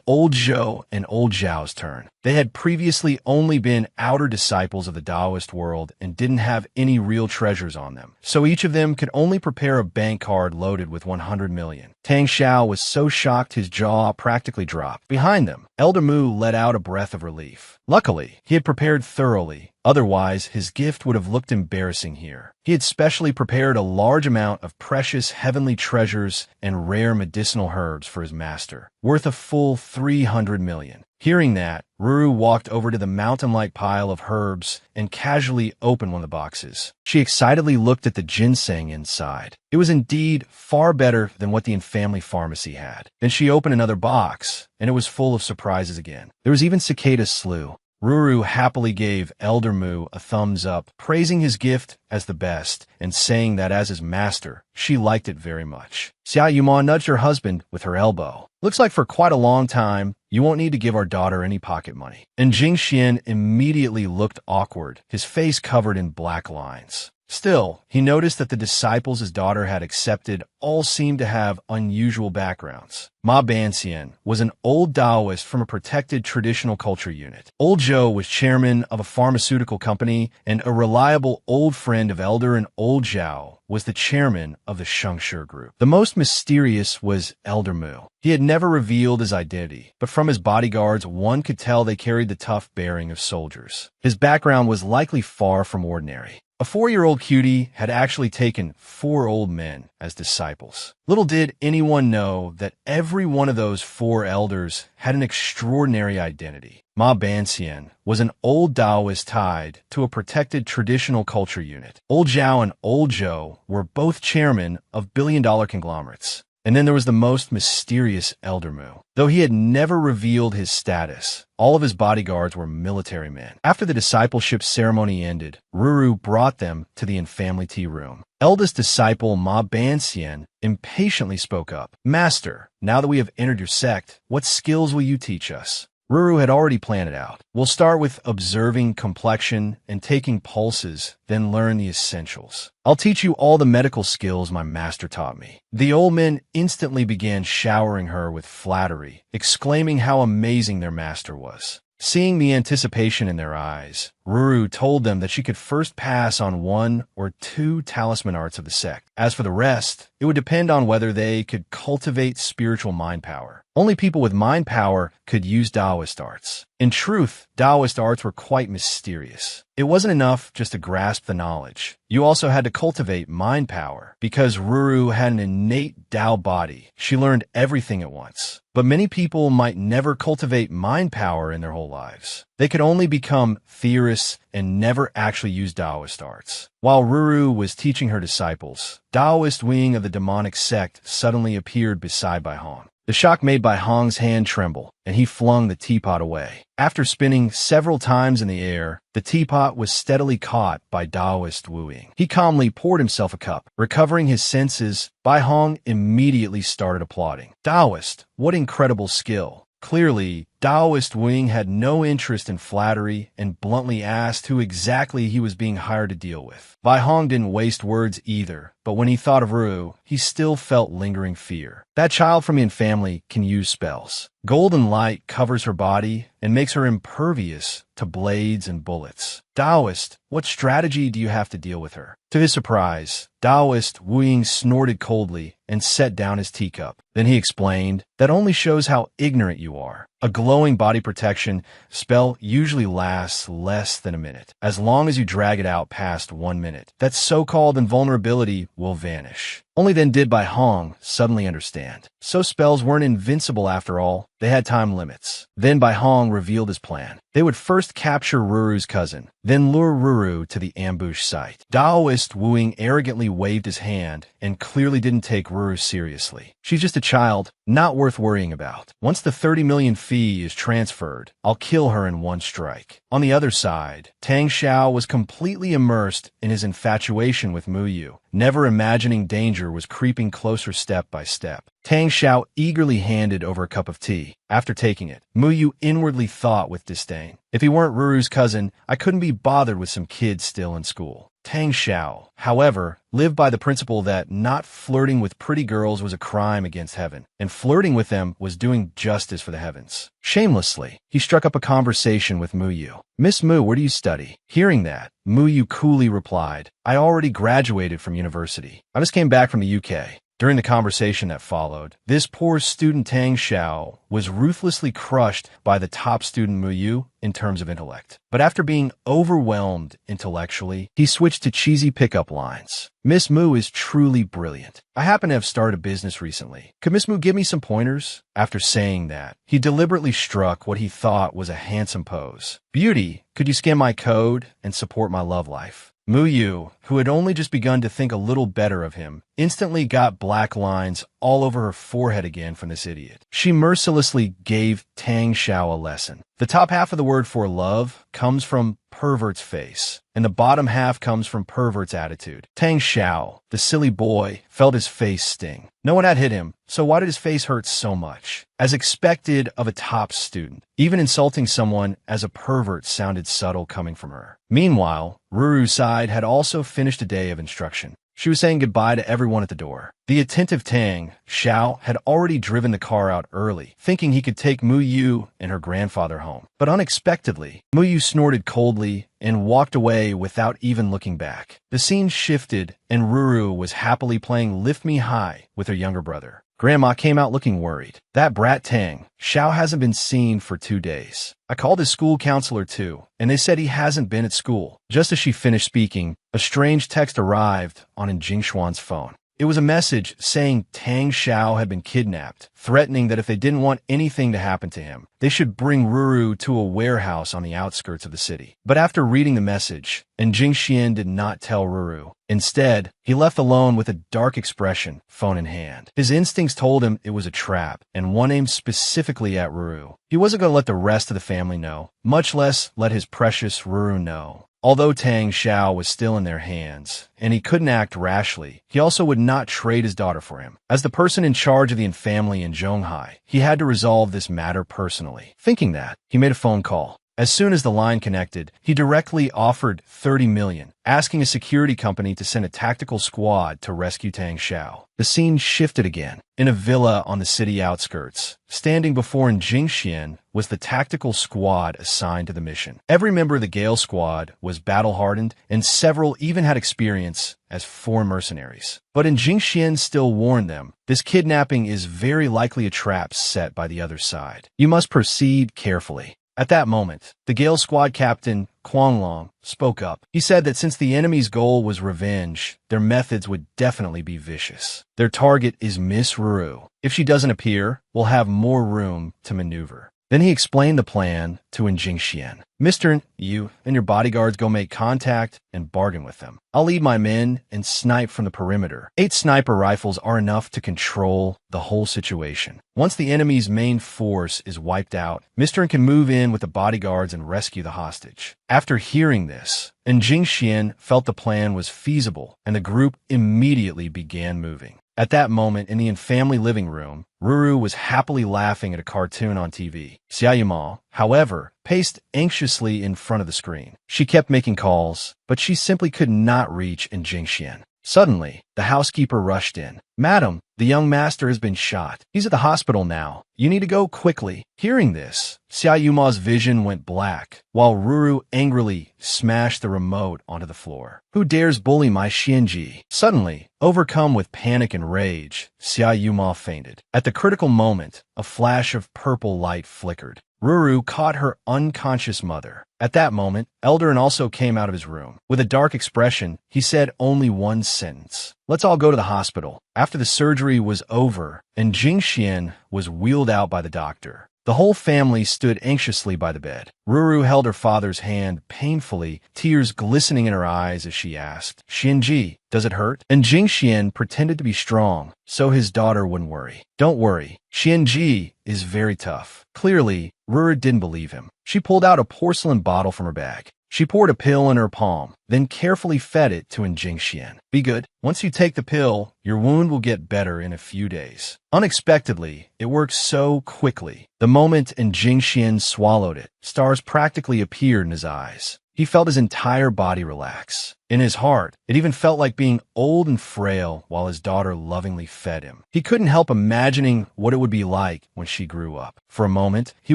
Old Zhou and Old Zhao's turn. They had previously only been outer disciples of the Taoist world and didn't have any real treasures on them. So each of them could only prepare a bank card loaded with 100 million. Tang Xiao was so shocked his jaw practically dropped. Behind them, Elder Mu let out a breath of relief. Luckily, he had prepared thoroughly. Otherwise, his gift would have looked embarrassing here. He had specially prepared a large amount of precious heavenly treasures and rare medicinal herbs for his master, worth a full 300 million. Hearing that, Ruru walked over to the mountain-like pile of herbs and casually opened one of the boxes. She excitedly looked at the ginseng inside. It was indeed far better than what the family pharmacy had. Then she opened another box, and it was full of surprises again. There was even cicada slew. Ruru happily gave Elder Mu a thumbs up, praising his gift as the best and saying that as his master, she liked it very much. Xia Yuma nudged her husband with her elbow. Looks like for quite a long time, you won't need to give our daughter any pocket money. And Jing Xian immediately looked awkward, his face covered in black lines. Still, he noticed that the disciples his daughter had accepted all seemed to have unusual backgrounds. Ma Banxian was an old Taoist from a protected traditional culture unit. Old Zhou was chairman of a pharmaceutical company, and a reliable old friend of Elder and Old Zhao was the chairman of the Shengshi group. The most mysterious was Elder Mu. He had never revealed his identity, but from his bodyguards, one could tell they carried the tough bearing of soldiers. His background was likely far from ordinary. A 4-year-old cutie had actually taken 4 old men as disciples. Little did anyone know that every one of those 4 elders had an extraordinary identity. Ma Banxian was an old Taoist tied to a protected traditional culture unit. Old Zhao and Old Zhou were both chairmen of billion-dollar conglomerates. And then there was the most mysterious Elder Mu. Though he had never revealed his status, all of his bodyguards were military men. After the discipleship ceremony ended, Ruru brought them to the in-family tea room. Eldest disciple Ma Banxian impatiently spoke up. Master, now that we have entered your sect, what skills will you teach us? Ruru had already planned it out. We'll start with observing complexion and taking pulses, then learn the essentials. I'll teach you all the medical skills my master taught me. The old men instantly began showering her with flattery, exclaiming how amazing their master was. Seeing the anticipation in their eyes, Ruru told them that she could first pass on 1 or 2 talisman arts of the sect. As for the rest, it would depend on whether they could cultivate spiritual mind power. Only people with mind power could use Taoist arts. In truth, Taoist arts were quite mysterious. It wasn't enough just to grasp the knowledge. You also had to cultivate mind power. Because Ruru had an innate Tao body, she learned everything at once. But many people might never cultivate mind power in their whole lives. They could only become theorists and never actually use Taoist arts. While Ruru was teaching her disciples, Taoist wing of the demonic sect suddenly appeared beside Bai Hong. The shock made Bai Hong's hand tremble, and he flung the teapot away. After spinning several times in the air, the teapot was steadily caught by Taoist wooing. He calmly poured himself a cup. Recovering his senses, Bai Hong immediately started applauding. Taoist, what incredible skill. Clearly, Taoist Wing had no interest in flattery and bluntly asked who exactly he was being hired to deal with. Bai Hong didn't waste words either, but when he thought of Ru, he still felt lingering fear. That child from Yin family can use spells. Golden light covers her body and makes her impervious to blades and bullets. Taoist, what strategy do you have to deal with her? To his surprise, Taoist Wu Ying snorted coldly and set down his teacup. Then he explained, that only shows how ignorant you are. A glowing body protection spell usually lasts less than a minute, as long as you drag it out past 1 minute. That so-called invulnerability will vanish. Only then did Bai Hong suddenly understand. So spells weren't invincible after all, they had time limits. Then Bai Hong revealed his plan. They would first capture Ruru's cousin, then lure Ruru to the ambush site. Taoist Wu Ying arrogantly waved his hand and clearly didn't take Ruru seriously. She's just a child, not worth worrying about. Once the 30 million fee is transferred, I'll kill her in one strike. On the other side, Tang Xiao was completely immersed in his infatuation with Mu Yu, never imagining danger was creeping closer step by step. Tang Xiao eagerly handed over a cup of tea. After taking it, Mu Yu inwardly thought with disdain, if he weren't Ruru's cousin, I couldn't be bothered with some kid still in school. Tang Xiao, however, lived by the principle that not flirting with pretty girls was a crime against heaven, and flirting with them was doing justice for the heavens. Shamelessly, he struck up a conversation with Mu Yu. Miss Mu, where do you study? Hearing that, Mu Yu coolly replied, I already graduated from university. I just came back from the UK. During the conversation that followed, this poor student Tang Xiao was ruthlessly crushed by the top student Mu Yu in terms of intellect. But after being overwhelmed intellectually, he switched to cheesy pickup lines. Miss Mu is truly brilliant. I happen to have started a business recently. Could Miss Mu give me some pointers? After saying that, he deliberately struck what he thought was a handsome pose. Beauty, could you scan my code and support my love life? Mu Yu, who had only just begun to think a little better of him, instantly got black lines all over her forehead again from this idiot. She mercilessly gave Tang Xiao a lesson. The top half of the word for love comes from pervert's face, and the bottom half comes from pervert's attitude. Tang Xiao, the silly boy, felt his face sting. No one had hit him, so why did his face hurt so much? As expected of a top student, even insulting someone as a pervert sounded subtle coming from her. Meanwhile, Ruru's side had also finished a day of instruction. She was saying goodbye to everyone at the door. The attentive Tang Xiao had already driven the car out early, thinking he could take Mu Yu and her grandfather home. But unexpectedly, Mu Yu snorted coldly and walked away without even looking back. The scene shifted, and Ruru was happily playing Lift Me High with her younger brother. Grandma came out looking worried. That brat Tang Xiao hasn't been seen for 2 days. I called his school counselor too, and they said he hasn't been at school. Just as she finished speaking, a strange text arrived on Jingshuan's phone. It was a message saying Tang Xiao had been kidnapped, threatening that if they didn't want anything to happen to him, they should bring Ruru to a warehouse on the outskirts of the city. But after reading the message, Jingxian did not tell Ruru. Instead, he left alone with a dark expression, phone in hand. His instincts told him it was a trap, and one aimed specifically at Ruru. He wasn't going to let the rest of the family know, much less let his precious Ruru know. Although Tang Xiao was still in their hands, and he couldn't act rashly, he also would not trade his daughter for him. As the person in charge of the family in Zhonghai, he had to resolve this matter personally. Thinking that, he made a phone call. As soon as the line connected, he directly offered 30 million, asking a security company to send a tactical squad to rescue Tang Xiao. The scene shifted again. In a villa on the city outskirts, standing before Jingxian was the tactical squad assigned to the mission. Every member of the Gale squad was battle-hardened, and several even had experience as foreign mercenaries. But Jingxian still warned them, this kidnapping is very likely a trap set by the other side. You must proceed carefully. At that moment, the Gale squad captain, Quanglong, spoke up. He said that since the enemy's goal was revenge, their methods would definitely be vicious. Their target is Miss Ruru. If she doesn't appear, we'll have more room to maneuver. Then he explained the plan to Jingxian. Mr. You and your bodyguards go make contact and bargain with them. I'll lead my men and snipe from the perimeter. 8 sniper rifles are enough to control the whole situation. Once the enemy's main force is wiped out, Mr. can move in with the bodyguards and rescue the hostage. After hearing this, Jingxian felt the plan was feasible, and the group immediately began moving. At that moment, in the family living room, Ruru was happily laughing at a cartoon on TV. Xiaoyuma, however, paced anxiously in front of the screen. She kept making calls, but she simply could not reach Jingxian. Suddenly, the housekeeper rushed in. Madam, the young master has been shot. He's at the hospital now. You need to go quickly. Hearing this, Xiaoyuma's vision went black, while Ruru angrily smashed the remote onto the floor. Who dares bully my Xianji? Suddenly, overcome with panic and rage, Xiaoyuma fainted. At the critical moment, a flash of purple light flickered. Ruru caught her unconscious mother. At that moment, Eldarin also came out of his room. With a dark expression, he said only one sentence. Let's all go to the hospital. After the surgery was over, and Jingxian was wheeled out by the doctor, the whole family stood anxiously by the bed. Ruru held her father's hand painfully, tears glistening in her eyes as she asked, Xianji, does it hurt? And Jingxian pretended to be strong, so his daughter wouldn't worry. Don't worry, Xianji is very tough. Clearly, Ruru didn't believe him. She pulled out a porcelain bottle from her bag. She poured a pill in her palm, then carefully fed it to Jingxian. Be good. Once you take the pill, your wound will get better in a few days. Unexpectedly, it worked so quickly. The moment Jingxian swallowed it, stars practically appeared in his eyes. He felt his entire body relax. In his heart, it even felt like being old and frail while his daughter lovingly fed him. He couldn't help imagining what it would be like when she grew up. For a moment, he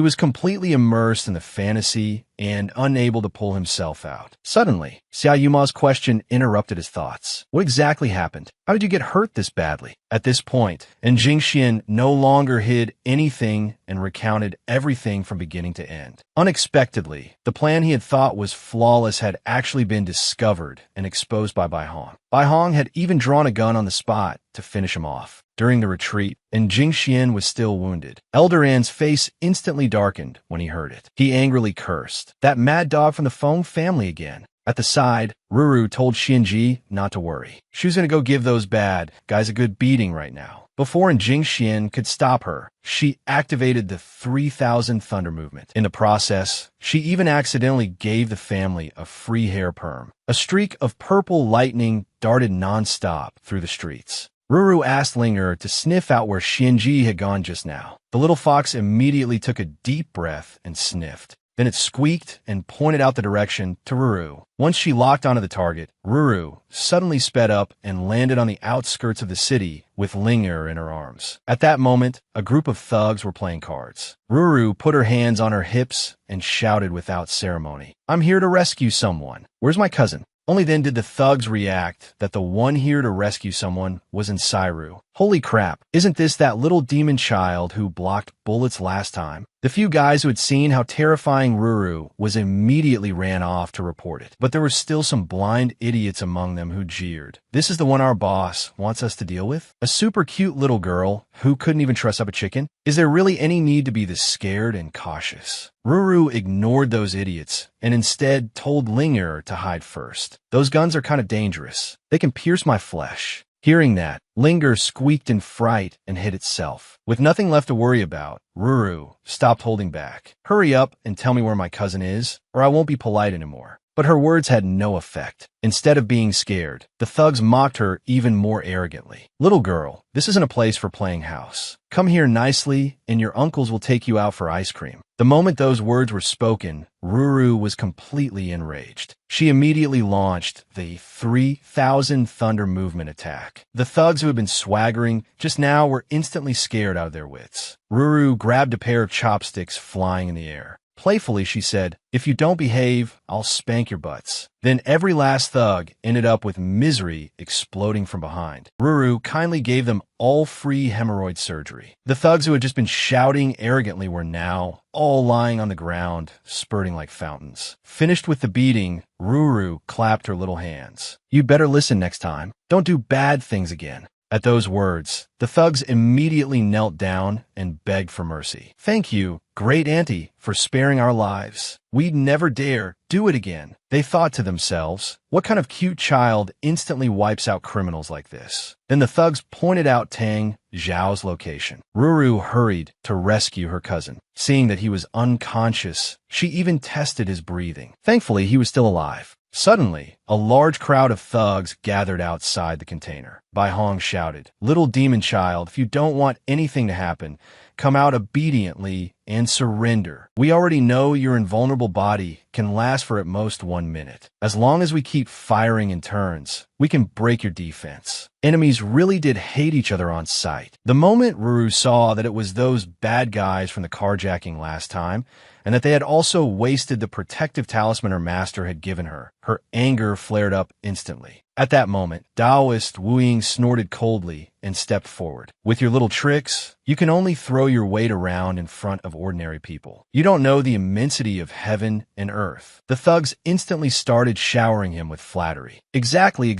was completely immersed in the fantasy and unable to pull himself out. Suddenly, Xiaoyuma's question interrupted his thoughts. What exactly happened? How did you get hurt this badly? At this point, Jingxian no longer hid anything and recounted everything from beginning to end. Unexpectedly, the plan he had thought was flawless had actually been discovered and exposed by Bai Hong. Bai Hong had even drawn a gun on the spot to finish him off. During the retreat, Jingxian was still wounded. Eldarin's face instantly darkened when he heard it. He angrily cursed. That mad dog from the Feng family again. At the side, Ruru told Xianji not to worry. She was going to go give those bad guys a good beating right now. Before Jingxian could stop her, she activated the 3000 Thunder movement. In the process, she even accidentally gave the family a free hair perm. A streak of purple lightning darted non-stop through the streets. Ruru asked Linger to sniff out where Xianji had gone just now. The little fox immediately took a deep breath and sniffed. Then it squeaked and pointed out the direction to Ruru. Once she locked onto the target, Ruru suddenly sped up and landed on the outskirts of the city with Linger in her arms. At that moment, a group of thugs were playing cards. Ruru put her hands on her hips and shouted without ceremony, "I'm here to rescue someone. Where's my cousin?" Only then did the thugs react that the one here to rescue someone was Insairu. Holy crap, isn't this that little demon child who blocked bullets last time? The few guys who had seen how terrifying Ruru was immediately ran off to report it, but there were still some blind idiots among them who jeered. This is the one our boss wants us to deal with? A super cute little girl who couldn't even truss up a chicken? Is there really any need to be this scared and cautious? Ruru ignored those idiots and instead told Linger to hide first. Those guns are kind of dangerous. They can pierce my flesh. Hearing that, Linger squeaked in fright and hid itself. With nothing left to worry about, Ruru stopped holding back. Hurry up and tell me where my cousin is, or I won't be polite anymore. But her words had no effect. Instead of being scared, the thugs mocked her even more arrogantly. Little girl, this isn't a place for playing house. Come here nicely, and your uncles will take you out for ice cream. The moment those words were spoken, Ruru was completely enraged. She immediately launched the 3000 Thunder movement attack. The thugs who had been swaggering just now were instantly scared out of their wits. Ruru grabbed a pair of chopsticks flying in the air. Playfully, she said, "If you don't behave, I'll spank your butts." Then every last thug ended up with misery exploding from behind. Ruru kindly gave them all free hemorrhoid surgery. The thugs who had just been shouting arrogantly were now all lying on the ground, spurting like fountains. Finished with the beating, Ruru clapped her little hands. "You better listen next time. Don't do bad things again." At those words, the thugs immediately knelt down and begged for mercy. "Thank you, great auntie, for sparing our lives. We'd never dare do it again." They thought to themselves, what kind of cute child instantly wipes out criminals like this? Then the thugs pointed out Tang Zhao's location. Ruru hurried to rescue her cousin. Seeing that he was unconscious, she even tested his breathing. Thankfully, he was still alive. Suddenly, a large crowd of thugs gathered outside the container. Bai Hong shouted, "Little demon child, if you don't want anything to happen, come out obediently and surrender. We already know your invulnerable body can last for at most 1 minute. As long as we keep firing in turns, we can break your defense." Enemies really did hate each other on sight. The moment Ruru saw that it was those bad guys from the carjacking last time, and that they had also wasted the protective talisman her master had given her, her anger flared up instantly. At that moment, Taoist Wu Ying snorted coldly and stepped forward. "With your little tricks, you can only throw your weight around in front of ordinary people. You don't know the immensity of heaven and earth." The thugs instantly started showering him with flattery. Exactly.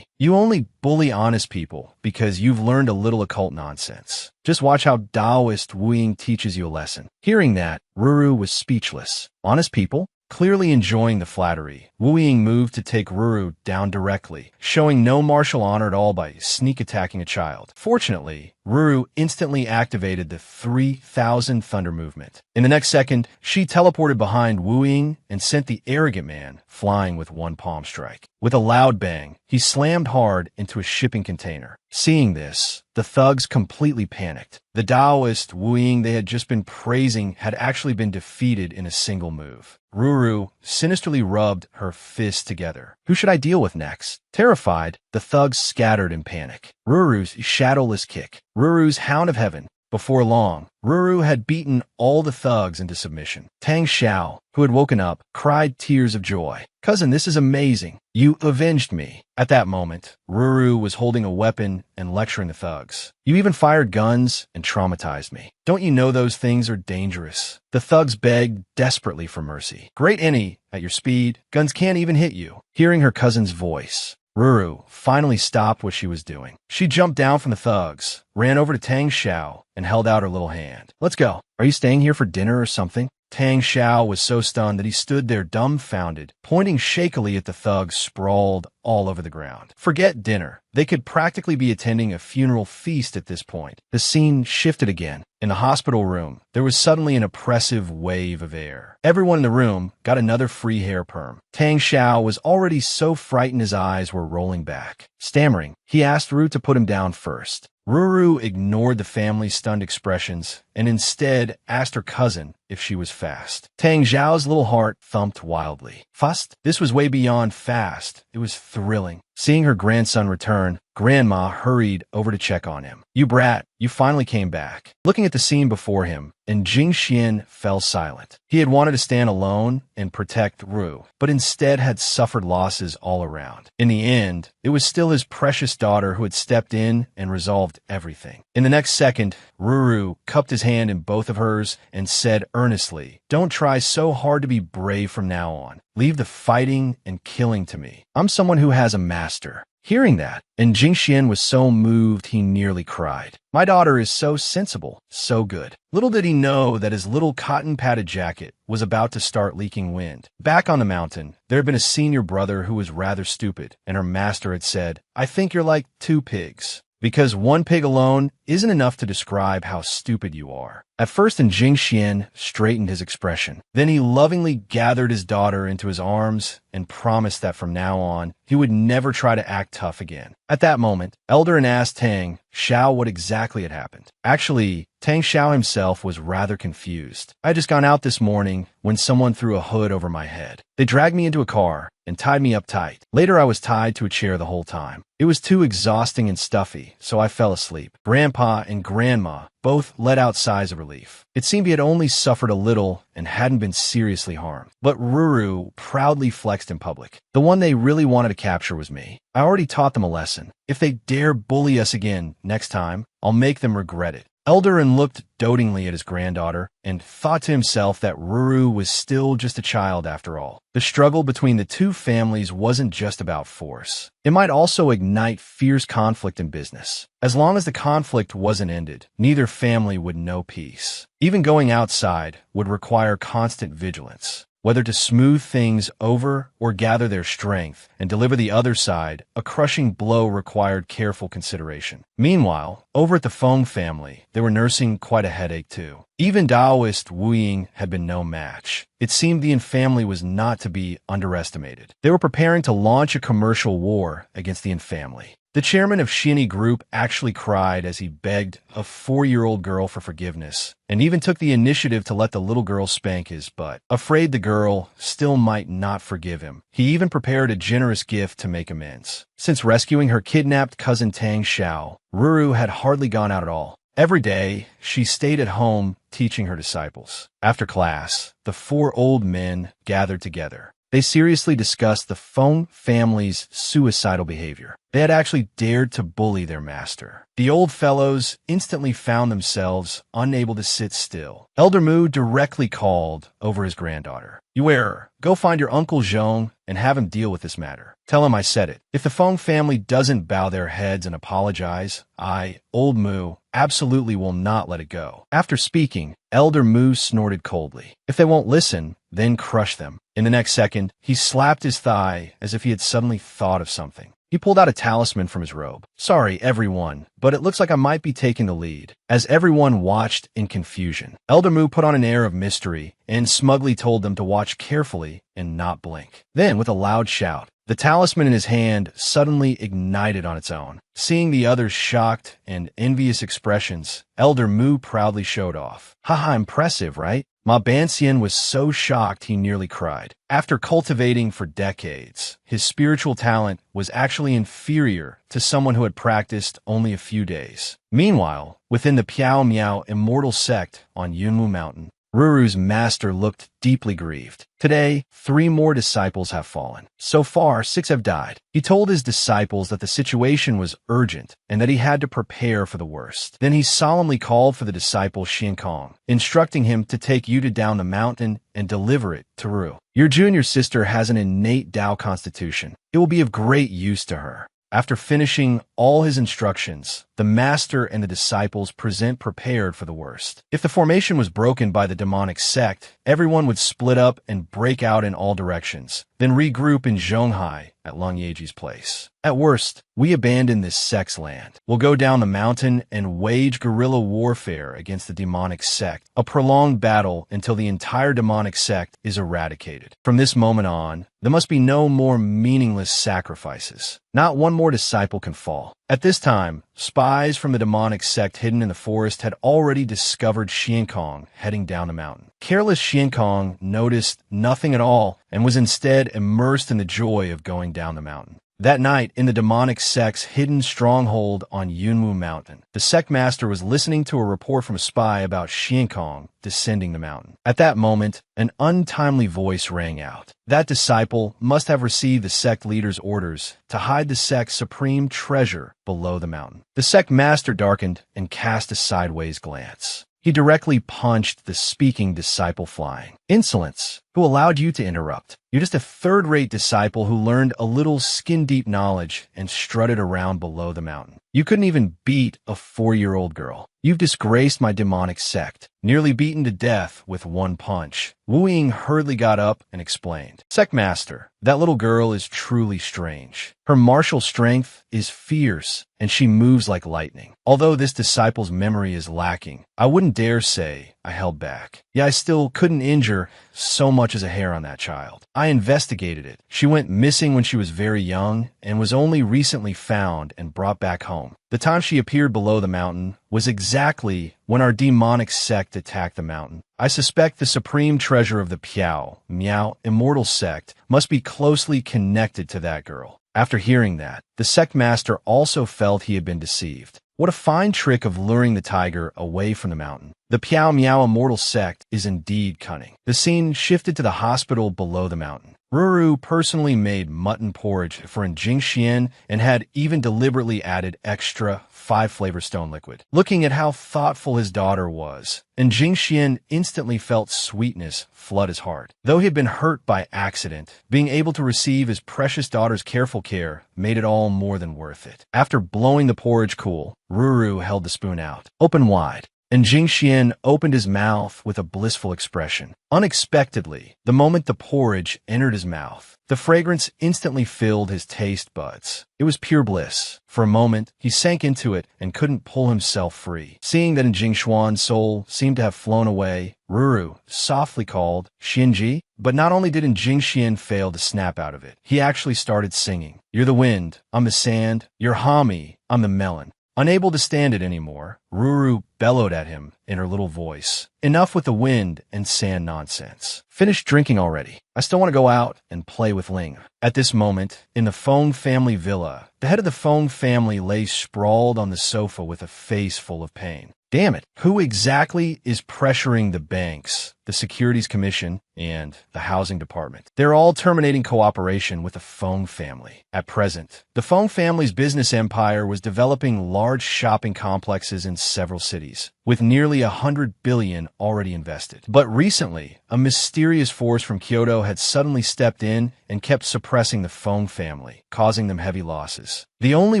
You only bully honest people because you've learned a little occult nonsense. Just watch how Taoist Wu Ying teaches you a lesson." Hearing that, Ruru was speechless. Honest people? Clearly enjoying the flattery, Wu Ying moved to take Ruru down directly, showing no martial honor at all by sneak attacking a child. Fortunately, Ruru instantly activated the 3000 Thunder movement. In the next second, she teleported behind Wu Ying and sent the arrogant man flying with one palm strike. With a loud bang, he slammed hard into a shipping container. Seeing this, the thugs completely panicked. The Taoist Wu Ying they had just been praising had actually been defeated in a single move. Ruru sinisterly rubbed her fists together. Who should I deal with next? Terrified, the thugs scattered in panic. Ruru's shadowless kick. Ruru's Hound of Heaven. Before long, Ruru had beaten all the thugs into submission. Tang Xiao, who had woken up, cried tears of joy. "Cousin, this is amazing. You avenged me." At that moment, Ruru was holding a weapon and lecturing the thugs. "You even fired guns and traumatized me. Don't you know those things are dangerous?" The thugs begged desperately for mercy. "Great any, at your speed, guns can't even hit you." Hearing her cousin's voice, Ruru finally stopped what she was doing. She jumped down from the thugs, ran over to Tang Xiao, and held out her little hand. "Let's go. Are you staying here for dinner or something?" Tang Xiao was so stunned that he stood there dumbfounded, pointing shakily at the thugs sprawled all over the ground. Forget dinner. They could practically be attending a funeral feast at this point. The scene shifted again. In the hospital room, there was suddenly an oppressive wave of air. Everyone in the room got another free hair perm. Tang Xiao was already so frightened his eyes were rolling back. Stammering, he asked Ru to put him down first. Ruru ignored the family's stunned expressions and instead asked her cousin if she was fast. Tang Xiao's little heart thumped wildly. Fast? This was way beyond fast. It was thrilling. Seeing her grandson return, Grandma hurried over to check on him. You brat, you finally came back. Looking at the scene before him, and Jing Xian fell silent. He had wanted to stand alone and protect Ru, but instead had suffered losses all around. In the end, it was still his precious daughter who had stepped in and resolved everything. In the next second, Ruru cupped his hand in both of hers and said earnestly, "Don't try so hard to be brave from now on. Leave the fighting and killing to me. I'm someone who has a master." Hearing that, and Jing Xian was so moved he nearly cried. My daughter is so sensible, so good. Little did he know that his little cotton-padded jacket was about to start leaking wind. Back on the mountain, there had been a senior brother who was rather stupid, and her master had said, "I think you're like 2 pigs." Because one pig alone isn't enough to describe how stupid you are. At first, Jing Xian straightened his expression. Then he lovingly gathered his daughter into his arms and promised that from now on, he would never try to act tough again. At that moment, Eldarin asked Tang Xiao what exactly had happened. Actually, Tang Xiao himself was rather confused. I had just gone out this morning when someone threw a hood over my head. They dragged me into a car and tied me up tight. Later, I was tied to a chair the whole time. It was too exhausting and stuffy, so I fell asleep. Grandpa and Grandma both let out sighs of relief. It seemed he had only suffered a little and hadn't been seriously harmed. But Ruru proudly flexed in public. The one they really wanted to capture was me. I already taught them a lesson. If they dare bully us again next time, I'll make them regret it. Eldarin looked dotingly at his granddaughter and thought to himself that Ruru was still just a child after all. The struggle between the two families wasn't just about force. It might also ignite fierce conflict in business. As long as the conflict wasn't ended, neither family would know peace. Even going outside would require constant vigilance. Whether to smooth things over or gather their strength and deliver the other side, a crushing blow required careful consideration. Meanwhile, over at the Feng family, they were nursing quite a headache too. Even Taoist Wu Ying had been no match. It seemed the Yin family was not to be underestimated. They were preparing to launch a commercial war against the Yin family. The chairman of Shiani Group actually cried as he begged a 4-year-old girl for forgiveness, and even took the initiative to let the little girl spank his butt. Afraid the girl still might not forgive him, he even prepared a generous gift to make amends. Since rescuing her kidnapped cousin Tang Xiao, Ruru had hardly gone out at all. Every day, she stayed at home teaching her disciples. After class, the 4 old men gathered together. They seriously discussed the Feng family's suicidal behavior. They had actually dared to bully their master. The old fellows instantly found themselves unable to sit still. Elder Mu directly called over his granddaughter. "You error. Go find your Uncle Zhong and have him deal with this matter. Tell him I said it. If the Feng family doesn't bow their heads and apologize, I, Old Mu, absolutely will not let it go." After speaking, Elder Mu snorted coldly. If they won't listen, then crush them. In the next second, he slapped his thigh as if he had suddenly thought of something. He pulled out a talisman from his robe. "Sorry, everyone, but it looks like I might be taking the lead." As everyone watched in confusion, Elder Mu put on an air of mystery and smugly told them to watch carefully and not blink. Then, with a loud shout, the talisman in his hand suddenly ignited on its own. Seeing the others' shocked and envious expressions, Elder Mu proudly showed off. "Haha, impressive, right?" Ma Banxian was so shocked he nearly cried. After cultivating for decades, his spiritual talent was actually inferior to someone who had practiced only a few days. Meanwhile, within the Piao Miao immortal sect on Yunwu Mountain, Ruru's master looked deeply grieved. Today, 3 more disciples have fallen. So far, 6 have died. He told his disciples that the situation was urgent and that he had to prepare for the worst. Then he solemnly called for the disciple Xinkong, instructing him to take Yuta down the mountain and deliver it to Ru. "Your junior sister has an innate Tao constitution. It will be of great use to her." After finishing all his instructions, the master and the disciples present prepared for the worst. If the formation was broken by the demonic sect, everyone would split up and break out in all directions, then regroup in Zhonghai at Lung Yeji's place. At worst, we abandon this sect's land. We'll go down the mountain and wage guerrilla warfare against the demonic sect, a prolonged battle until the entire demonic sect is eradicated. From this moment on, there must be no more meaningless sacrifices. Not one more disciple can fall. At this time, spies from the demonic sect hidden in the forest had already discovered Xiankong heading down the mountain. Careless Xiankong noticed nothing at all and was instead immersed in the joy of going down the mountain. That night, in the demonic sect's hidden stronghold on Yunwu Mountain, the sect master was listening to a report from a spy about Xiankong descending the mountain. At that moment, an untimely voice rang out. That disciple must have received the sect leader's orders to hide the sect's supreme treasure below the mountain. The sect master darkened and cast a sideways glance. He directly punched the speaking disciple flying. Insolence! Who allowed you to interrupt? You're just a third-rate disciple who learned a little skin-deep knowledge and strutted around below the mountain. You couldn't even beat a 4-year-old girl. You've disgraced my demonic sect, nearly beaten to death with one punch. Wu Ying hurriedly got up and explained. Sect master, that little girl is truly strange. Her martial strength is fierce, and she moves like lightning. Although this disciple's memory is lacking, I wouldn't dare say I held back. Yeah, I still couldn't injure so much as a hair on that child. I investigated it. She went missing when she was very young and was only recently found and brought back home. The time she appeared below the mountain was exactly when our demonic sect attacked the mountain. I suspect the supreme treasure of the Miao immortal sect must be closely connected to that girl. After hearing that, the sect master also felt he had been deceived. What a fine trick of luring the tiger away from the mountain. The Miao immortal sect is indeed cunning. The scene shifted to the hospital below the mountain. Ruru personally made mutton porridge for Jingxian and had even deliberately added extra 5-flavor stone liquid. Looking at how thoughtful his daughter was, Jingxian instantly felt sweetness flood his heart. Though he had been hurt by accident, being able to receive his precious daughter's careful care made it all more than worth it. After blowing the porridge cool, Ruru held the spoon out, open wide. And Jingxian opened his mouth with a blissful expression. Unexpectedly, the moment the porridge entered his mouth, the fragrance instantly filled his taste buds. It was pure bliss. For a moment, he sank into it and couldn't pull himself free. Seeing that Jingxuan's soul seemed to have flown away, Ruru softly called, Xianji. But not only did Jingxian fail to snap out of it, he actually started singing. You're the wind, I'm the sand, you're Hami, I'm the melon. Unable to stand it anymore, Ruru bellowed at him in her little voice. Enough with the wind and sand nonsense. Finish drinking already. I still want to go out and play with Ling. At this moment, in the Feng family villa, the head of the Feng family lay sprawled on the sofa with a face full of pain. Damn it, who exactly is pressuring the banks, the Securities Commission, and the Housing Department? They're all terminating cooperation with the Feng family. At present, the Feng family's business empire was developing large shopping complexes in several cities, with nearly 100 billion already invested. But recently, a mysterious force from Kyoto had suddenly stepped in and kept suppressing the Feng family, causing them heavy losses. The only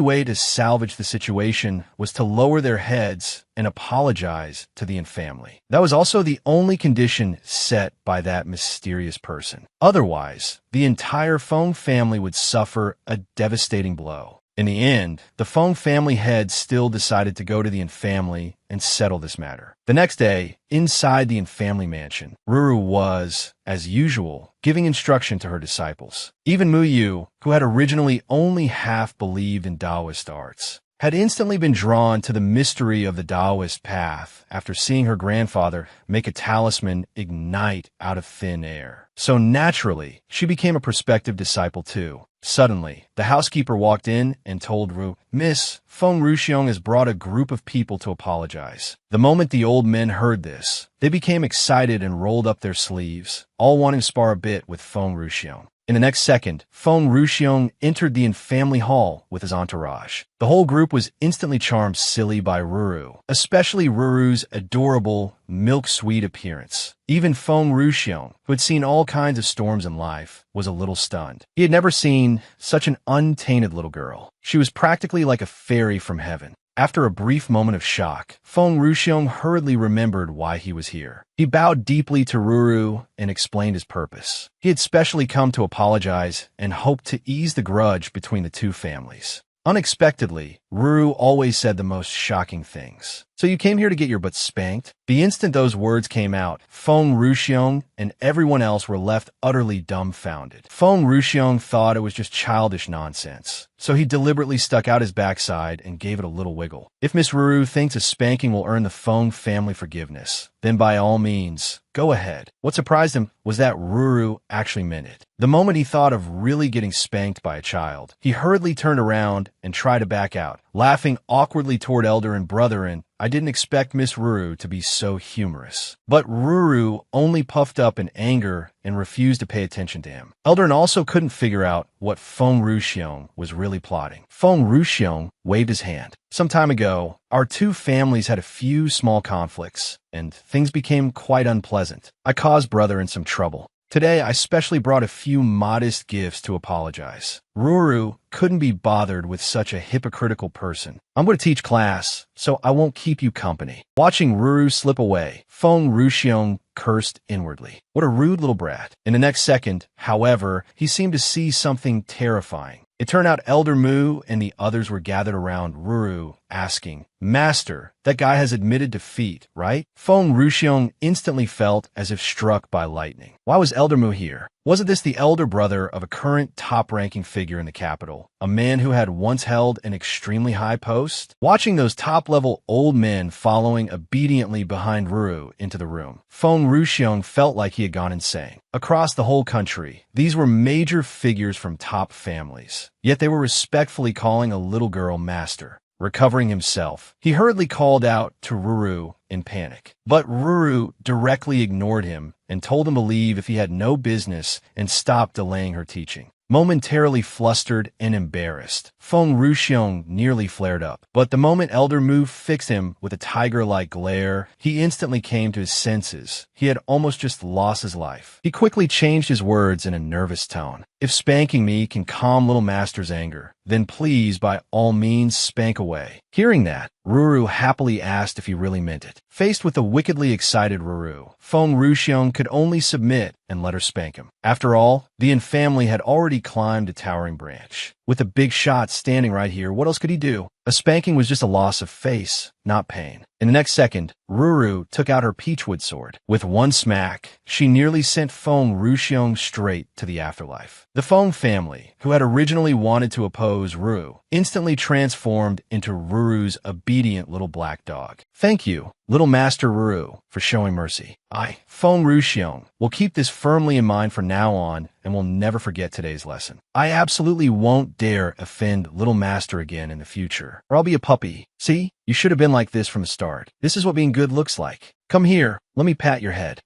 way to salvage the situation was to lower their heads and apologize to the family. That was also the only condition set by that mysterious person. Otherwise, the entire Feng family would suffer a devastating blow. In the end, the Feng family head still decided to go to the family and settle this matter. The next day, inside the family mansion, Ruru was, as usual, giving instruction to her disciples. Even Mu Yu, who had originally only half believed in Taoist arts, had instantly been drawn to the mystery of the Taoist path after seeing her grandfather make a talisman ignite out of thin air. So naturally, she became a prospective disciple too. Suddenly, the housekeeper walked in and told Ru, Miss, Feng Ruxiong has brought a group of people to apologize. The moment the old men heard this, they became excited and rolled up their sleeves, all wanting to spar a bit with Feng Ruxiong. In the next second, Feng Ruxiong entered the family hall with his entourage. The whole group was instantly charmed silly by Ruru, especially Ruru's adorable, milk-sweet appearance. Even Feng Ruxiong, who had seen all kinds of storms in life, was a little stunned. He had never seen such an untainted little girl. She was practically like a fairy from heaven. After a brief moment of shock, Feng Ruxiong hurriedly remembered why he was here. He bowed deeply to Ruru and explained his purpose. He had specially come to apologize and hoped to ease the grudge between the two families. Unexpectedly, Ruru always said the most shocking things. "So you came here to get your butt spanked?" The instant those words came out, Feng Ruxiong and everyone else were left utterly dumbfounded. Feng Ruxiong thought it was just childish nonsense, so he deliberately stuck out his backside and gave it a little wiggle. "If Miss Ruru thinks a spanking will earn the Feng family forgiveness, then by all means, go ahead." What surprised him was that Ruru actually meant it. The moment he thought of really getting spanked by a child, he hurriedly turned around and tried to back out, laughing awkwardly toward elder and brother, and "I didn't expect Miss Ruru to be so humorous." But Ruru only puffed up in anger and refused to pay attention to him. Eldarin also couldn't figure out what Feng Ruxiong was really plotting. Feng Ruxiong waved his hand. "Some time ago, our two families had a few small conflicts, and things became quite unpleasant. I caused brother some trouble. Today, I specially brought a few modest gifts to apologize." Ruru couldn't be bothered with such a hypocritical person. "I'm going to teach class, so I won't keep you company." Watching Ruru slip away, Feng Ruxiong cursed inwardly. What a rude little brat. In the next second, however, he seemed to see something terrifying. It turned out Elder Mu and the others were gathered around Ruru, asking, "Master, that guy has admitted defeat, right?" Feng Ruxiong instantly felt as if struck by lightning. Why was Elder Mu here? Wasn't this the elder brother of a current top-ranking figure in the capital, a man who had once held an extremely high post? Watching those top-level old men following obediently behind Ruru into the room, Feng Ruxiong felt like he had gone insane. Across the whole country, these were major figures from top families, yet they were respectfully calling a little girl master. Recovering himself, he hurriedly called out to Ruru in panic. But Ruru directly ignored him and told him to leave if he had no business and stop delaying her teaching. Momentarily flustered and embarrassed, Feng Ruxiong nearly flared up. But the moment Elder Mu fixed him with a tiger-like glare, he instantly came to his senses. He had almost just lost his life. He quickly changed his words in a nervous tone. "If spanking me can calm little master's anger, then please, by all means, spank away." Hearing that, Ruru happily asked if he really meant it. Faced with a wickedly excited Ruru, Feng Ruxiong could only submit and let her spank him. After all, the Yin family had already climbed a towering branch. With a big shot standing right here, what else could he do? A spanking was just a loss of face, not pain. In the next second, Ruru took out her peachwood sword. With one smack, she nearly sent Feng Ruxiong straight to the afterlife. The Feng family, who had originally wanted to oppose Ruru, instantly transformed into Ruru's obedient little black dog. "Thank you, little Master Ruru, for showing mercy. I, Feng Ruxiong, will keep this firmly in mind from now on and will never forget today's lesson. I absolutely won't dare offend little Master again in the future, or I'll be a puppy. See? You should have been like this from the start. This is what being good looks like. Come here, let me pat your head."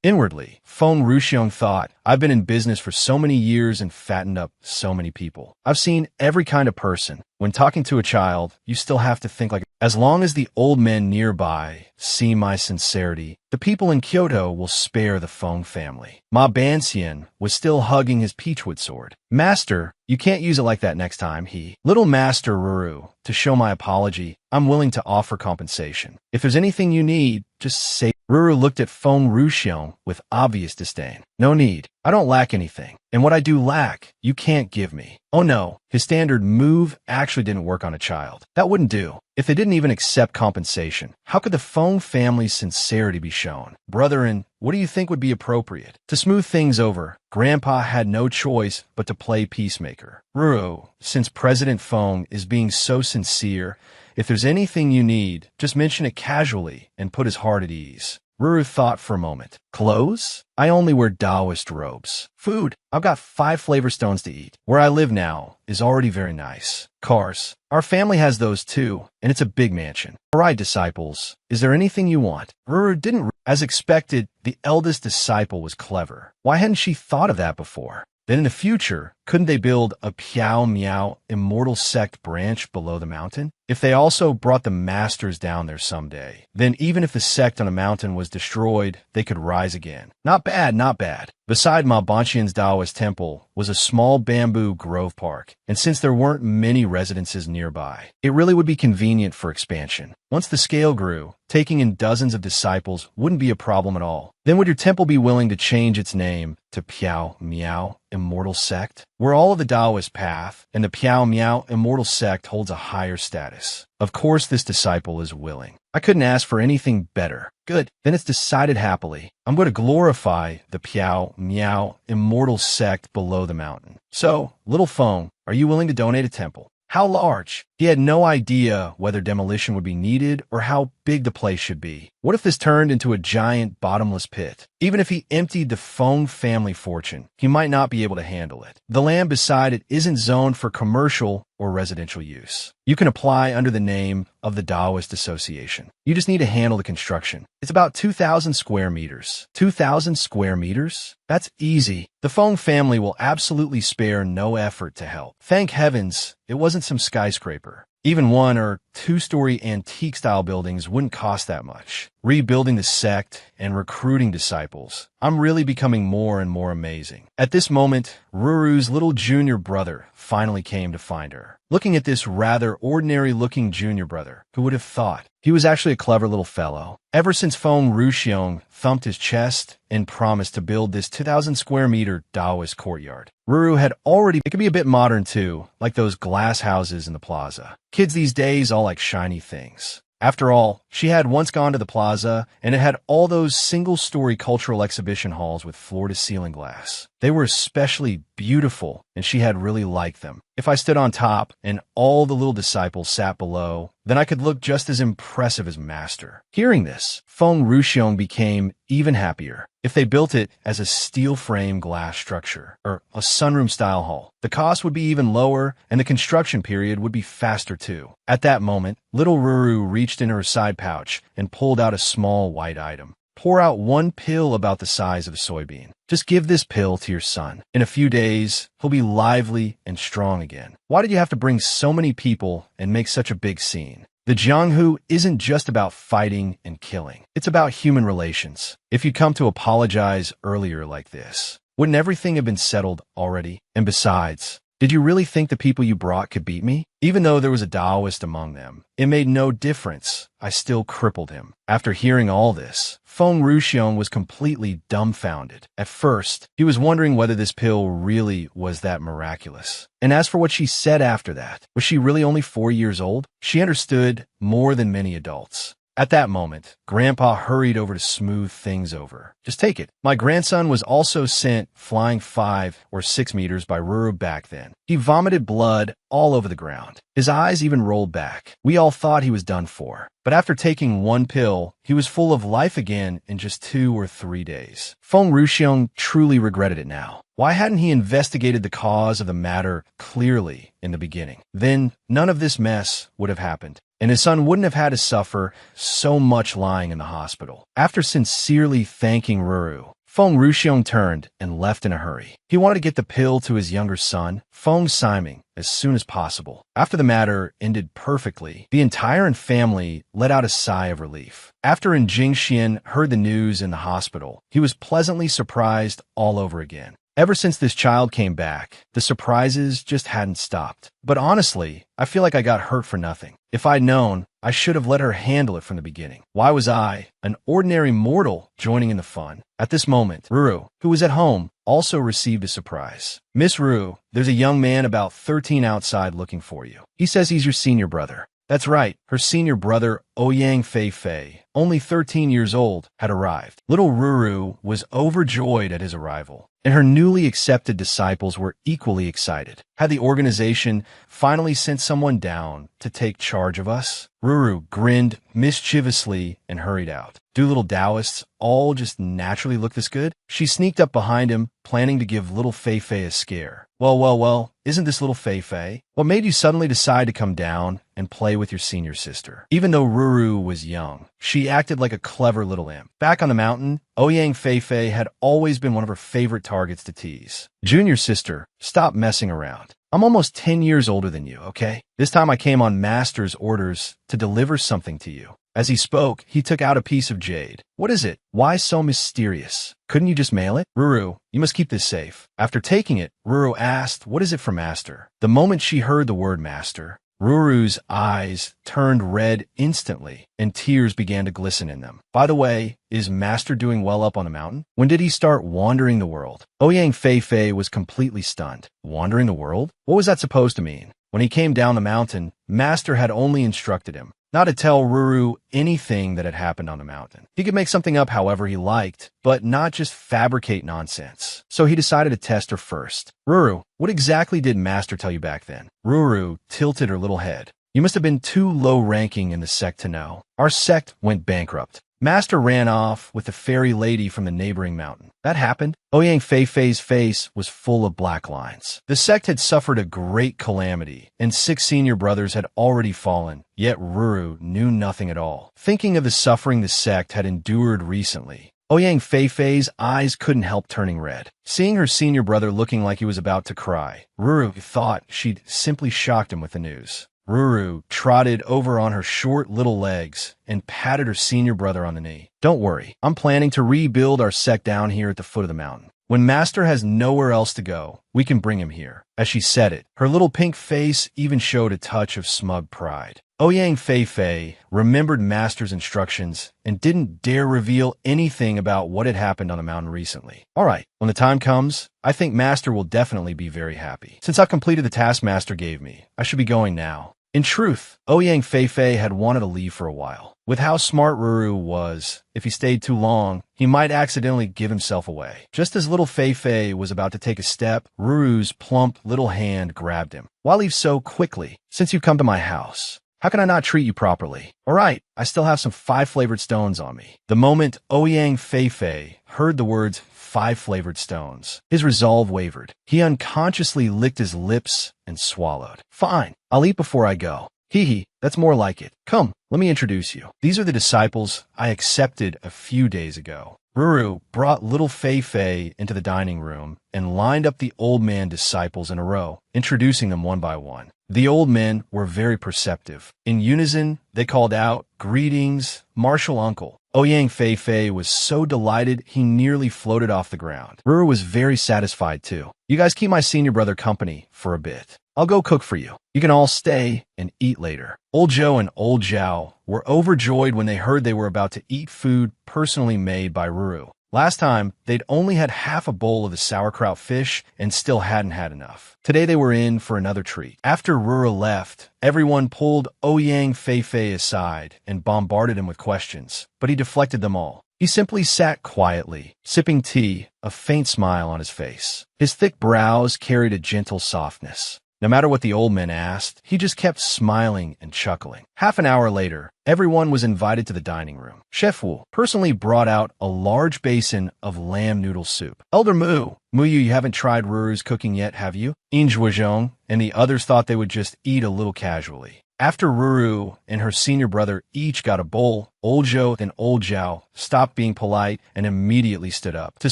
Inwardly, Feng Ruxiong thought, "I've been in business for so many years and fattened up so many people. I've seen every kind of person. When talking to a child, you still have to think like, as long as the old men nearby see my sincerity, the people in Kyoto will spare the Feng family." Ma Banxian was still hugging his peachwood sword. "Master, you can't use it like that next time, Little Master Ruru, to show my apology, I'm willing to offer compensation. If there's anything you need, just say." Ruru looked at Feng Ruxiong with obvious disdain. "No need. I don't lack anything. And what I do lack, you can't give me." Oh no, his standard move actually didn't work on a child. That wouldn't do. If they didn't even accept compensation, how could the Feng family's sincerity be shown? "Brotherin, what do you think would be appropriate?" To smooth things over, Grandpa had no choice but to play peacemaker. "Ruru, since President Feng is being so sincere, if there's anything you need, just mention it casually and put his heart at ease." Ruru thought for a moment. "Clothes? I only wear Taoist robes. Food? I've got 5 flavor stones to eat. Where I live now is already very nice. Cars? Our family has those too, and it's a big mansion. All right, disciples, is there anything you want?" Ruru didn't. As expected, the eldest disciple was clever. Why hadn't she thought of that before? Then in the future, couldn't they build a Piao Miao immortal sect branch below the mountain? If they also brought the masters down there someday, then even if the sect on a mountain was destroyed, they could rise again. Not bad, not bad. Beside Ma Banqian's Taoist temple was a small bamboo grove park, and since there weren't many residences nearby, it really would be convenient for expansion. Once the scale grew, taking in dozens of disciples wouldn't be a problem at all. Then would your temple be willing to change its name to Piao Miao Immortal Sect? We're all of the Taoist path, and the Piao Miao Immortal Sect holds a higher status. Of course this disciple is willing. I couldn't ask for anything better. Good, then it's decided happily. I'm going to glorify the Piao Miao Immortal Sect below the mountain. So, little Feng, are you willing to donate a temple? How large? He had no idea whether demolition would be needed or how big the place should be. What if this turned into a giant bottomless pit? Even if he emptied the Feng family fortune, he might not be able to handle it. The land beside it isn't zoned for commercial or residential use. You can apply under the name of the Taoist Association. You just need to handle the construction. It's about 2,000 square meters. 2,000 square meters? That's easy. The Feng family will absolutely spare no effort to help. Thank heavens it wasn't some skyscraper. Even 1- or 2-story antique-style buildings wouldn't cost that much. Rebuilding the sect and recruiting disciples. I'm really becoming more and more amazing. At this moment, Ruru's little junior brother finally came to find her. Looking at this rather ordinary-looking junior brother, who would have thought? He was actually a clever little fellow. Ever since Feng Ruxiong thumped his chest and promised to build this 2,000 square meter Taoist courtyard, Ruru had already— it could be a bit modern too, like those glass houses in the plaza. Kids these days all like shiny things. After all, she had once gone to the plaza, and it had all those single-story cultural exhibition halls with floor-to-ceiling glass. They were especially beautiful, and she had really liked them. If I stood on top and all the little disciples sat below, then I could look just as impressive as Master. Hearing this, Feng Ruxiong became even happier. If they built it as a steel-frame glass structure, or a sunroom-style hall, the cost would be even lower, and the construction period would be faster too. At that moment, little Ruru reached in her side pouch and pulled out a small white item. Pour out 1 pill about the size of a soybean. Just give this pill to your son. In a few days, he'll be lively and strong again. Why did you have to bring so many people and make such a big scene? The Jianghu isn't just about fighting and killing. It's about human relations. If you'd come to apologize earlier like this, wouldn't everything have been settled already? And besides, did you really think the people you brought could beat me? Even though there was a Taoist among them, it made no difference. I still crippled him. After hearing all this, Feng Ruxiong was completely dumbfounded. At first, he was wondering whether this pill really was that miraculous. And as for what she said after that, was she really only 4 years old? She understood more than many adults. At that moment, Grandpa hurried over to smooth things over. Just take it. My grandson was also sent flying 5 or 6 meters by Ruru back then. He vomited blood all over the ground. His eyes even rolled back. We all thought he was done for. But after taking 1 pill, he was full of life again in just 2 or 3 days. Feng Ruxiong truly regretted it now. Why hadn't he investigated the cause of the matter clearly in the beginning? Then none of this mess would have happened, and his son wouldn't have had to suffer so much lying in the hospital. After sincerely thanking Ruru, Feng Ruxiong turned and left in a hurry. He wanted to get the pill to his younger son, Feng Siming, as soon as possible. After the matter ended perfectly, the entire family let out a sigh of relief. After Jingxian heard the news in the hospital, he was pleasantly surprised all over again. Ever since this child came back, the surprises just hadn't stopped. But honestly, I feel like I got hurt for nothing. If I'd known, I should have let her handle it from the beginning. Why was I, an ordinary mortal, joining in the fun? At this moment, Ruru, who was at home, also received a surprise. Miss Ruru, there's a young man about 13 outside looking for you. He says he's your senior brother. That's right, her senior brother, Ouyang Fei, only 13 years old, had arrived. Little Ruru was overjoyed at his arrival, and her newly accepted disciples were equally excited. Had the organization finally sent someone down to take charge of us? Ruru grinned mischievously and hurried out. Do little Taoists all just naturally look this good? She sneaked up behind him, planning to give little Fei a scare. Well, isn't this little Fei? What made you suddenly decide to come down and play with your senior sister? Even though Ruru was young, she acted like a clever little imp. Back on the mountain, Ouyang Fei had always been one of her favorite targets to tease. Junior sister, stop messing around. I'm almost 10 years older than you, okay? This time I came on Master's orders to deliver something to you. As he spoke, he took out a piece of jade. What is it? Why so mysterious? Couldn't you just mail it? Ruru, you must keep this safe. After taking it, Ruru asked, what is it for Master? The moment she heard the word Master, Ruru's eyes turned red instantly, and tears began to glisten in them. By the way, is Master doing well up on the mountain? When did he start wandering the world? Ouyang Fei was completely stunned. Wandering the world? What was that supposed to mean? When he came down the mountain, Master had only instructed him not to tell Ruru anything that had happened on the mountain. He could make something up however he liked, but not just fabricate nonsense. So he decided to test her first. Ruru, what exactly did Master tell you back then? Ruru tilted her little head. You must have been too low-ranking in the sect to know. Our sect went bankrupt. Master ran off with the fairy lady from the neighboring mountain. That happened. Ouyang Fei's face was full of black lines. The sect had suffered a great calamity, and 6 senior brothers had already fallen, yet Ruru knew nothing at all. Thinking of the suffering the sect had endured recently, Ouyang Fei's eyes couldn't help turning red. Seeing her senior brother looking like he was about to cry, Ruru thought she'd simply shocked him with the news. Ruru trotted over on her short little legs and patted her senior brother on the knee. Don't worry, I'm planning to rebuild our sect down here at the foot of the mountain. When Master has nowhere else to go, we can bring him here. As she said it, her little pink face even showed a touch of smug pride. Ouyang Fei remembered Master's instructions and didn't dare reveal anything about what had happened on the mountain recently. All right, when the time comes, I think Master will definitely be very happy. Since I've completed the task Master gave me, I should be going now. In truth, Ouyang Fei had wanted to leave for a while. With how smart Ruru was, if he stayed too long, he might accidentally give himself away. Just as little Fei was about to take a step, Ruru's plump little hand grabbed him. Why leave so quickly? Since you've come to my house, how can I not treat you properly? All right, I still have some 5-flavored stones on me. The moment Ouyang Fei heard the words 5-flavored stones, his resolve wavered. He unconsciously licked his lips and swallowed. Fine, I'll eat before I go. Hee, that's more like it. Come, let me introduce you. These are the disciples I accepted a few days ago. Ruru brought little Fei into the dining room and lined up the old man disciples in a row, introducing them one by one. The old men were very perceptive. In unison, they called out, "Greetings, Martial Uncle." Ouyang Fei was so delighted he nearly floated off the ground. Ruru was very satisfied too. You guys keep my senior brother company for a bit. I'll go cook for you. You can all stay and eat later. Old Joe and Old Zhao were overjoyed when they heard they were about to eat food personally made by Ruru. Last time, they'd only had half a bowl of the sauerkraut fish and still hadn't had enough. Today they were in for another treat. After Ruru left, everyone pulled Ouyang Fei aside and bombarded him with questions, but he deflected them all. He simply sat quietly, sipping tea, a faint smile on his face. His thick brows carried a gentle softness. No matter what the old men asked, he just kept smiling and chuckling. Half an hour later, everyone was invited to the dining room. Chef Wu personally brought out a large basin of lamb noodle soup. Elder Muyu, you haven't tried Ruru's cooking yet, have you? Inzhuozhong and the others thought they would just eat a little casually. After Ruru and her senior brother each got a bowl, Old Zhou and Old Zhao stopped being polite and immediately stood up to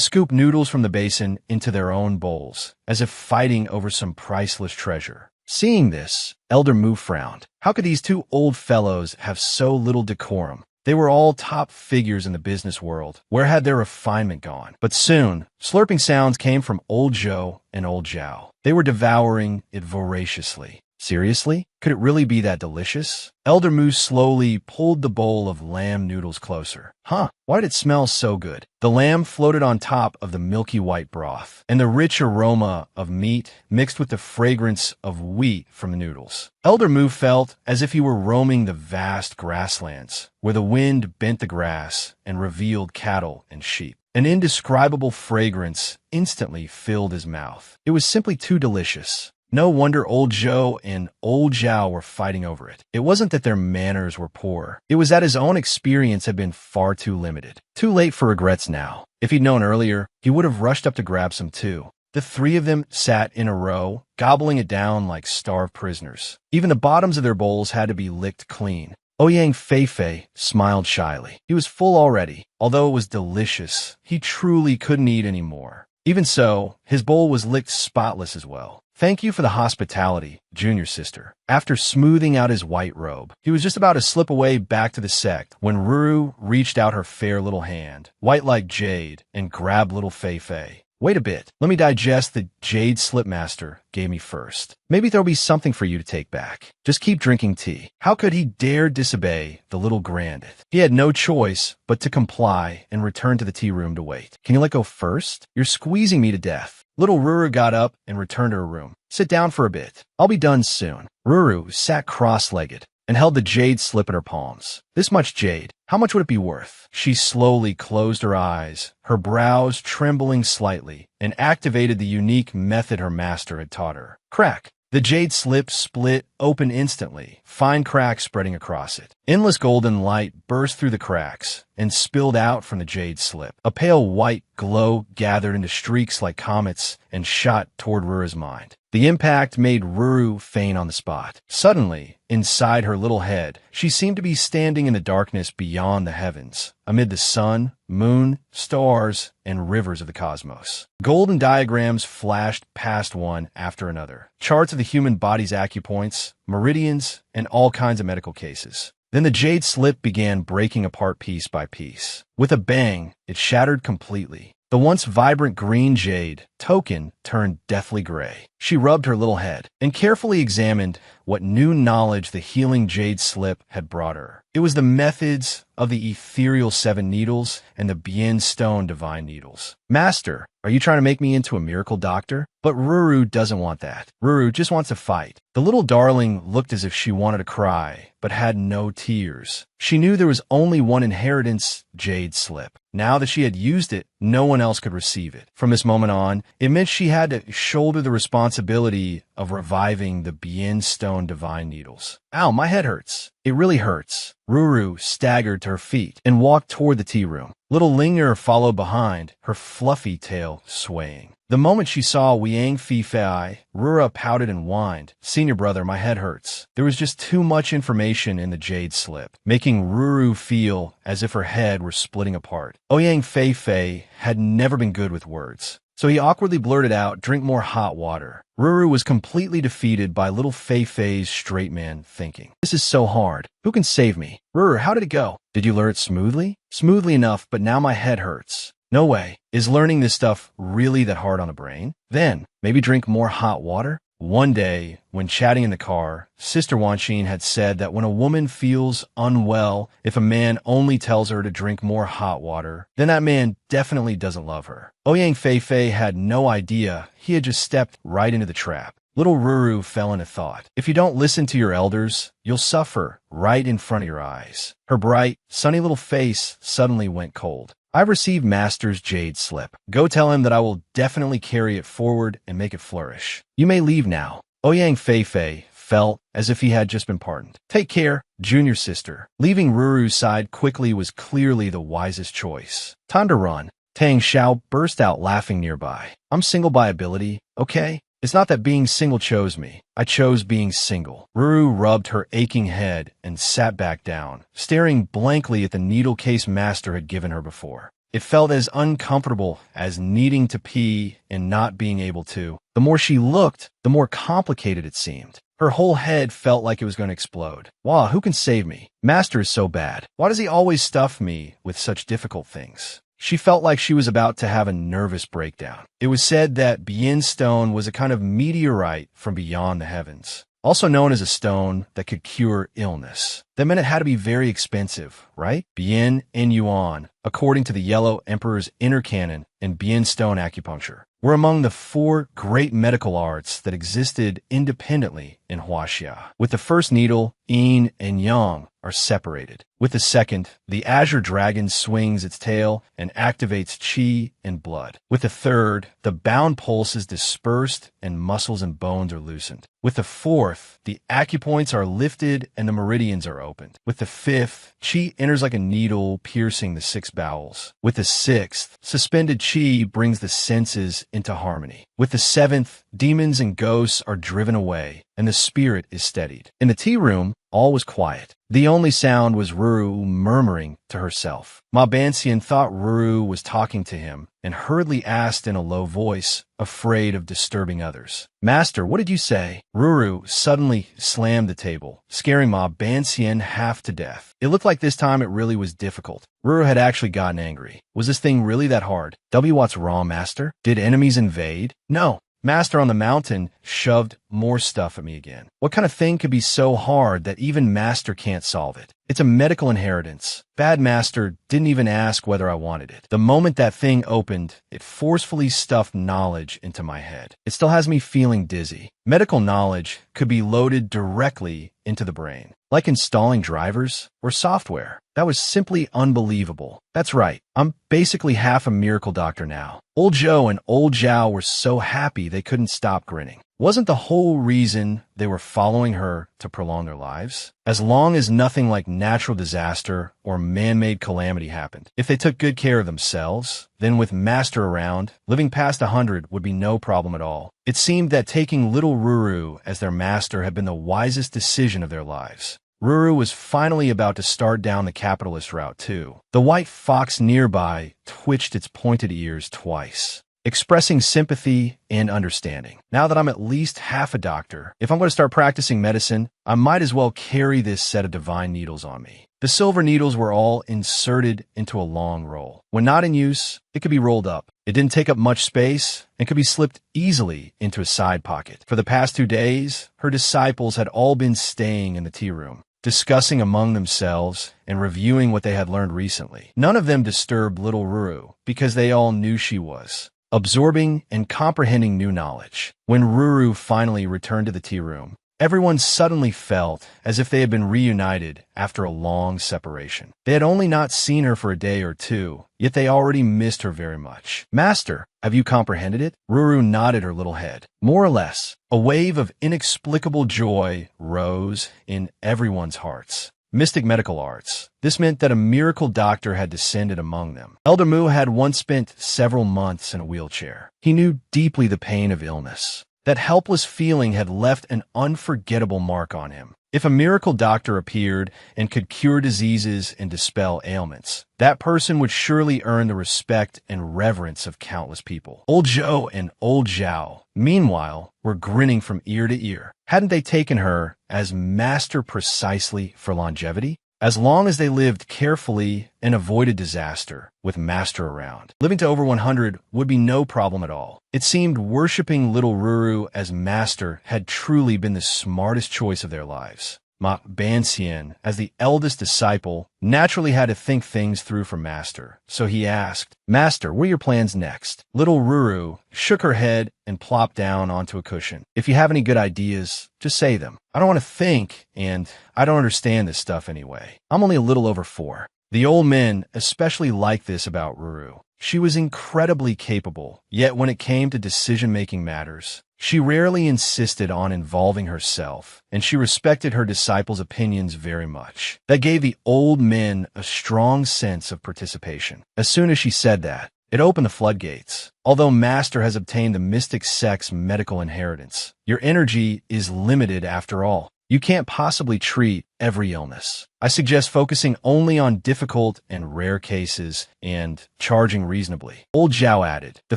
scoop noodles from the basin into their own bowls, as if fighting over some priceless treasure. Seeing this, Elder Mu frowned. How could these two old fellows have so little decorum? They were all top figures in the business world. Where had their refinement gone? But soon, slurping sounds came from Old Zhou and Old Zhao. They were devouring it voraciously. Seriously? Could it really be that delicious? Elder Moose slowly pulled the bowl of lamb noodles closer. Why did it smell so good? The lamb floated on top of the milky white broth, and the rich aroma of meat mixed with the fragrance of wheat from the noodles. Elder Moo felt as if he were roaming the vast grasslands, where the wind bent the grass and revealed cattle and sheep. An indescribable fragrance instantly filled his mouth. It was simply too delicious. No wonder Old Zhou and Old Zhao were fighting over it. It wasn't that their manners were poor. It was that his own experience had been far too limited. Too late for regrets now. If he'd known earlier, he would have rushed up to grab some too. The three of them sat in a row, gobbling it down like starved prisoners. Even the bottoms of their bowls had to be licked clean. Ouyang Fei smiled shyly. He was full already. Although it was delicious, he truly couldn't eat any more. Even so, his bowl was licked spotless as well. Thank you for the hospitality, junior sister. After smoothing out his white robe, he was just about to slip away back to the sect when Ruru reached out her fair little hand, white like jade, and grabbed little Fei Fei. Wait a bit. Let me digest the jade slipmaster gave me first. Maybe there'll be something for you to take back. Just keep drinking tea. How could he dare disobey the little grandith? He had no choice but to comply and return to the tea room to wait. Can you let go first? You're squeezing me to death. Little Ruru got up and returned to her room. Sit down for a bit. I'll be done soon. Ruru sat cross-legged and held the jade slip in her palms. This much jade. How much would it be worth? She slowly closed her eyes, her brows trembling slightly, and activated the unique method her master had taught her. Crack. The jade slip split open instantly, fine cracks spreading across it. Endless golden light burst through the cracks and spilled out from the jade slip. A pale white glow gathered into streaks like comets and shot toward Ruru's mind. The impact made Ruru faint on the spot. Suddenly, inside her little head, she seemed to be standing in the darkness beyond the heavens, amid the sun, moon, stars, and rivers of the cosmos. Golden diagrams flashed past one after another. Charts of the human body's acupoints, meridians, and all kinds of medical cases. Then the jade slip began breaking apart piece by piece. With a bang, it shattered completely. The once vibrant green jade token turned deathly gray. She rubbed her little head and carefully examined what new knowledge the healing jade slip had brought her. It was the methods of the ethereal 7 needles and the Bien stone divine needles. Master, are you trying to make me into a miracle doctor? But Ruru doesn't want that. Ruru just wants to fight. The little darling looked as if she wanted to cry, but had no tears. She knew there was only one inheritance jade slip. Now that she had used it, no one else could receive it. From this moment on, it meant she had to shoulder the responsibility of reviving the Bien stone divine needles. Ow, my head hurts. It really hurts. Ruru staggered to her feet and walked toward the tea room. Little Linger followed behind, her fluffy tail swaying. The moment she saw Wiang Fi Fei, Rura pouted and whined. Senior brother, my head hurts. There was just too much information in the jade slip, making Ruru feel as if her head were splitting apart. Ouyang Fei Fei had never been good with words, so he awkwardly blurted out, drink more hot water. Ruru was completely defeated by little Fei Fei's straight man thinking. This is so hard. Who can save me? Ruru, how did it go? Did you learn it smoothly? Smoothly enough, but now my head hurts. No way. Is learning this stuff really that hard on the brain? Then, maybe drink more hot water? One day, when chatting in the car, Sister Wanxin had said that when a woman feels unwell, if a man only tells her to drink more hot water, then that man definitely doesn't love her. Ouyang Fei Fei had no idea he had just stepped right into the trap. Little Ruru fell into thought. If you don't listen to your elders, you'll suffer right in front of your eyes. Her bright, sunny little face suddenly went cold. I've received Master's jade slip. Go tell him that I will definitely carry it forward and make it flourish. You may leave now. Ouyang Fei Fei felt as if he had just been pardoned. Take care, junior sister. Leaving Ruru's side quickly was clearly the wisest choice. Time to run. Tang Xiao burst out laughing nearby. I'm single by ability, okay? It's not that being single chose me. I chose being single. Ruru rubbed her aching head and sat back down, staring blankly at the needle case Master had given her before. It felt as uncomfortable as needing to pee and not being able to. The more she looked, the more complicated it seemed. Her whole head felt like it was going to explode. Wah, who can save me? Master is so bad. Why does he always stuff me with such difficult things? She felt like she was about to have a nervous breakdown. It was said that Bien stone was a kind of meteorite from beyond the heavens, also known as a stone that could cure illness. That meant it had to be very expensive, right? Bien and Yuan, according to the Yellow Emperor's inner canon and Bien stone acupuncture, were among the 4 great medical arts that existed independently in Huaxia. With the first needle, yin and yang are separated. With the second, the azure dragon swings its tail and activates qi and blood. With the third, the bound pulse is dispersed and muscles and bones are loosened. With the fourth, the acupoints are lifted and the meridians are opened. With the fifth, qi enters like a needle piercing the 6 bowels. With the sixth, suspended qi brings the senses into harmony. With the seventh, demons and ghosts are driven away and the spirit is steadied. In the tea room, all was quiet. The only sound was Ruru murmuring to herself. Ma Banxian thought Ruru was talking to him and hurriedly asked in a low voice, afraid of disturbing others. "Master, what did you say?" Ruru suddenly slammed the table, scaring Ma Banxian half to death. It looked like this time it really was difficult. Ruru had actually gotten angry. Was this thing really that hard? What's wrong, Master? Did enemies invade? No. Master on the mountain shoved more stuff at me again. What kind of thing could be so hard that even Master can't solve it? It's a medical inheritance. Bad Master didn't even ask whether I wanted it. The moment that thing opened, it forcefully stuffed knowledge into my head. It still has me feeling dizzy. Medical knowledge could be loaded directly into the brain, like installing drivers or software. That was simply unbelievable. That's right, I'm basically half a miracle doctor now. Old Joe and Old Zhao were so happy they couldn't stop grinning. Wasn't the whole reason they were following her to prolong their lives? As long as nothing like natural disaster or man-made calamity happened. If they took good care of themselves, then with Master around, living past 100 would be no problem at all. It seemed that taking little Ruru as their master had been the wisest decision of their lives. Ruru was finally about to start down the capitalist route too. The white fox nearby twitched its pointed ears twice, expressing sympathy and understanding. Now that I'm at least half a doctor, if I'm going to start practicing medicine, I might as well carry this set of divine needles on me. The silver needles were all inserted into a long roll. When not in use, it could be rolled up. It didn't take up much space and could be slipped easily into a side pocket. For the past 2 days, her disciples had all been staying in the tea room, discussing among themselves and reviewing what they had learned recently. None of them disturbed little Ruru because they all knew she was absorbing and comprehending new knowledge. When Ruru finally returned to the tea room, everyone suddenly felt as if they had been reunited after a long separation. They had only not seen her for a day or two, yet they already missed her very much. "Master, have you comprehended it?" Ruru nodded her little head. More or less. A wave of inexplicable joy rose in everyone's hearts. Mystic medical arts. This meant that a miracle doctor had descended among them. Elder Mu had once spent several months in a wheelchair. He knew deeply the pain of illness. That helpless feeling had left an unforgettable mark on him. If a miracle doctor appeared and could cure diseases and dispel ailments, that person would surely earn the respect and reverence of countless people. Old Joe and Old Zhao, meanwhile, were grinning from ear to ear. Hadn't they taken her as master precisely for longevity? As long as they lived carefully and avoided disaster with Master around, living to over 100 would be no problem at all. It seemed worshipping little Ruru as Master had truly been the smartest choice of their lives. Ma Banxian, as the eldest disciple, naturally had to think things through for Master, so he asked, "Master, what are your plans next?" Little Ruru shook her head and plopped down onto a cushion. "If you have any good ideas, just say them. I don't want to think, and I don't understand this stuff anyway. I'm only a little over 4. The old men especially liked this about Ruru. She was incredibly capable, yet when it came to decision-making matters, she rarely insisted on involving herself, and she respected her disciples' opinions very much. That gave the old men a strong sense of participation. As soon as she said that, it opened the floodgates. Although Master has obtained the mystic sex medical inheritance, your energy is limited after all. You can't possibly treat every illness. I suggest focusing only on difficult and rare cases and charging reasonably." Old Zhao added, "The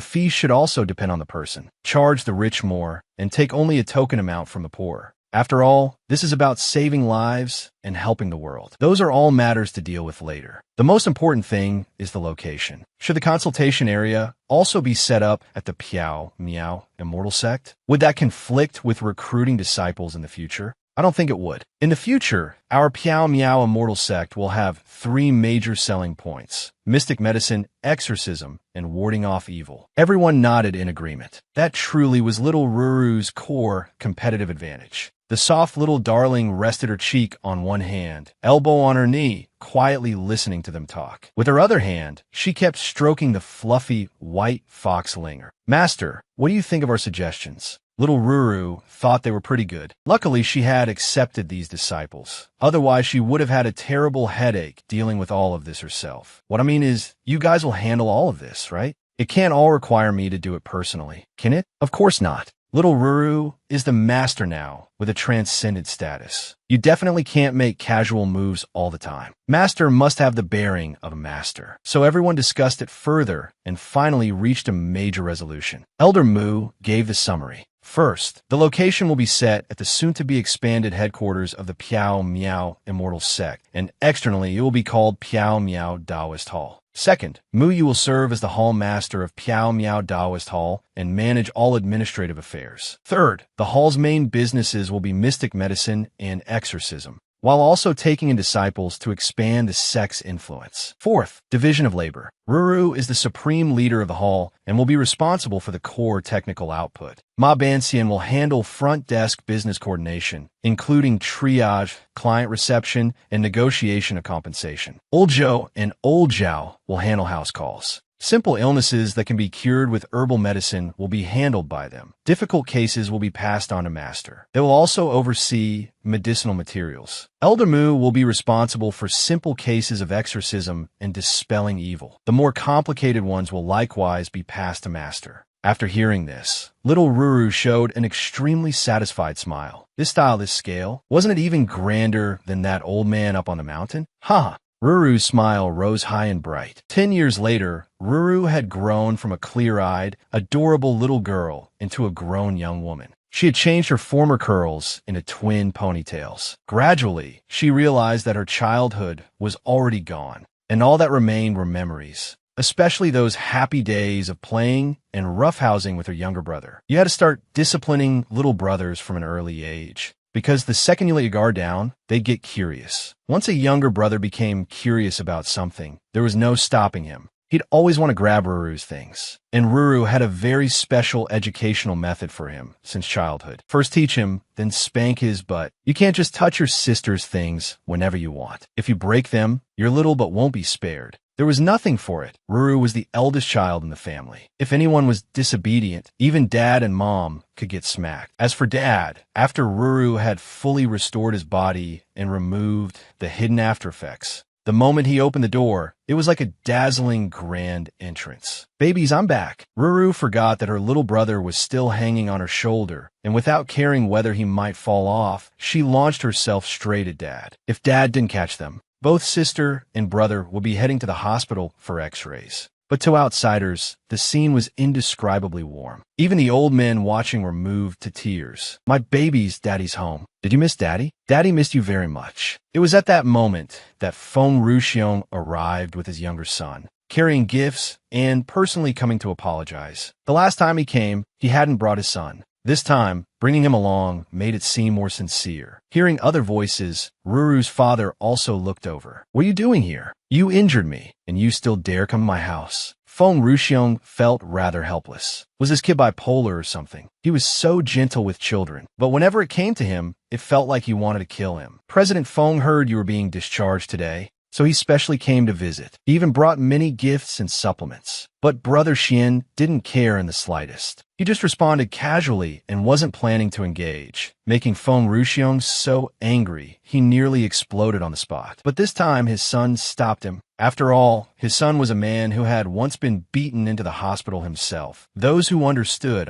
fees should also depend on the person. Charge the rich more and take only a token amount from the poor. After all, this is about saving lives and helping the world. Those are all matters to deal with later. The most important thing is the location. Should the consultation area also be set up at the Piao Miao Immortal Sect? Would that conflict with recruiting disciples in the future? I don't think it would. In the future, our Piao Miao Immortal Sect will have 3 major selling points: mystic medicine, exorcism, and warding off evil. Everyone nodded in agreement. That truly was little Ruru's core competitive advantage. The soft little darling rested her cheek on one hand, elbow on her knee, quietly listening to them talk. With her other hand, she kept stroking the fluffy white fox linger. "Master, what do you think of our suggestions?" Little Ruru thought they were pretty good. Luckily, she had accepted these disciples. Otherwise, she would have had a terrible headache dealing with all of this herself. What I mean is, you guys will handle all of this, right? It can't all require me to do it personally, can it? Of course not. Little Ruru is the master now, with a transcendent status. You definitely can't make casual moves all the time. Master must have the bearing of a master. So everyone discussed it further and finally reached a major resolution. Elder Mu gave the summary. First, the location will be set at the soon-to-be-expanded headquarters of the Piao Miao Immortal Sect, and externally it will be called Piao Miao Taoist Hall. Second, Mu Yu will serve as the hall master of Piao Miao Taoist Hall and manage all administrative affairs. Third, the hall's main businesses will be mystic medicine and exorcism, while also taking in disciples to expand the sect's influence. Fourth, division of labor. Ruru is the supreme leader of the hall and will be responsible for the core technical output. Ma Banxian will handle front desk business coordination, including triage, client reception, and negotiation of compensation. Old Zhou and Old Zhao will handle house calls. Simple illnesses that can be cured with herbal medicine will be handled by them. Difficult cases will be passed on to Master. They will also oversee medicinal materials. Elder Mu will be responsible for simple cases of exorcism and dispelling evil. The more complicated ones will likewise be passed to Master. After hearing this, little Ruru showed an extremely satisfied smile. This style, this scale, wasn't it even grander than that old man up on the mountain? Ha! Ruru's smile rose high and bright. 10 years later, Ruru had grown from a clear-eyed, adorable little girl into a grown young woman. She had changed her former curls into twin ponytails. Gradually, she realized that her childhood was already gone, and all that remained were memories, especially those happy days of playing and roughhousing with her younger brother. You had to start disciplining little brothers from an early age, because the second you let your guard down, they'd get curious. Once a younger brother became curious about something, there was no stopping him. He'd always want to grab Ruru's things. And Ruru had a very special educational method for him since childhood. First teach him, then spank his butt. You can't just touch your sister's things whenever you want. If you break them, you're little but won't be spared. There was nothing for it. Ruru was the eldest child in the family. If anyone was disobedient, even Dad and Mom could get smacked. As for Dad, after Ruru had fully restored his body and removed the hidden after effects, the moment he opened the door, it was like a dazzling grand entrance. Babies, I'm back. Ruru forgot that her little brother was still hanging on her shoulder, and without caring whether he might fall off, she launched herself straight at Dad. If Dad didn't catch them, both sister and brother would be heading to the hospital for x-rays. But to outsiders, the scene was indescribably warm. Even the old men watching were moved to tears. My babies, Daddy's home. Did you miss Daddy? Daddy missed you very much. It was at that moment that Feng Ruxiong arrived with his younger son, carrying gifts and personally coming to apologize. The last time he came, he hadn't brought his son. This time, bringing him along made it seem more sincere. Hearing other voices, Ruru's father also looked over. What are you doing here? You injured me, and you still dare come to my house. Feng Ruxiong felt rather helpless. Was this kid bipolar or something? He was so gentle with children, but whenever it came to him, it felt like he wanted to kill him. President Feng heard you were being discharged today, so he specially came to visit. He even brought many gifts and supplements. But Brother Xian didn't care in the slightest. He just responded casually and wasn't planning to engage, making Feng Ruxiong so angry he nearly exploded on the spot. But this time his son stopped him. After all, his son was a man who had once been beaten into the hospital himself. Those who understood.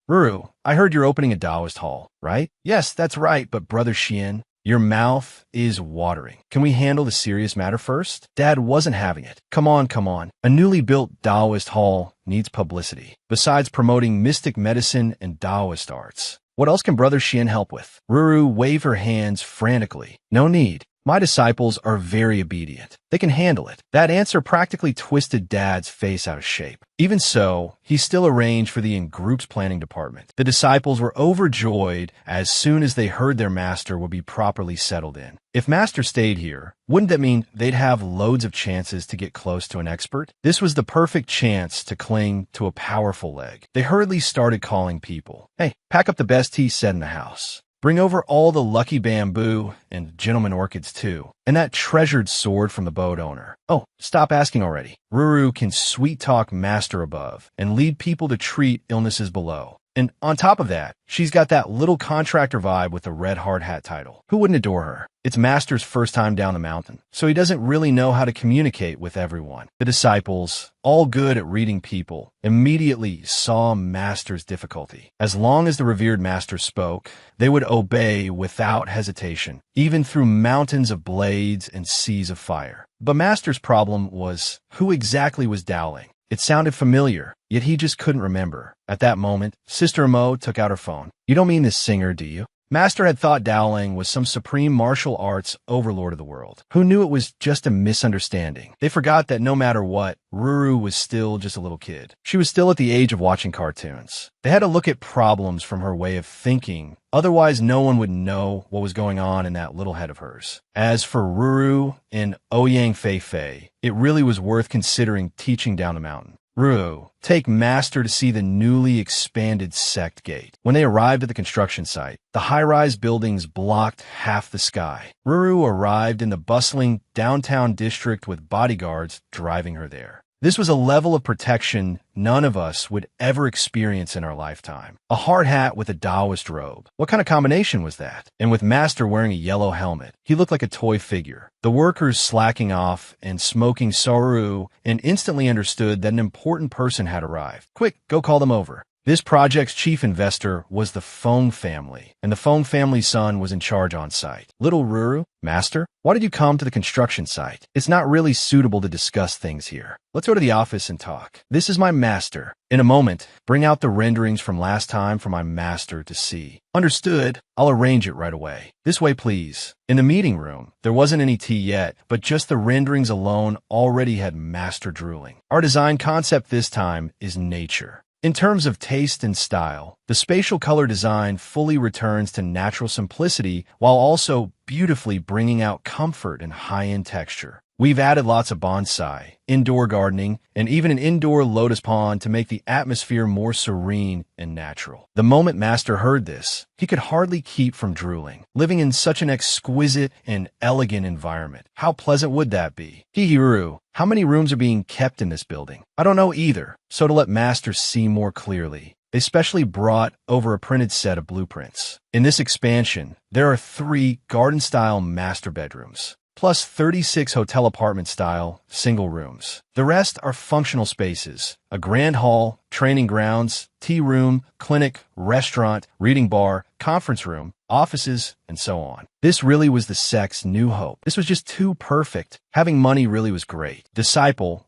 Ruru, I heard you're opening a Taoist hall, right? Yes, that's right, but Brother Xian, your mouth is watering. Can we handle the serious matter first? Dad wasn't having it. Come on. A newly built Taoist hall needs publicity. Besides promoting mystic medicine and Taoist arts, what else can Brother Xian help with? Ruru waved her hands frantically. No need. My disciples are very obedient. They can handle it. That answer practically twisted Dad's face out of shape. Even so, he still arranged for the in-groups planning department. The disciples were overjoyed as soon as they heard their master would be properly settled in. If Master stayed here, wouldn't that mean they'd have loads of chances to get close to an expert? This was the perfect chance to cling to a powerful leg. They hurriedly started calling people. Hey, pack up the best tea set in the house. Bring over all the lucky bamboo and gentleman orchids too, and that treasured sword from the boat owner. Oh, stop asking already. Ruru can sweet-talk Master above and lead people to treat illnesses below. And on top of that, she's got that little contractor vibe with the red hard hat title. Who wouldn't adore her? It's Master's first time down the mountain, so he doesn't really know how to communicate with everyone. The disciples, all good at reading people, immediately saw Master's difficulty. As long as the revered Master spoke, they would obey without hesitation, even through mountains of blades and seas of fire. But Master's problem was, who exactly was Dowling? It sounded familiar, yet he just couldn't remember. At that moment, Sister Mo took out her phone. "You don't mean this singer, do you?" Master had thought Dowling was some supreme martial arts overlord of the world. Who knew it was just a misunderstanding? They forgot that no matter what, Ruru was still just a little kid. She was still at the age of watching cartoons. They had to look at problems from her way of thinking, otherwise no one would know what was going on in that little head of hers. As for Ruru and Ouyang Fei Fei, it really was worth considering teaching down the mountain. Ruru, take Master to see the newly expanded sect gate. When they arrived at the construction site, the high-rise buildings blocked half the sky. Ruru arrived in the bustling downtown district with bodyguards driving her there. This was a level of protection none of us would ever experience in our lifetime. A hard hat with a Taoist robe. What kind of combination was that? And with Master wearing a yellow helmet, he looked like a toy figure. The workers slacking off and smoking saru and instantly understood that an important person had arrived. Quick, go call them over. This project's chief investor was the Fong family, and the Fong family's son was in charge on site. Little Ruru, Master, why did you come to the construction site? It's not really suitable to discuss things here. Let's go to the office and talk. This is my master. In a moment, bring out the renderings from last time for my master to see. Understood. I'll arrange it right away. This way, please. In the meeting room, there wasn't any tea yet, but just the renderings alone already had Master drooling. Our design concept this time is nature. In terms of taste and style, the spatial color design fully returns to natural simplicity while also beautifully bringing out comfort and high-end texture. We've added lots of bonsai, indoor gardening, and even an indoor lotus pond to make the atmosphere more serene and natural. The moment Master heard this, he could hardly keep from drooling. Living in such an exquisite and elegant environment, how pleasant would that be? Hihiru, how many rooms are being kept in this building? I don't know either, so to let Master see more clearly, they specially brought over a printed set of blueprints. In this expansion, there are 3 garden-style master bedrooms, plus 36 hotel apartment-style single rooms. The rest are functional spaces, a grand hall, training grounds, tea room, clinic, restaurant, reading bar, conference room, offices, and so on. This really was the sect's new hope. This was just too perfect. Having money really was great. Disciple,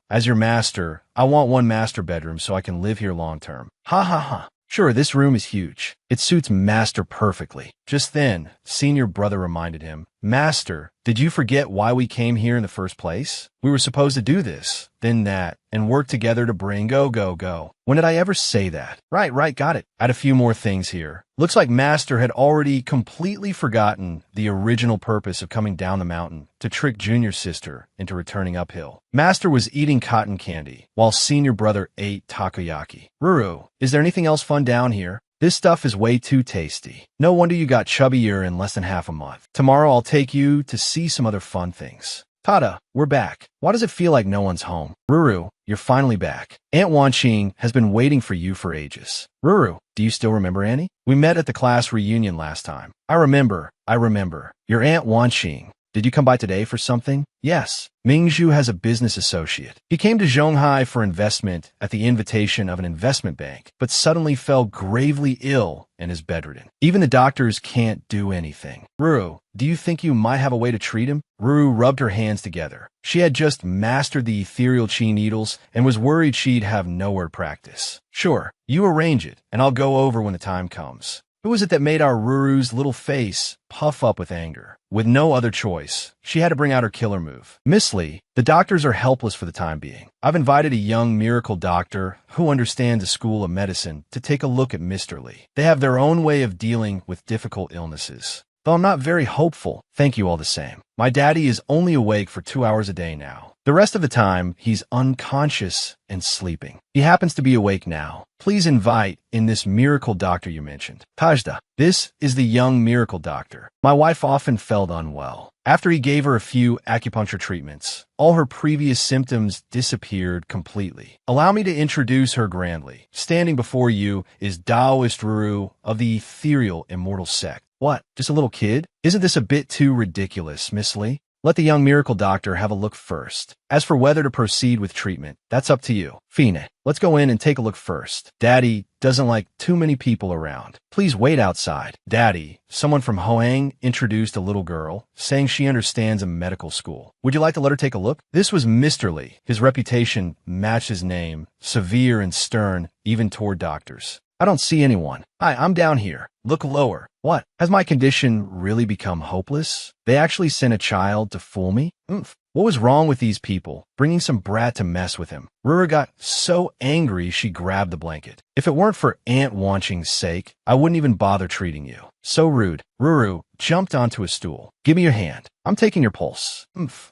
as your master, I want 1 master bedroom so I can live here long term. Ha ha ha. Sure, this room is huge. It suits Master perfectly. Just then, senior brother reminded him, Master, did you forget why we came here in the first place? We were supposed to do this, then that, and work together to bring go. When did I ever say that? Right, got it. Add a few more things here. Looks like Master had already completely forgotten the original purpose of coming down the mountain to trick Junior Sister into returning uphill. Master was eating cotton candy, while Senior Brother ate takoyaki. Ruru, is there anything else fun down here? This stuff is way too tasty. No wonder you got chubbier in less than half a month. Tomorrow I'll take you to see some other fun things. Tada, we're back. Why does it feel like no one's home? Ruru, you're finally back. Aunt Wanqing has been waiting for you for ages. Ruru, do you still remember Annie? We met at the class reunion last time. I remember. Your Aunt Wanqing. Did you come by today for something? Yes. Mingzhu has a business associate. He came to Zhonghai for investment at the invitation of an investment bank, but suddenly fell gravely ill and is bedridden. Even the doctors can't do anything. Ruru, do you think you might have a way to treat him? Ruru rubbed her hands together. She had just mastered the ethereal chi needles and was worried she'd have no word practice. Sure, you arrange it, and I'll go over when the time comes. Who was it that made our Ruru's little face puff up with anger? With no other choice, she had to bring out her killer move. Miss Lee, the doctors are helpless for the time being. I've invited a young miracle doctor who understands the school of medicine to take a look at Mr. Lee. They have their own way of dealing with difficult illnesses. Though I'm not very hopeful, thank you all the same. My daddy is only awake for 2 hours a day now. The rest of the time, he's unconscious and sleeping. He happens to be awake now. Please invite in this miracle doctor you mentioned. Tajda, this is the young miracle doctor. My wife often felt unwell. After he gave her a few acupuncture treatments, all her previous symptoms disappeared completely. Allow me to introduce her grandly. Standing before you is Taoist Ruru of the ethereal immortal sect. What? Just a little kid? Isn't this a bit too ridiculous, Miss Lee? Let the young miracle doctor have a look first. As for whether to proceed with treatment, that's up to you. Fine, let's go in and take a look first. Daddy doesn't like too many people around. Please wait outside. Daddy, someone from Hoang introduced a little girl, saying she understands a medical school. Would you like to let her take a look? This was Mr. Lee. His reputation matched his name, severe and stern, even toward doctors. I don't see anyone. Hi, I'm down here. Look lower. What? Has my condition really become hopeless? They actually sent a child to fool me? What was wrong with these people, bringing some brat to mess with him? Ruru got so angry she grabbed the blanket. If it weren't for Aunt Wanching's sake, I wouldn't even bother treating you. So rude. Ruru jumped onto a stool. Give me your hand. I'm taking your pulse.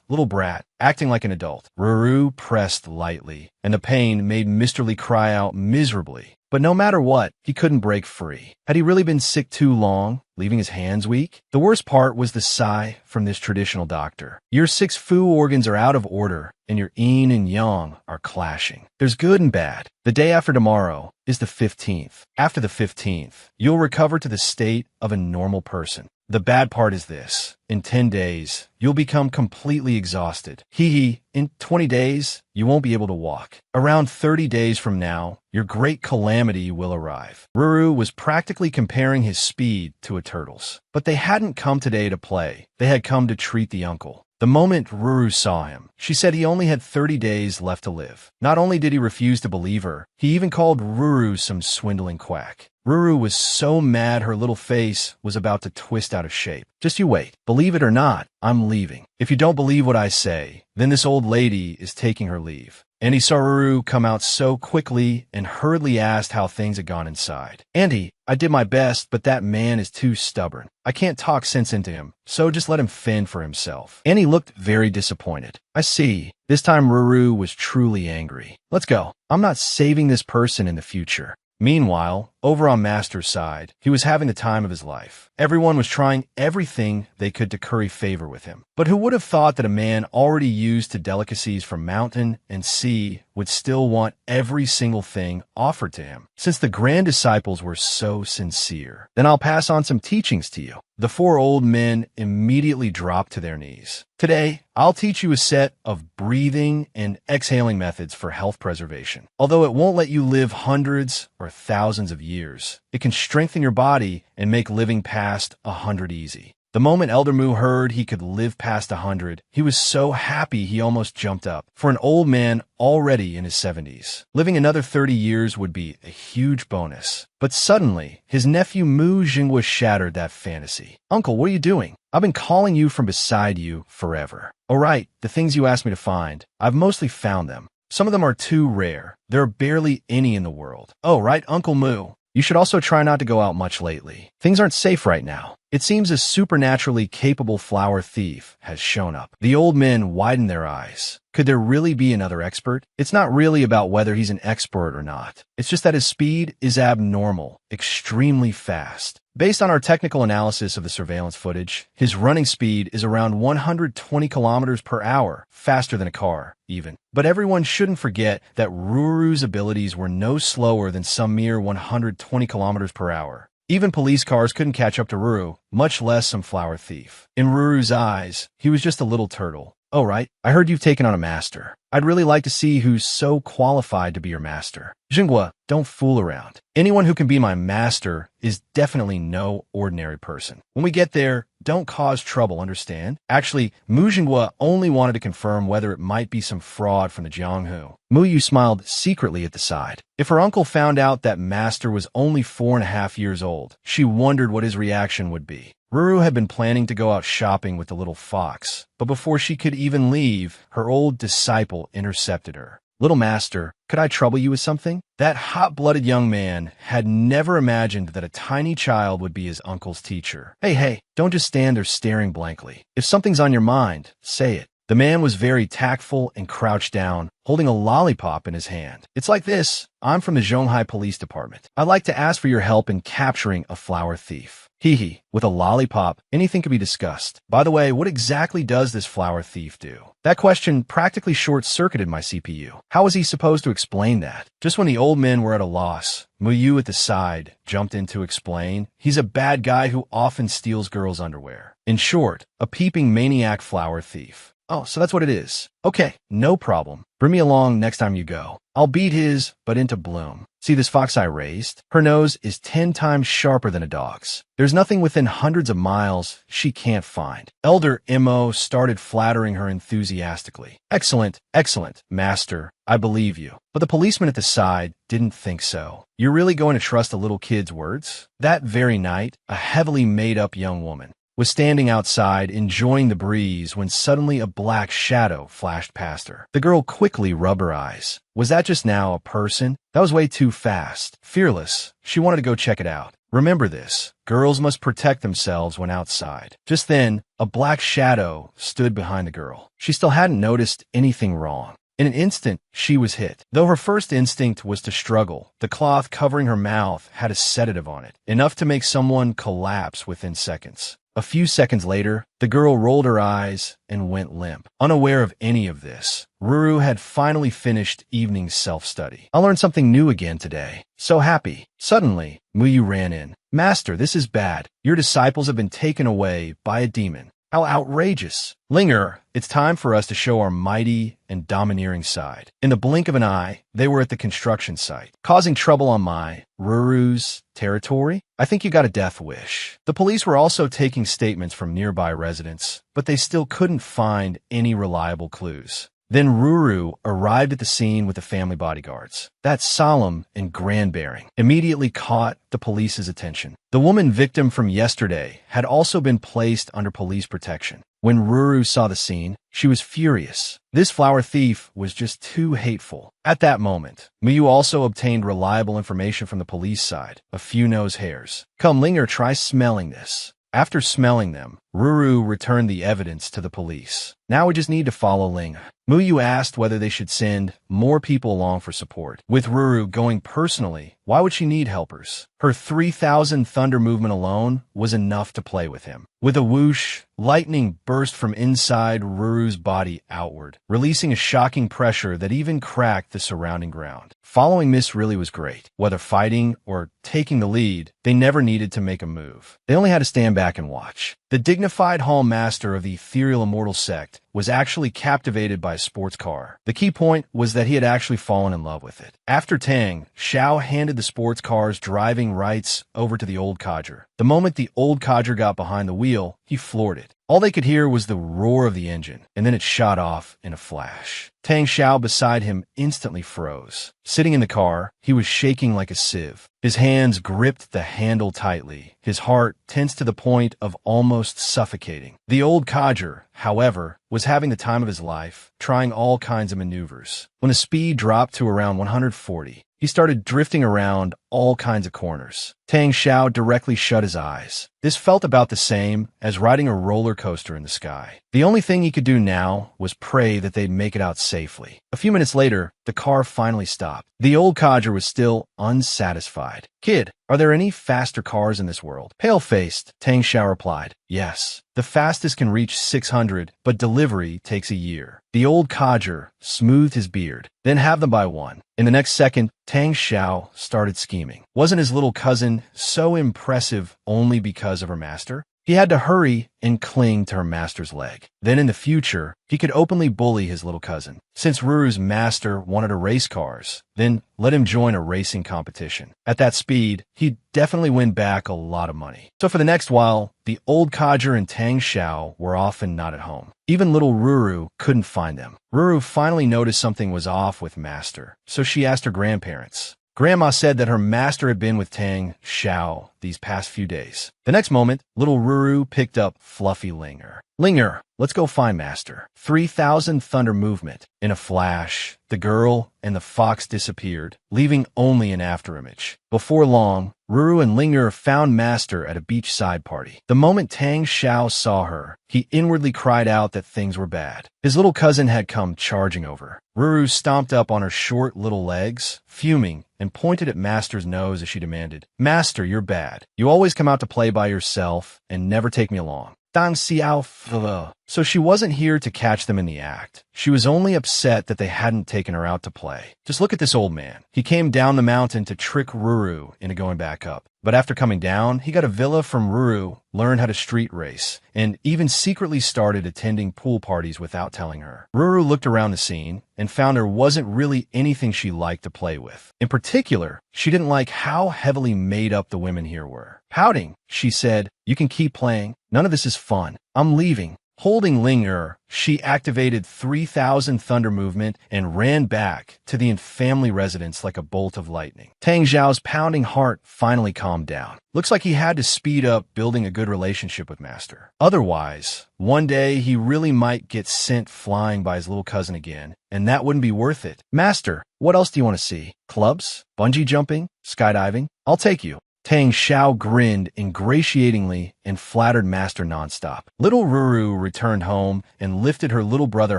Little brat, acting like an adult. Ruru pressed lightly, and the pain made Mr. Lee cry out miserably. But no matter what, he couldn't break free. Had he really been sick too long, leaving his hands weak? The worst part was the sigh from this traditional doctor. Your 6 fu organs are out of order, and your yin and yang are clashing. There's good and bad. The day after tomorrow is the 15th. After the 15th, you'll recover to the state of a normal person. The bad part is this. In 10 days, you'll become completely exhausted. In 20 days, you won't be able to walk. Around 30 days from now, your great calamity will arrive. Ruru was practically comparing his speed to a turtle's. But they hadn't come today to play. They had come to treat the uncle. The moment Ruru saw him, she said he only had 30 days left to live. Not only did he refuse to believe her, he even called Ruru some swindling quack. Ruru was so mad her little face was about to twist out of shape. Just you wait. Believe it or not, I'm leaving. If you don't believe what I say, then this old lady is taking her leave. And he saw Ruru come out so quickly and hurriedly asked how things had gone inside. Andy, I did my best, but that man is too stubborn. I can't talk sense into him, so just let him fend for himself. Annie looked very disappointed. I see. This time Ruru was truly angry. Let's go. I'm not saving this person in the future. Meanwhile, over on Master's side, he was having the time of his life. Everyone was trying everything they could to curry favor with him. But who would have thought that a man already used to delicacies from mountain and sea would still want every single thing offered to him, since the grand disciples were so sincere? Then I'll pass on some teachings to you. The 4 old men immediately dropped to their knees. Today, I'll teach you a set of breathing and exhaling methods for health preservation. Although it won't let you live hundreds or thousands of years, it can strengthen your body and make living past 100 easy. The moment Elder Mu heard he could live past 100, he was so happy he almost jumped up. For an old man already in his 70s, living another 30 years would be a huge bonus. But suddenly, his nephew Mu Jinghua shattered that fantasy. Uncle, what are you doing? I've been calling you from beside you forever. Oh right, the things you asked me to find. I've mostly found them. Some of them are too rare. There are barely any in the world. Oh right, Uncle Mu. You should also try not to go out much lately. Things aren't safe right now. It seems a supernaturally capable flower thief has shown up. The old men widened their eyes. Could there really be another expert? It's not really about whether he's an expert or not. It's just that his speed is abnormal, extremely fast. Based on our technical analysis of the surveillance footage, his running speed is around 120 kilometers per hour, faster than a car, even. But everyone shouldn't forget that Ruru's abilities were no slower than some mere 120 kilometers per hour. Even police cars couldn't catch up to Ruru, much less some flower thief. In Ruru's eyes, he was just a little turtle. Oh, right. I heard you've taken on a master. I'd really like to see who's so qualified to be your master. Jinghua, don't fool around. Anyone who can be my master is definitely no ordinary person. When we get there, don't cause trouble, understand? Actually, Mu Jinghua only wanted to confirm whether it might be some fraud from the Jianghu. Mu Yu smiled secretly at the side. If her uncle found out that master was only 4.5 years old, she wondered what his reaction would be. Ruru had been planning to go out shopping with the little fox, but before she could even leave, her old disciple intercepted her. Little master, could I trouble you with something? That hot-blooded young man had never imagined that a tiny child would be his uncle's teacher. Hey, don't just stand there staring blankly. If something's on your mind, say it. The man was very tactful and crouched down, holding a lollipop in his hand. "It's like this. I'm from the Zhonghai Police Department. I'd like to ask for your help in capturing a flower thief." Hee hee. With a lollipop, anything could be discussed. By the way, what exactly does this flower thief do? That question practically short-circuited my CPU. How was he supposed to explain that? Just when the old men were at a loss, Muyu at the side jumped in to explain. He's a bad guy who often steals girls' underwear. In short, a peeping maniac flower thief. Oh, so that's what it is. Okay, no problem. Bring me along next time you go. I'll beat his, but into bloom. See this fox I raised? Her nose is 10 times sharper than a dog's. There's nothing within hundreds of miles she can't find. Elder Imo started flattering her enthusiastically. Excellent, excellent, master. I believe you. But the policeman at the side didn't think so. You're really going to trust a little kid's words? That very night, a heavily made-up young woman was standing outside enjoying the breeze when suddenly a black shadow flashed past her. The girl quickly rubbed her eyes. Was that just now a person? That was way too fast. Fearless, she wanted to go check it out. Remember this, girls must protect themselves when outside. Just then, a black shadow stood behind the girl. She still hadn't noticed anything wrong. In an instant, she was hit. Though her first instinct was to struggle, the cloth covering her mouth had a sedative on it, enough to make someone collapse within seconds. A few seconds later, the girl rolled her eyes and went limp. Unaware of any of this, Ruru had finally finished evening self-study. I learned something new again today. So happy. Suddenly, Muyu ran in. "Master, this is bad. Your disciples have been taken away by a demon." How outrageous. Linger, it's time for us to show our mighty and domineering side. In the blink of an eye, they were at the construction site, causing trouble on my, Ruru's, territory? I think you got a death wish. The police were also taking statements from nearby residents, but they still couldn't find any reliable clues. Then Ruru arrived at the scene with the family bodyguards. That solemn and grand bearing immediately caught the police's attention. The woman victim from yesterday had also been placed under police protection. When Ruru saw the scene, she was furious. This flower thief was just too hateful. At that moment, Miyu also obtained reliable information from the police side, a few nose hairs. Come, Linger, try smelling this. After smelling them, Ruru returned the evidence to the police. Now we just need to follow Ling. Muyu asked whether they should send more people along for support. With Ruru going personally, why would she need helpers? Her 3,000 thunder movement alone was enough to play with him. With a whoosh, lightning burst from inside Ruru's body outward, releasing a shocking pressure that even cracked the surrounding ground. Following this really was great. Whether fighting or taking the lead, they never needed to make a move. They only had to stand back and watch. The dignified hall master of the ethereal immortal sect was actually captivated by a sports car. The key point was that he had actually fallen in love with it. After Tang, Xiao handed the sports car's driving rights over to the old codger. The moment the old codger got behind the wheel, he floored it. All they could hear was the roar of the engine, and then it shot off in a flash. Tang Xiao beside him instantly froze. Sitting in the car, he was shaking like a sieve. His hands gripped the handle tightly. His heart tensed to the point of almost suffocating. The old codger, however, was having the time of his life, trying all kinds of maneuvers. When the speed dropped to around 140, he started drifting around all kinds of corners. Tang Xiao directly shut his eyes. This felt about the same as riding a roller coaster in the sky. The only thing he could do now was pray that they'd make it out safely. A few minutes later, the car finally stopped. The old codger was still unsatisfied. "Kid, are there any faster cars in this world?" Pale-faced, Tang Xiao replied, "Yes. The fastest can reach 600, but delivery takes a year." The old codger smoothed his beard. "Then have them by one." In the next second, Tang Xiao started scheming. Wasn't his little cousin so impressive only because of her master? He had to hurry and cling to her master's leg. Then in the future, he could openly bully his little cousin. Since Ruru's master wanted to race cars, then let him join a racing competition. At that speed, he'd definitely win back a lot of money. So for the next while, the old codger and Tang Xiao were often not at home. Even little Ruru couldn't find them. Ruru finally noticed something was off with master, so she asked her grandparents. Grandma said that her master had been with Tang Xiao these past few days. The next moment, little Ruru picked up Fluffy Linger. "Linger, let's go find master." 3,000 thunder movement. In a flash, the girl and the fox disappeared, leaving only an afterimage. Before long, Ruru and Ling'er found Master at a beachside party. The moment Tang Xiao saw her, he inwardly cried out that things were bad. His little cousin had come charging over. Ruru stomped up on her short little legs, fuming, and pointed at Master's nose as she demanded, "Master, you're bad. You always come out to play by yourself and never take me along." Dang Xiao. So she wasn't here to catch them in the act. She was only upset that they hadn't taken her out to play. Just look at this old man. He came down the mountain to trick Ruru into going back up. But after coming down, he got a villa from Ruru, learned how to street race, and even secretly started attending pool parties without telling her. Ruru looked around the scene and found there wasn't really anything she liked to play with. In particular, she didn't like how heavily made up the women here were. Pouting, she said, "You can keep playing. None of this is fun. I'm leaving." Holding Ling'er, she activated 3,000 thunder movement and ran back to the family residence like a bolt of lightning. Tang Xiao's pounding heart finally calmed down. Looks like he had to speed up building a good relationship with Master. Otherwise, one day he really might get sent flying by his little cousin again, and that wouldn't be worth it. "Master, what else do you want to see? Clubs? Bungee jumping? Skydiving? I'll take you." Tang Xiao grinned ingratiatingly and flattered Master nonstop. Little Ruru returned home and lifted her little brother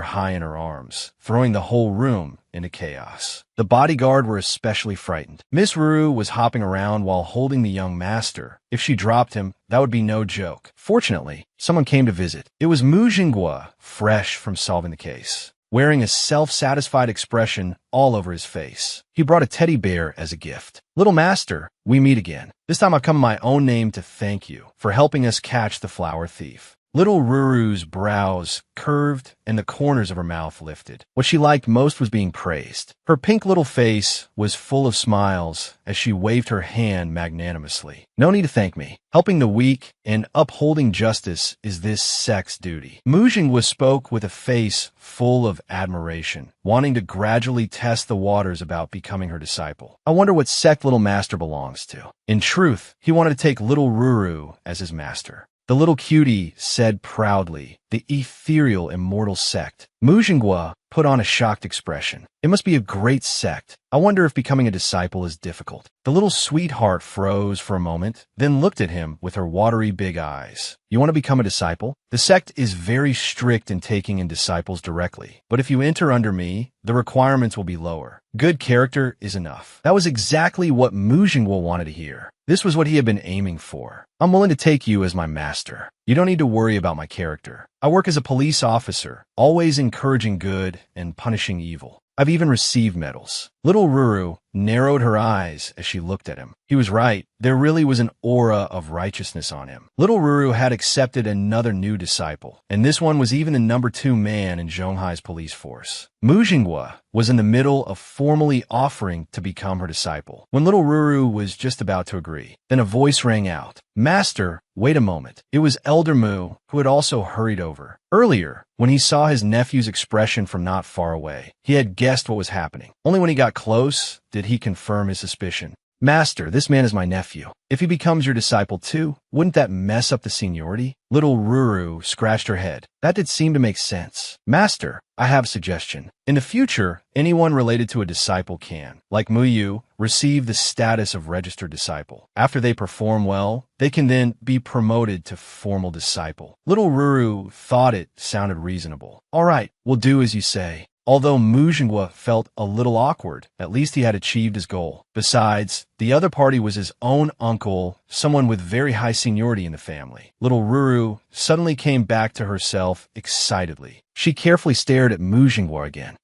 high in her arms, throwing the whole room into chaos. The bodyguard were especially frightened. Miss Ruru was hopping around while holding the young Master. If she dropped him, that would be no joke. Fortunately, someone came to visit. It was Mu Jinghua, fresh from solving the case, wearing a self-satisfied expression all over his face. He brought a teddy bear as a gift. "Little Master, we meet again. This time I've come in my own name to thank you for helping us catch the flower thief." Little Ruru's brows curved and the corners of her mouth lifted. What she liked most was being praised. Her pink little face was full of smiles as she waved her hand magnanimously. "No need to thank me. Helping the weak and upholding justice is this sect's duty." Mu Jinghua spoke with a face full of admiration, wanting to gradually test the waters about becoming her disciple. I wonder what sect Little Master belongs to. In truth, he wanted to take Little Ruru as his master. The little cutie said proudly, "The ethereal immortal sect." Mu Jinghua put on a shocked expression. "It must be a great sect. I wonder if becoming a disciple is difficult." The little sweetheart froze for a moment, then looked at him with her watery big eyes. "You want to become a disciple? The sect is very strict in taking in disciples directly, but if you enter under me, the requirements will be lower. Good character is enough." That was exactly what Mu Jinghua wanted to hear. This was what he had been aiming for. "I'm willing to take you as my master. You don't need to worry about my character. I work as a police officer, always encouraging good and punishing evil. I've even received medals." Little Ruru narrowed her eyes as she looked at him. He was right. There really was an aura of righteousness on him. Little Ruru had accepted another new disciple, and this one was even the number 2 man in Zhonghai's police force. Mu Jinghua was in the middle of formally offering to become her disciple, when Little Ruru was just about to agree. Then a voice rang out, "Master, wait a moment." It was Elder Mu, who had also hurried over. Earlier, when he saw his nephew's expression from not far away, he had guessed what was happening. Only when he got close did he confirm his suspicion. "Master, this man is my nephew. If he becomes your disciple too, wouldn't that mess up the seniority?" Little Ruru scratched her head. That did seem to make sense. "Master, I have a suggestion. In the future, anyone related to a disciple can, like Muyu, receive the status of registered disciple. After they perform well, they can then be promoted to formal disciple." Little Ruru thought it sounded reasonable. "All right, we'll do as you say." Although Mu Jinghua felt a little awkward, at least he had achieved his goal. Besides, the other party was his own uncle, someone with very high seniority in the family. Little Ruru suddenly came back to herself excitedly. She carefully stared at Mu Jinghua again.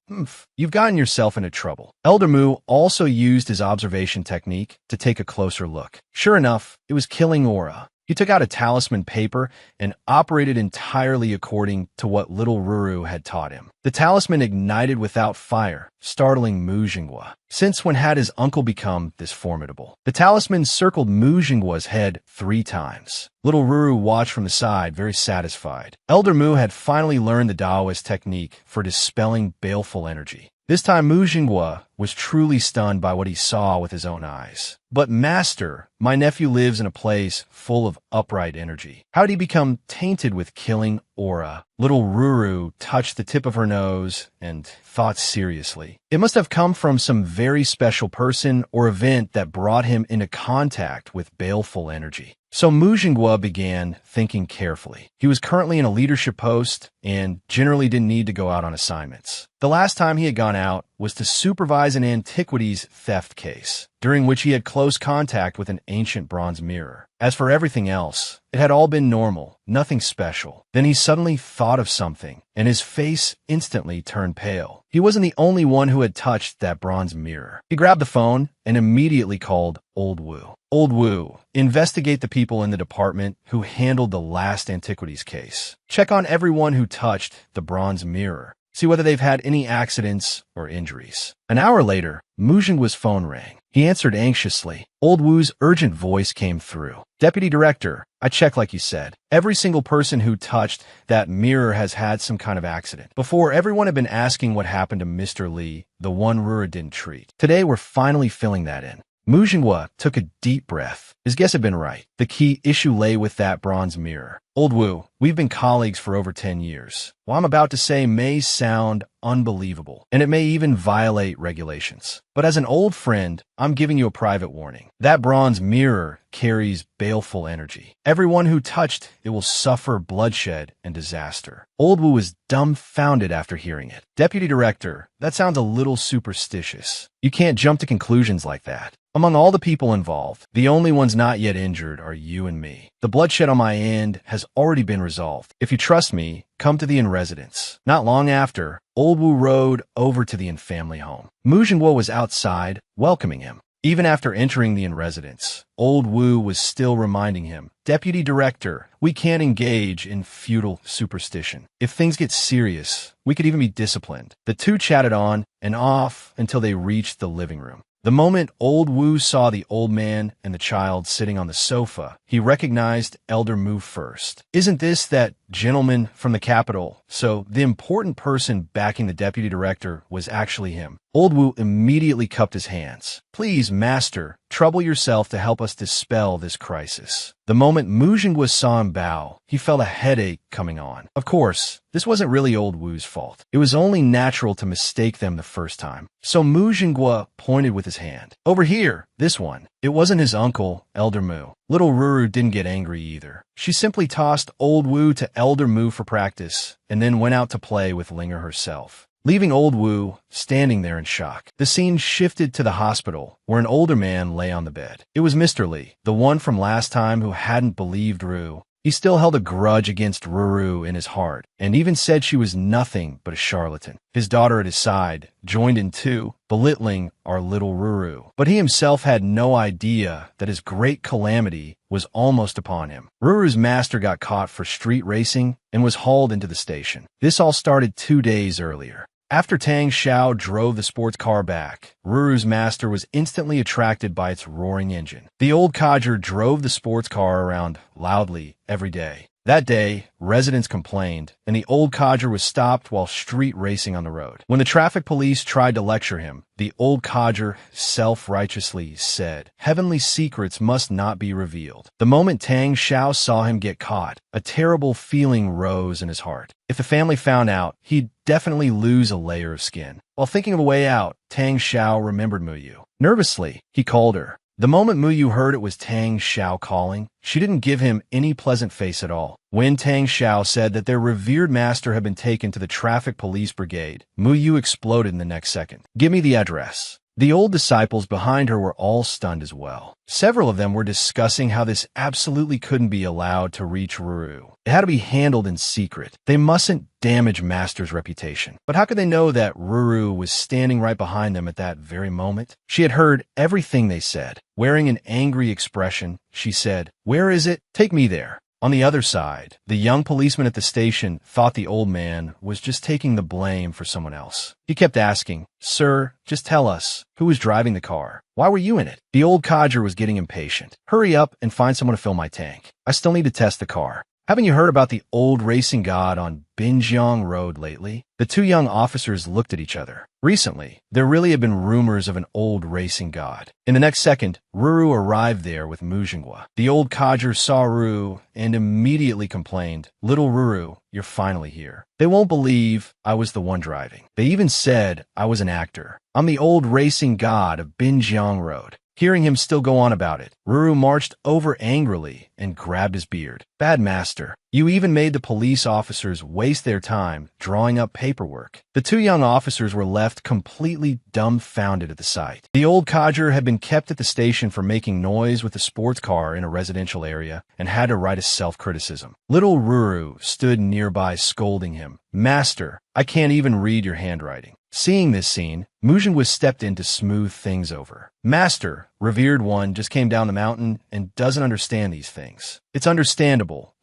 You've gotten yourself into trouble." Elder Mu also used his observation technique to take a closer look. Sure enough, it was killing aura. He took out a talisman paper and operated entirely according to what Little Ruru had taught him. The talisman ignited without fire, startling Mu Jinghua. Since when had his uncle become this formidable? The talisman circled Mu Jinghua's head 3 times. Little Ruru watched from the side, very satisfied. Elder Mu had finally learned the Taoist technique for dispelling baleful energy. This time Mu Jinghua was truly stunned by what he saw with his own eyes. "But Master, my nephew lives in a place full of upright energy. How did he become tainted with killing aura?" Little Ruru touched the tip of her nose and thought seriously. It must have come from some very special person or event that brought him into contact with baleful energy. So Mujingwa began thinking carefully. He was currently in a leadership post and generally didn't need to go out on assignments. The last time he had gone out was to supervise an antiquities theft case, during which he had close contact with an ancient bronze mirror. As for everything else, it had all been normal, nothing special. Then he suddenly thought of something, and his face instantly turned pale. He wasn't the only one who had touched that bronze mirror. He grabbed the phone and immediately called Old Wu. "Old Wu, investigate the people in the department who handled the last antiquities case. Check on everyone who touched the bronze mirror. See whether they've had any accidents or injuries." An hour later, Mujingwa's phone rang. He answered anxiously. Old Wu's urgent voice came through. "Deputy Director, I checked like you said. Every single person who touched that mirror has had some kind of accident. Before, everyone had been asking what happened to Mr. Lee, the one Rura didn't treat. Today, we're finally filling that in." Mujingwa took a deep breath. His guess had been right. The key issue lay with that bronze mirror. "Old Wu, we've been colleagues for over 10 years. What I'm about to say may sound unbelievable, and it may even violate regulations. But as an old friend, I'm giving you a private warning. That bronze mirror carries baleful energy. Everyone who touched it will suffer bloodshed and disaster." Old Wu was dumbfounded after hearing it. "Deputy Director, that sounds a little superstitious. You can't jump to conclusions like that. Among all the people involved, the only ones not yet injured are you and me. The bloodshed on my end has already been resolved. If you trust me, come to the inn residence." Not long after, Old Wu rode over to the inn family home. Mujingwa was outside, welcoming him. Even after entering the inn residence, Old Wu was still reminding him, "Deputy Director, we can't engage in futile superstition. If things get serious, we could even be disciplined." The two chatted on and off until they reached the living room. The moment Old Wu saw the old man and the child sitting on the sofa, he recognized Elder Mu first. "Isn't this that gentleman from the capital?" So the important person backing the deputy director was actually him. Old Wu immediately cupped his hands. "Please, Master, trouble yourself to help us dispel this crisis." The moment Mujingwa saw him bow, he felt a headache coming on. Of course, this wasn't really Old Wu's fault. It was only natural to mistake them the first time. So Mujingwa pointed with his hand. "Over here, this one." It wasn't his uncle, Elder Mu. Little Ruru didn't get angry either. She simply tossed Old Wu to Elder Mu for practice, and then went out to play with Linger herself, leaving Old Wu standing there in shock. The scene shifted to the hospital, where an older man lay on the bed. It was Mr. Lee, the one from last time who hadn't believed Ru. He still held a grudge against Ruru in his heart, and even said she was nothing but a charlatan. His daughter at his side joined in too, belittling our little Ruru. But he himself had no idea that his great calamity was almost upon him. Ruru's master got caught for street racing and was hauled into the station. This all started 2 days earlier. After Tang Xiao drove the sports car back, Ruru's master was instantly attracted by its roaring engine. The old codger drove the sports car around loudly every day. That day, residents complained, and the old codger was stopped while street racing on the road. When the traffic police tried to lecture him, the old codger self-righteously said, "Heavenly secrets must not be revealed." The moment Tang Xiao saw him get caught, a terrible feeling rose in his heart. If the family found out, he'd definitely lose a layer of skin. While thinking of a way out, Tang Xiao remembered Muyu. Nervously, he called her. The moment Muyu heard it was Tang Xiao calling, she didn't give him any pleasant face at all. When Tang Xiao said that their revered master had been taken to the traffic police brigade, Muyu exploded in the next second. "Give me the address." The old disciples behind her were all stunned as well. Several of them were discussing how this absolutely couldn't be allowed to reach Ruru. It had to be handled in secret. They mustn't damage Master's reputation. But how could they know that Ruru was standing right behind them at that very moment? She had heard everything they said. Wearing an angry expression, she said, "Where is it? Take me there." On the other side, the young policeman at the station thought the old man was just taking the blame for someone else. He kept asking, "Sir, just tell us, who was driving the car? Why were you in it?" The old codger was getting impatient. "Hurry up and find someone to fill my tank. I still need to test the car." Haven't you heard about the old racing god on Binjiang Road lately? The two young officers looked at each other. Recently, there really had been rumors of an old racing god. In the next second, Ruru arrived there with Mujingwa. The old codger saw Ruru and immediately complained, "Little Ruru, you're finally here. They won't believe I was the one driving. They even said I was an actor. I'm the old racing god of Binjiang Road." Hearing him still go on about it, Ruru marched over angrily and grabbed his beard. "Bad master, you even made the police officers waste their time drawing up paperwork." The two young officers were left completely dumbfounded at the sight. The old codger had been kept at the station for making noise with a sports car in a residential area and had to write a self-criticism. Little Ruru stood nearby scolding him, "Master, I can't even read your handwriting." Seeing this scene, Mujingwa stepped in to smooth things over. "Master, revered one just came down the mountain and doesn't understand these things. It's understandable.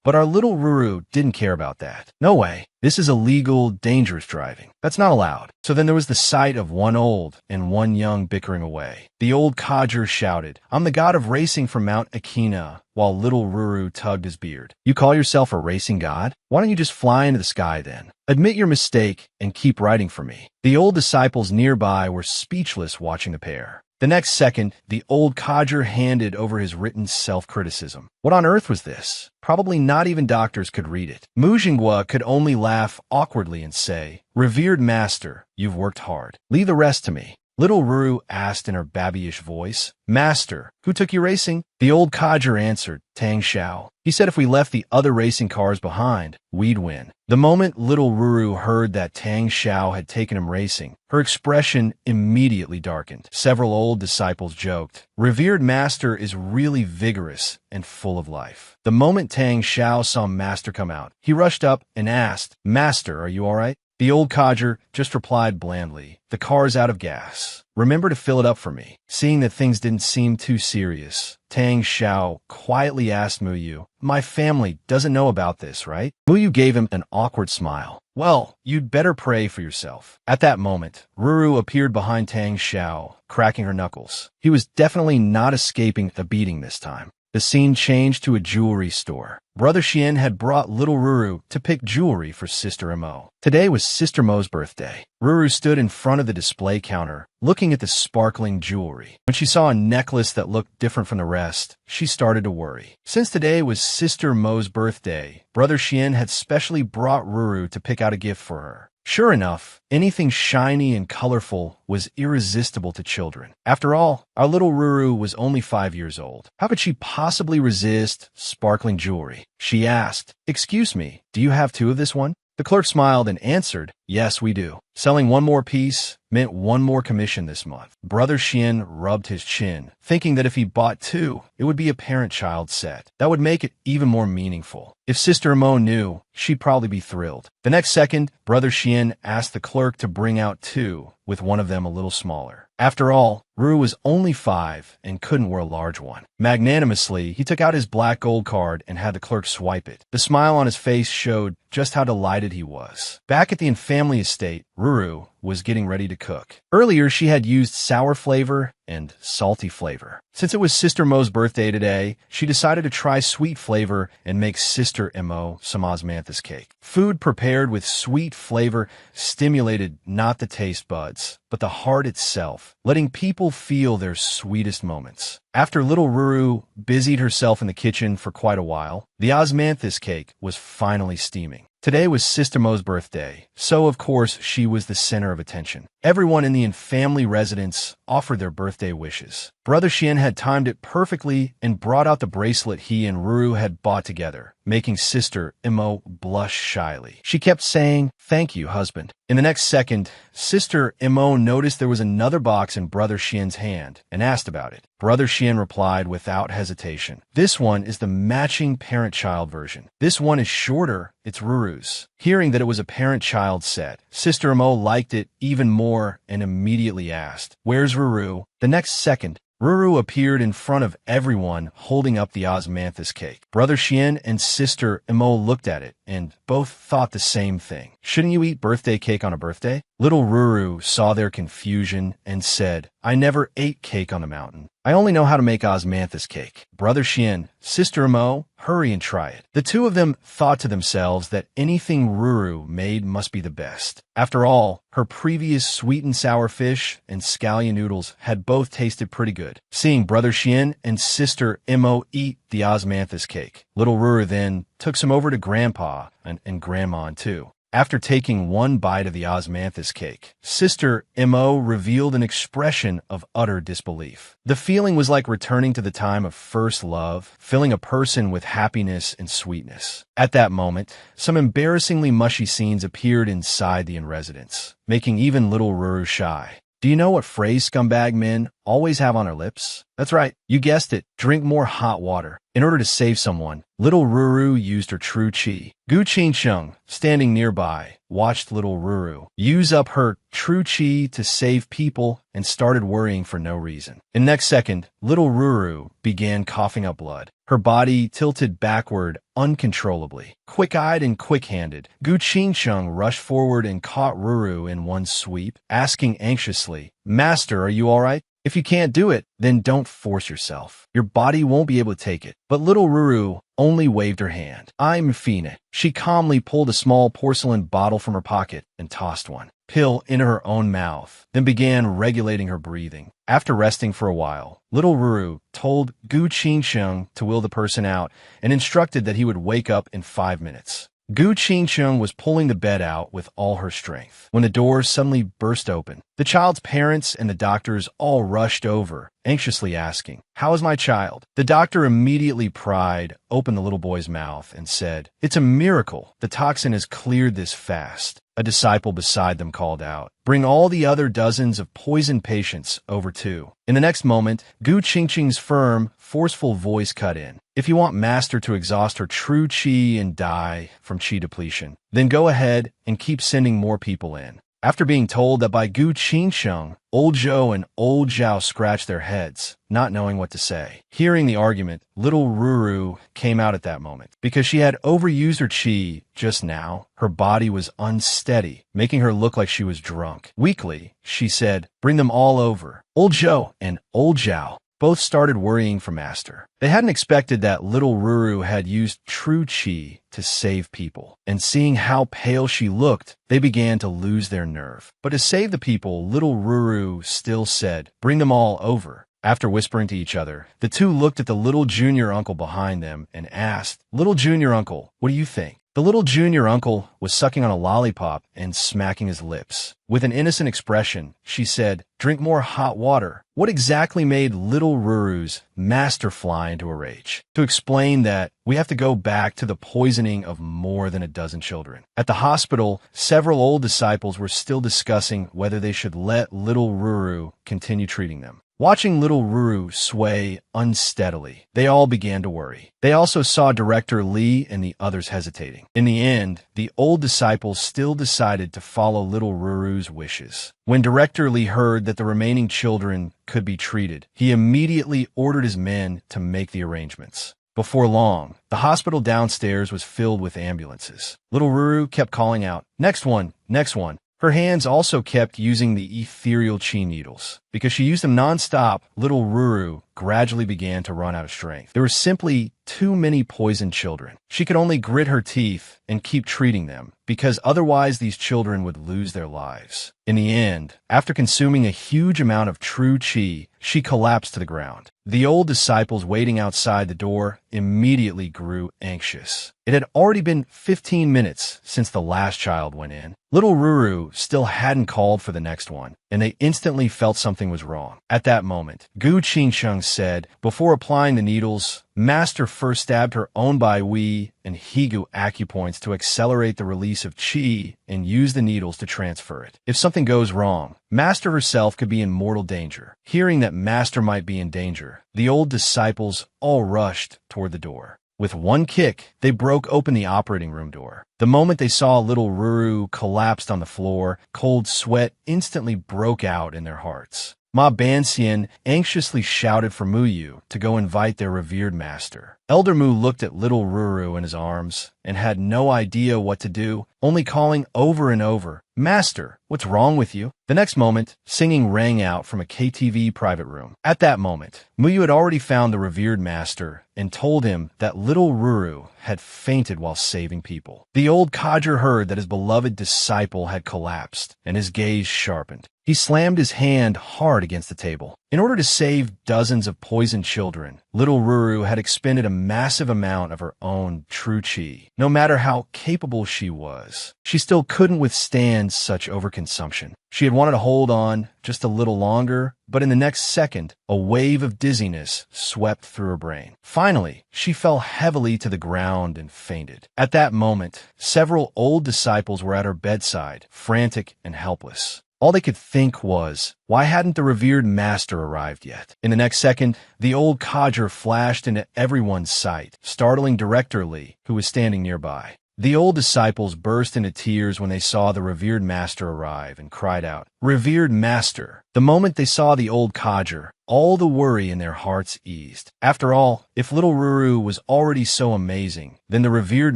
But our little Ruru didn't care about that. No way. This is illegal, dangerous driving. That's not allowed." So then there was the sight of one old and one young bickering away. The old codger shouted, "I'm the god of racing from Mount Akina," while little Ruru tugged his beard. "You call yourself a racing god? Why don't you just fly into the sky then? Admit your mistake and keep writing for me." The old disciples nearby were speechless watching the pair. The next second, the old codger handed over his written self-criticism. What on earth was this? Probably not even doctors could read it. Mujingwa could only laugh awkwardly and say, "Revered master, you've worked hard. Leave the rest to me." Little Ruru asked in her babyish voice, "Master, who took you racing?" The old codger answered, "Tang Xiao. He said if we left the other racing cars behind, we'd win." The moment little Ruru heard that Tang Xiao had taken him racing, her expression immediately darkened. Several old disciples joked, "Revered master is really vigorous and full of life." The moment Tang Xiao saw Master come out, he rushed up and asked, "Master, are you all right?" The old codger just replied blandly, "The car's out of gas. Remember to fill it up for me." Seeing that things didn't seem too serious, Tang Xiao quietly asked Muyu, "My family doesn't know about this, right?" Muyu gave him an awkward smile. "Well, you'd better pray for yourself." At that moment, Ruru appeared behind Tang Xiao, cracking her knuckles. He was definitely not escaping a beating this time. The scene changed to a jewelry store. Brother Xian had brought little Ruru to pick jewelry for Sister Mo. Today was Sister Mo's birthday. Ruru stood in front of the display counter, looking at the sparkling jewelry. When she saw a necklace that looked different from the rest, she started to worry. Since today was Sister Mo's birthday, Brother Xian had specially brought Ruru to pick out a gift for her. Sure enough, anything shiny and colorful was irresistible to children. After all, our little Ruru was only 5 years old. How could she possibly resist sparkling jewelry? She asked, "Excuse me, do you have two of this one?" The clerk smiled and answered, "Yes, we do. Selling one more piece meant one more commission this month." Brother Xian rubbed his chin, thinking that if he bought two, it would be a parent-child set. That would make it even more meaningful. If Sister Mo knew, she'd probably be thrilled. The next second, Brother Xian asked the clerk to bring out two, with one of them a little smaller. After all, Ruru was only 5 and couldn't wear a large one. Magnanimously, he took out his black gold card and had the clerk swipe it. The smile on his face showed just how delighted he was. Back at the family estate, Ruru was getting ready to cook. Earlier, she had used sour flavor and salty flavor. Since it was Sister Mo's birthday today, she decided to try sweet flavor and make Sister Mo some osmanthus cake. Food prepared with sweet flavor stimulated not the taste buds, but the heart itself, letting people feel their sweetest moments. After little Ruru busied herself in the kitchen for quite a while, the osmanthus cake was finally steaming. Today was Sister Mo's birthday, so of course she was the center of attention. Everyone in the family residence offered their birthday wishes. Brother Xian had timed it perfectly and brought out the bracelet he and Ruru had bought together, making Sister Mo blush shyly. She kept saying, "Thank you, husband." In the next second, Sister Mo noticed there was another box in Brother Xian's hand and asked about it. Brother Xian replied without hesitation, "This one is the matching parent-child version. This one is shorter, it's Ruru's." Hearing that it was a parent-child set, Sister Mo liked it even more and immediately asked, "Where's Ruru?" The next second, Ruru appeared in front of everyone holding up the osmanthus cake. Brother Xian and Sister Mo looked at it and both thought the same thing. Shouldn't you eat birthday cake on a birthday? Little Ruru saw their confusion and said, I never ate cake on the mountain. I only know how to make osmanthus cake. Brother Xian, Sister Mo, hurry and try it. The two of them thought to themselves that anything Ruru made must be the best. After all, her previous sweet and sour fish and scallion noodles had both tasted pretty good. Seeing Brother Xian and Sister Mo eat the osmanthus cake, little Ruru then took some over to Grandpa and Grandma too. After taking one bite of the osmanthus cake, Sister Mo revealed an expression of utter disbelief. The feeling was like returning to the time of first love, filling a person with happiness and sweetness. At that moment, some embarrassingly mushy scenes appeared inside the in-residence, making even little Ruru shy. Do you know what phrase scumbag men always have on their lips? That's right, you guessed it, drink more hot water. In order to save someone, little Ruru used her true chi. Gu Qingsheng, standing nearby, watched little Ruru use up her true chi to save people and started worrying for no reason. In the next second, little Ruru began coughing up blood. Her body tilted backward uncontrollably. Quick-eyed and quick-handed, Gu Qingsheng rushed forward and caught Ruru in one sweep, asking anxiously, Master, are you all right? If you can't do it, then don't force yourself. Your body won't be able to take it. But little Ruru only waved her hand. I'm fine. She calmly pulled a small porcelain bottle from her pocket and tossed one pill into her own mouth, then began regulating her breathing. After resting for a while, little Ruru told Gu Qingsheng to wheel the person out and instructed that he would wake up in 5 minutes. Gu Qingsheng was pulling the bed out with all her strength when the door suddenly burst open. The child's parents and the doctors all rushed over, anxiously asking, How is my child? The doctor immediately pried open the little boy's mouth and said, It's a miracle. The toxin has cleared this fast. A disciple beside them called out, Bring all the other dozens of poisoned patients over too. In the next moment, Gu Qingsheng's firm, forceful voice cut in. If you want Master to exhaust her true chi and die from chi depletion, then go ahead and keep sending more people in. After being told that by Gu Qingsheng, Old Zhou and Old Zhao scratched their heads, not knowing what to say. Hearing the argument, little Ruru came out at that moment. Because she had overused her chi just now, her body was unsteady, making her look like she was drunk. Weakly, she said, Bring them all over. Old Zhou and Old Zhao both started worrying for Master. They hadn't expected that little Ruru had used true chi to save people, and seeing how pale she looked, they began to lose their nerve. But to save the people, little Ruru still said, Bring them all over. After whispering to each other, the two looked at the little junior uncle behind them and asked, Little junior uncle, what do you think? The little junior uncle was sucking on a lollipop and smacking his lips. With an innocent expression, she said, Drink more hot water. What exactly made little Ruru's master fly into a rage? To explain that, we have to go back to the poisoning of more than a dozen children. At the hospital, several old disciples were still discussing whether they should let little Ruru continue treating them. Watching little Ruru sway unsteadily, they all began to worry. They also saw Director Li and the others hesitating. In the end, the old disciples still decided to follow little Ruru's wishes. When Director Li heard that the remaining children could be treated, he immediately ordered his men to make the arrangements. Before long, the hospital downstairs was filled with ambulances. Little Ruru kept calling out, Next one, next one. Her hands also kept using the ethereal chi needles. Because she used them non-stop, little Ruru gradually began to run out of strength. There were simply too many poisoned children. She could only grit her teeth and keep treating them, because otherwise these children would lose their lives. In the end, after consuming a huge amount of true chi, she collapsed to the ground. The old disciples waiting outside the door immediately grew anxious. It had already been 15 minutes since the last child went in. Little Ruru still hadn't called for the next one, and they instantly felt something was wrong. At that moment, Gu Qingsheng said, before applying the needles, Master first stabbed her own Bai Wei and Higu acupoints to accelerate the release of Qi and use the needles to transfer it. If something goes wrong, Master herself could be in mortal danger. Hearing that Master might be in danger, the old disciples all rushed toward the door. With one kick, they broke open the operating room door. The moment they saw little Ruru collapsed on the floor, cold sweat instantly broke out in their hearts. Ma Banxian anxiously shouted for Muyu to go invite their revered master. Elder Mu looked at little Ruru in his arms and had no idea what to do, only calling over and over, "Master, what's wrong with you?" The next moment, singing rang out from a KTV private room. At that moment, Muyu had already found the revered master and told him that little Ruru had fainted while saving people. The old codger heard that his beloved disciple had collapsed, and his gaze sharpened. He slammed his hand hard against the table. In order to save dozens of poisoned children, little Ruru had expended a massive amount of her own true chi. No matter how capable she was, she still couldn't withstand such overconsumption. She had wanted to hold on just a little longer, but in the next second, a wave of dizziness swept through her brain. Finally, she fell heavily to the ground and fainted. At that moment, several old disciples were at her bedside, frantic and helpless. All they could think was, why hadn't the revered master arrived yet? In the next second, the old codger flashed into everyone's sight, startling Director Lee, who was standing nearby. The old disciples burst into tears when they saw the revered master arrive and cried out, "Revered master!" The moment they saw the old codger, all the worry in their hearts eased. After all, if little Ruru was already so amazing, then the revered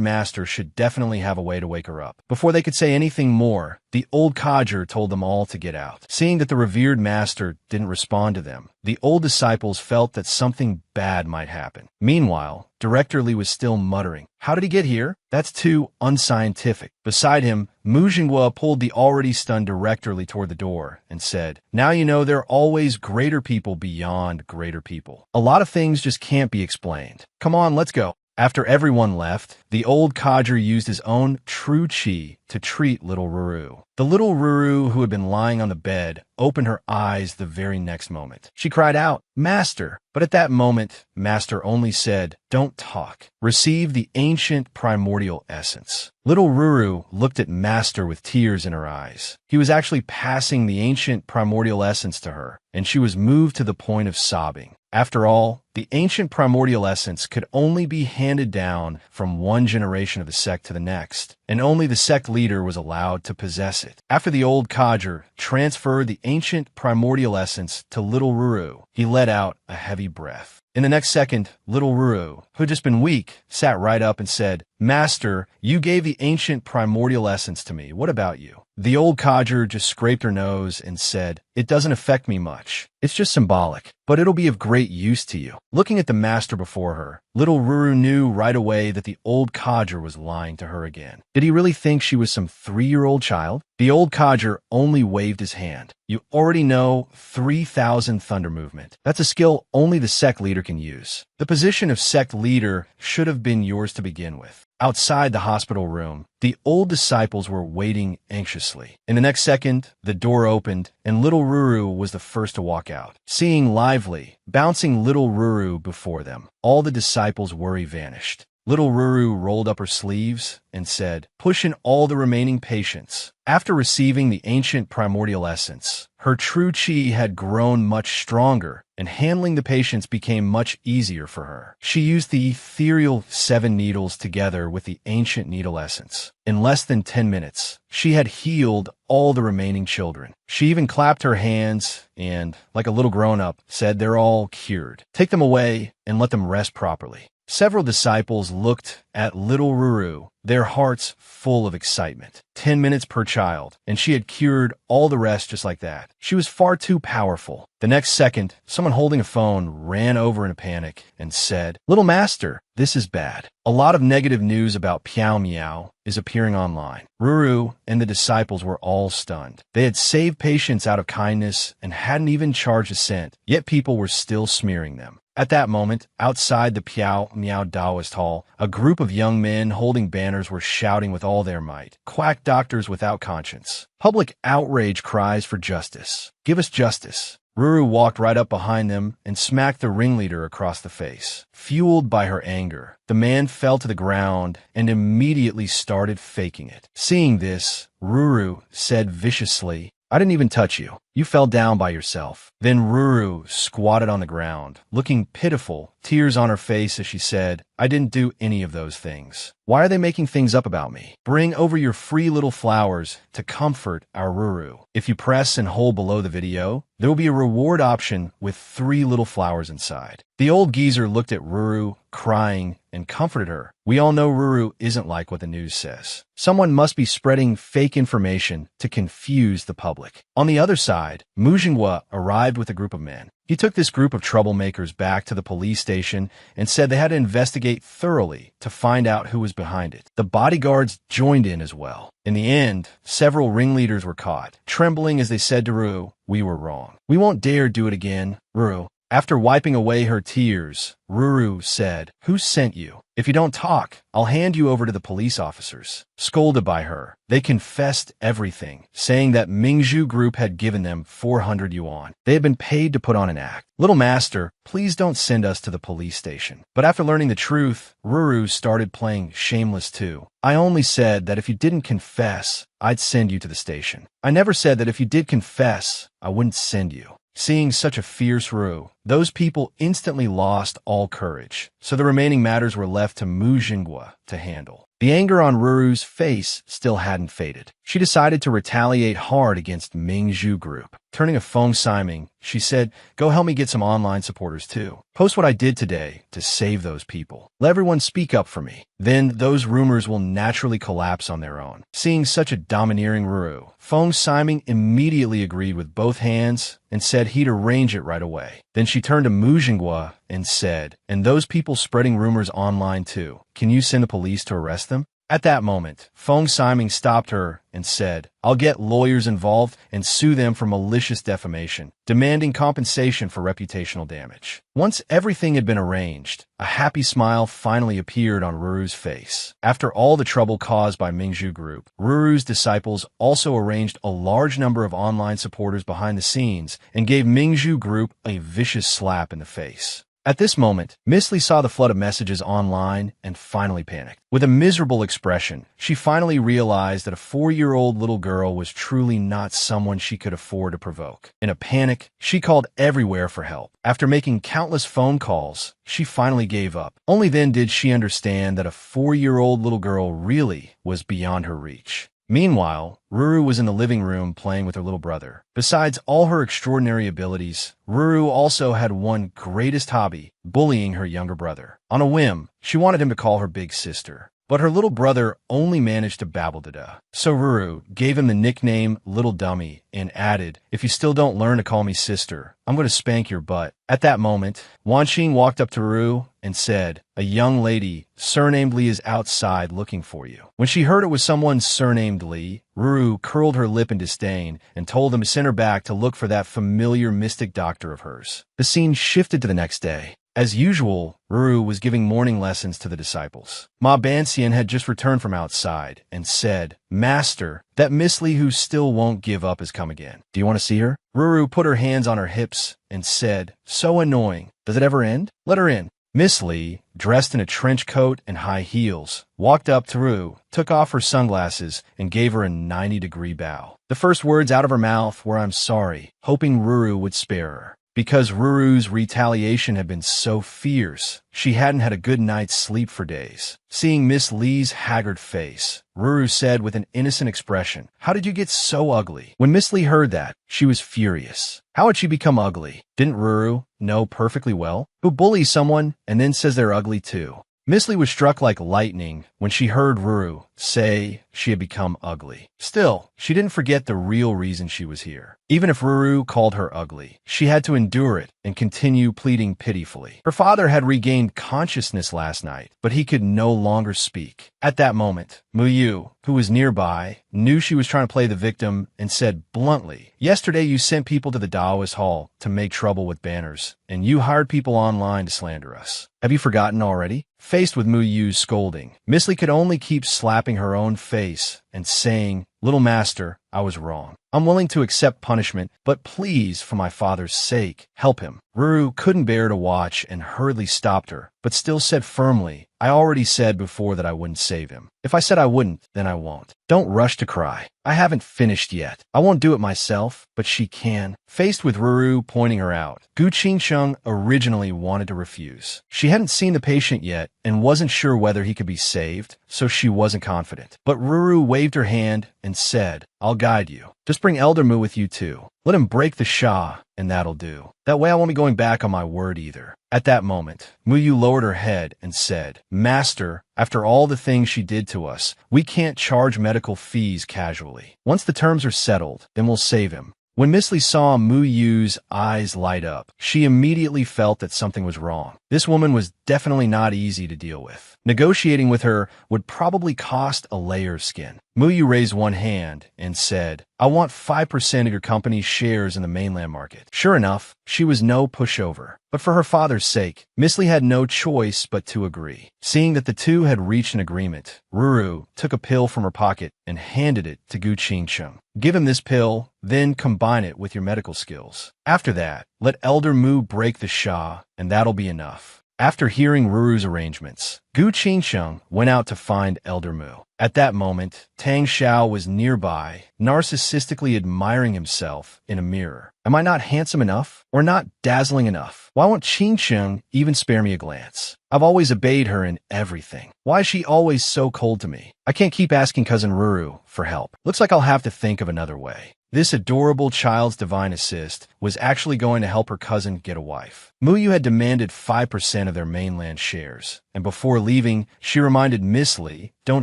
master should definitely have a way to wake her up. Before they could say anything more, the old codger told them all to get out. Seeing that the revered master didn't respond to them, the old disciples felt that something bad might happen. Meanwhile, Director Lee was still muttering, "How did he get here? That's too unscientific." Beside him, Mu Jinghua pulled the already stunned Director Lee toward the door and said, "Now you know there are always greater people beyond greater people. A lot of things just can't be explained. Come on, let's go." After everyone left, the old codger used his own true chi to treat little Ruru. The little Ruru, who had been lying on the bed, opened her eyes the very next moment. She cried out, "Master!" But at that moment, Master only said, "Don't talk. Receive the ancient primordial essence." Little Ruru looked at Master with tears in her eyes. He was actually passing the ancient primordial essence to her, and she was moved to the point of sobbing. After all, the ancient primordial essence could only be handed down from one generation of the sect to the next, and only the sect leader was allowed to possess it. After the old codger transferred the ancient primordial essence to little Ruru, he let out a heavy breath. In the next second, little Ruru, who had just been weak, sat right up and said, "Master, you gave the ancient primordial essence to me. What about you?" The old codger just scraped her nose and said, "It doesn't affect me much. It's just symbolic, but it'll be of great use to you." Looking at the master before her, little Ruru knew right away that the old codger was lying to her again. Did he really think she was some 3-year-old child? The old codger only waved his hand. "You already know 3,000 thunder movement. That's a skill only the sect leader can use. The position of sect leader should have been yours to begin with." Outside the hospital room, the old disciples were waiting anxiously. In the next second, the door opened, and little Ruru was the first to walk out. Seeing lively, bouncing little Ruru before them, all the disciples' worry vanished. Little Ruru rolled up her sleeves and said, "Push in all the remaining patients." After receiving the ancient primordial essence, her true chi had grown much stronger, and handling the patients became much easier for her. She used the ethereal 7 needles together with the ancient needle essence. In less than 10 minutes, she had healed all the remaining children. She even clapped her hands and, like a little grown-up, said, "They're all cured. Take them away and let them rest properly." Several disciples looked at little Ruru, their hearts full of excitement. 10 minutes per child, and she had cured all the rest just like that. She was far too powerful. The next second, someone holding a phone ran over in a panic and said, "Little master, this is bad. A lot of negative news about Piao Miao is appearing online." Ruru and the disciples were all stunned. They had saved patients out of kindness and hadn't even charged a cent, yet people were still smearing them. At that moment, outside the Piao Miao Taoist Hall, a group of young men holding banners were shouting with all their might, "Quack doctors without conscience. Public outrage cries for justice. Give us justice." Ruru walked right up behind them and smacked the ringleader across the face. Fueled by her anger, the man fell to the ground and immediately started faking it. Seeing this, Ruru said viciously, "I didn't even touch you. You fell down by yourself. Then Ruru squatted on the ground, looking pitiful, tears on her face as she said, I didn't do any of those things. Why are they making things up about me? Bring over your free little flowers to comfort our Ruru. If you press and hold below the video, there will be a reward option with 3 little flowers inside. The old geezer looked at Ruru, crying, and comforted her. We all know Ruru isn't like what the news says. Someone must be spreading fake information to confuse the public. On the other side, Mujingwa arrived with a group of men. He took this group of troublemakers back to the police station and said they had to investigate thoroughly to find out who was behind it. The bodyguards joined in as well. In the end, several ringleaders were caught, trembling as they said to Ruru, we were wrong. We won't dare do it again, Ruru. After wiping away her tears, Ruru said, who sent you? If you don't talk, I'll hand you over to the police officers. Scolded by her, they confessed everything, saying that Mingzhu Group had given them 400 yuan. They had been paid to put on an act. Little master, please don't send us to the police station. But after learning the truth, Ruru started playing shameless too. I only said that if you didn't confess, I'd send you to the station. I never said that if you did confess, I wouldn't send you. Seeing such a fierce Ruru, those people instantly lost all courage, so the remaining matters were left to Mujingwa to handle. The anger on Ruru's face still hadn't faded. She decided to retaliate hard against Mingzhu Group. Turning to Feng Siming, she said, go help me get some online supporters too. Post what I did today to save those people. Let everyone speak up for me. Then those rumors will naturally collapse on their own. Seeing such a domineering Ruru, Feng Siming immediately agreed with both hands and said he'd arrange it right away. Then she turned to Mujingwa and said, and those people spreading rumors online too, can you send the police to arrest them? At that moment, Feng Siming stopped her and said, I'll get lawyers involved and sue them for malicious defamation, demanding compensation for reputational damage. Once everything had been arranged, a happy smile finally appeared on Ruru's face. After all the trouble caused by Mingzhu Group, Ruru's disciples also arranged a large number of online supporters behind the scenes and gave Mingzhu Group a vicious slap in the face. At this moment, Miss Lee saw the flood of messages online and finally panicked. With a miserable expression, she finally realized that a 4-year-old little girl was truly not someone she could afford to provoke. In a panic, she called everywhere for help. After making countless phone calls, she finally gave up. Only then did she understand that a 4-year-old little girl really was beyond her reach. Meanwhile, Ruru was in the living room playing with her little brother. Besides all her extraordinary abilities, Ruru also had one greatest hobby, bullying her younger brother. On a whim, she wanted him to call her big sister. But her little brother only managed to babble da-da. So Ruru gave him the nickname Little Dummy and added, if you still don't learn to call me sister, I'm going to spank your butt. At that moment, Wanqing walked up to Ruru and said, a young lady, surnamed Li, is outside looking for you. When she heard it was someone surnamed Li, Ruru curled her lip in disdain and told them to send her back to look for that familiar mystic doctor of hers. The scene shifted to the next day. As usual, Ruru was giving morning lessons to the disciples. Ma Banxian had just returned from outside and said, Master, that Miss Lee who still won't give up has come again. Do you want to see her? Ruru put her hands on her hips and said, so annoying. Does it ever end? Let her in. Miss Lee, dressed in a trench coat and high heels, walked up to Ruru, took off her sunglasses, and gave her a 90-degree bow. The first words out of her mouth were, I'm sorry, hoping Ruru would spare her. Because Ruru's retaliation had been so fierce, she hadn't had a good night's sleep for days. Seeing Miss Lee's haggard face, Ruru said with an innocent expression, how did you get so ugly? When Miss Lee heard that, she was furious. How had she become ugly? Didn't Ruru know perfectly well? Who bullies someone and then says they're ugly too? Miss Lee was struck like lightning when she heard Ruru say she had become ugly. Still, she didn't forget the real reason she was here. Even if Ruru called her ugly, she had to endure it and continue pleading pitifully. Her father had regained consciousness last night, but he could no longer speak. At that moment, Muyu, who was nearby, knew she was trying to play the victim and said bluntly, yesterday you sent people to the Taoist hall to make trouble with banners, and you hired people online to slander us. Have you forgotten already? Faced with Muyu's scolding, Miss Lee could only keep slapping her own face and saying, Little master, I was wrong. I'm willing to accept punishment, but please, for my father's sake, help him. Ruru couldn't bear to watch and hurriedly stopped her, but still said firmly, I already said before that I wouldn't save him. If I said I wouldn't, then I won't. Don't rush to cry. I haven't finished yet. I won't do it myself, but she can. Faced with Ruru pointing her out, Gu Qingsheng originally wanted to refuse. She hadn't seen the patient yet and wasn't sure whether he could be saved, so she wasn't confident. But Ruru waved her hand and said, I'll guide you. Just bring Elder Mu with you too. Let him break the Sha, and that'll do. That way I won't be going back on my word either. At that moment, Muyu lowered her head and said, Master, after all the things she did to us, we can't charge medical fees casually. Once the terms are settled, then we'll save him. When Miss Li saw Muyu's eyes light up, she immediately felt that something was wrong. This woman was definitely not easy to deal with. Negotiating with her would probably cost a layer of skin. Muyu raised one hand and said, I want 5% of your company's shares in the mainland market. Sure enough, she was no pushover. But for her father's sake, Miss Li had no choice but to agree. Seeing that the two had reached an agreement, Ruru took a pill from her pocket and handed it to Gu Qingsheng. Give him this pill, then combine it with your medical skills. After that, let Elder Mu break the Sha, and that'll be enough. After hearing Ruru's arrangements, Gu Qingsheng went out to find Elder Mu. At that moment, Tang Xiao was nearby, narcissistically admiring himself in a mirror. Am I not handsome enough? Or not dazzling enough? Why won't Qingsheng even spare me a glance? I've always obeyed her in everything. Why is she always so cold to me? I can't keep asking Cousin Ruru for help. Looks like I'll have to think of another way. This adorable child's divine assist was actually going to help her cousin get a wife. Muyu had demanded 5% of their mainland shares, and before leaving, she reminded Miss Li, don't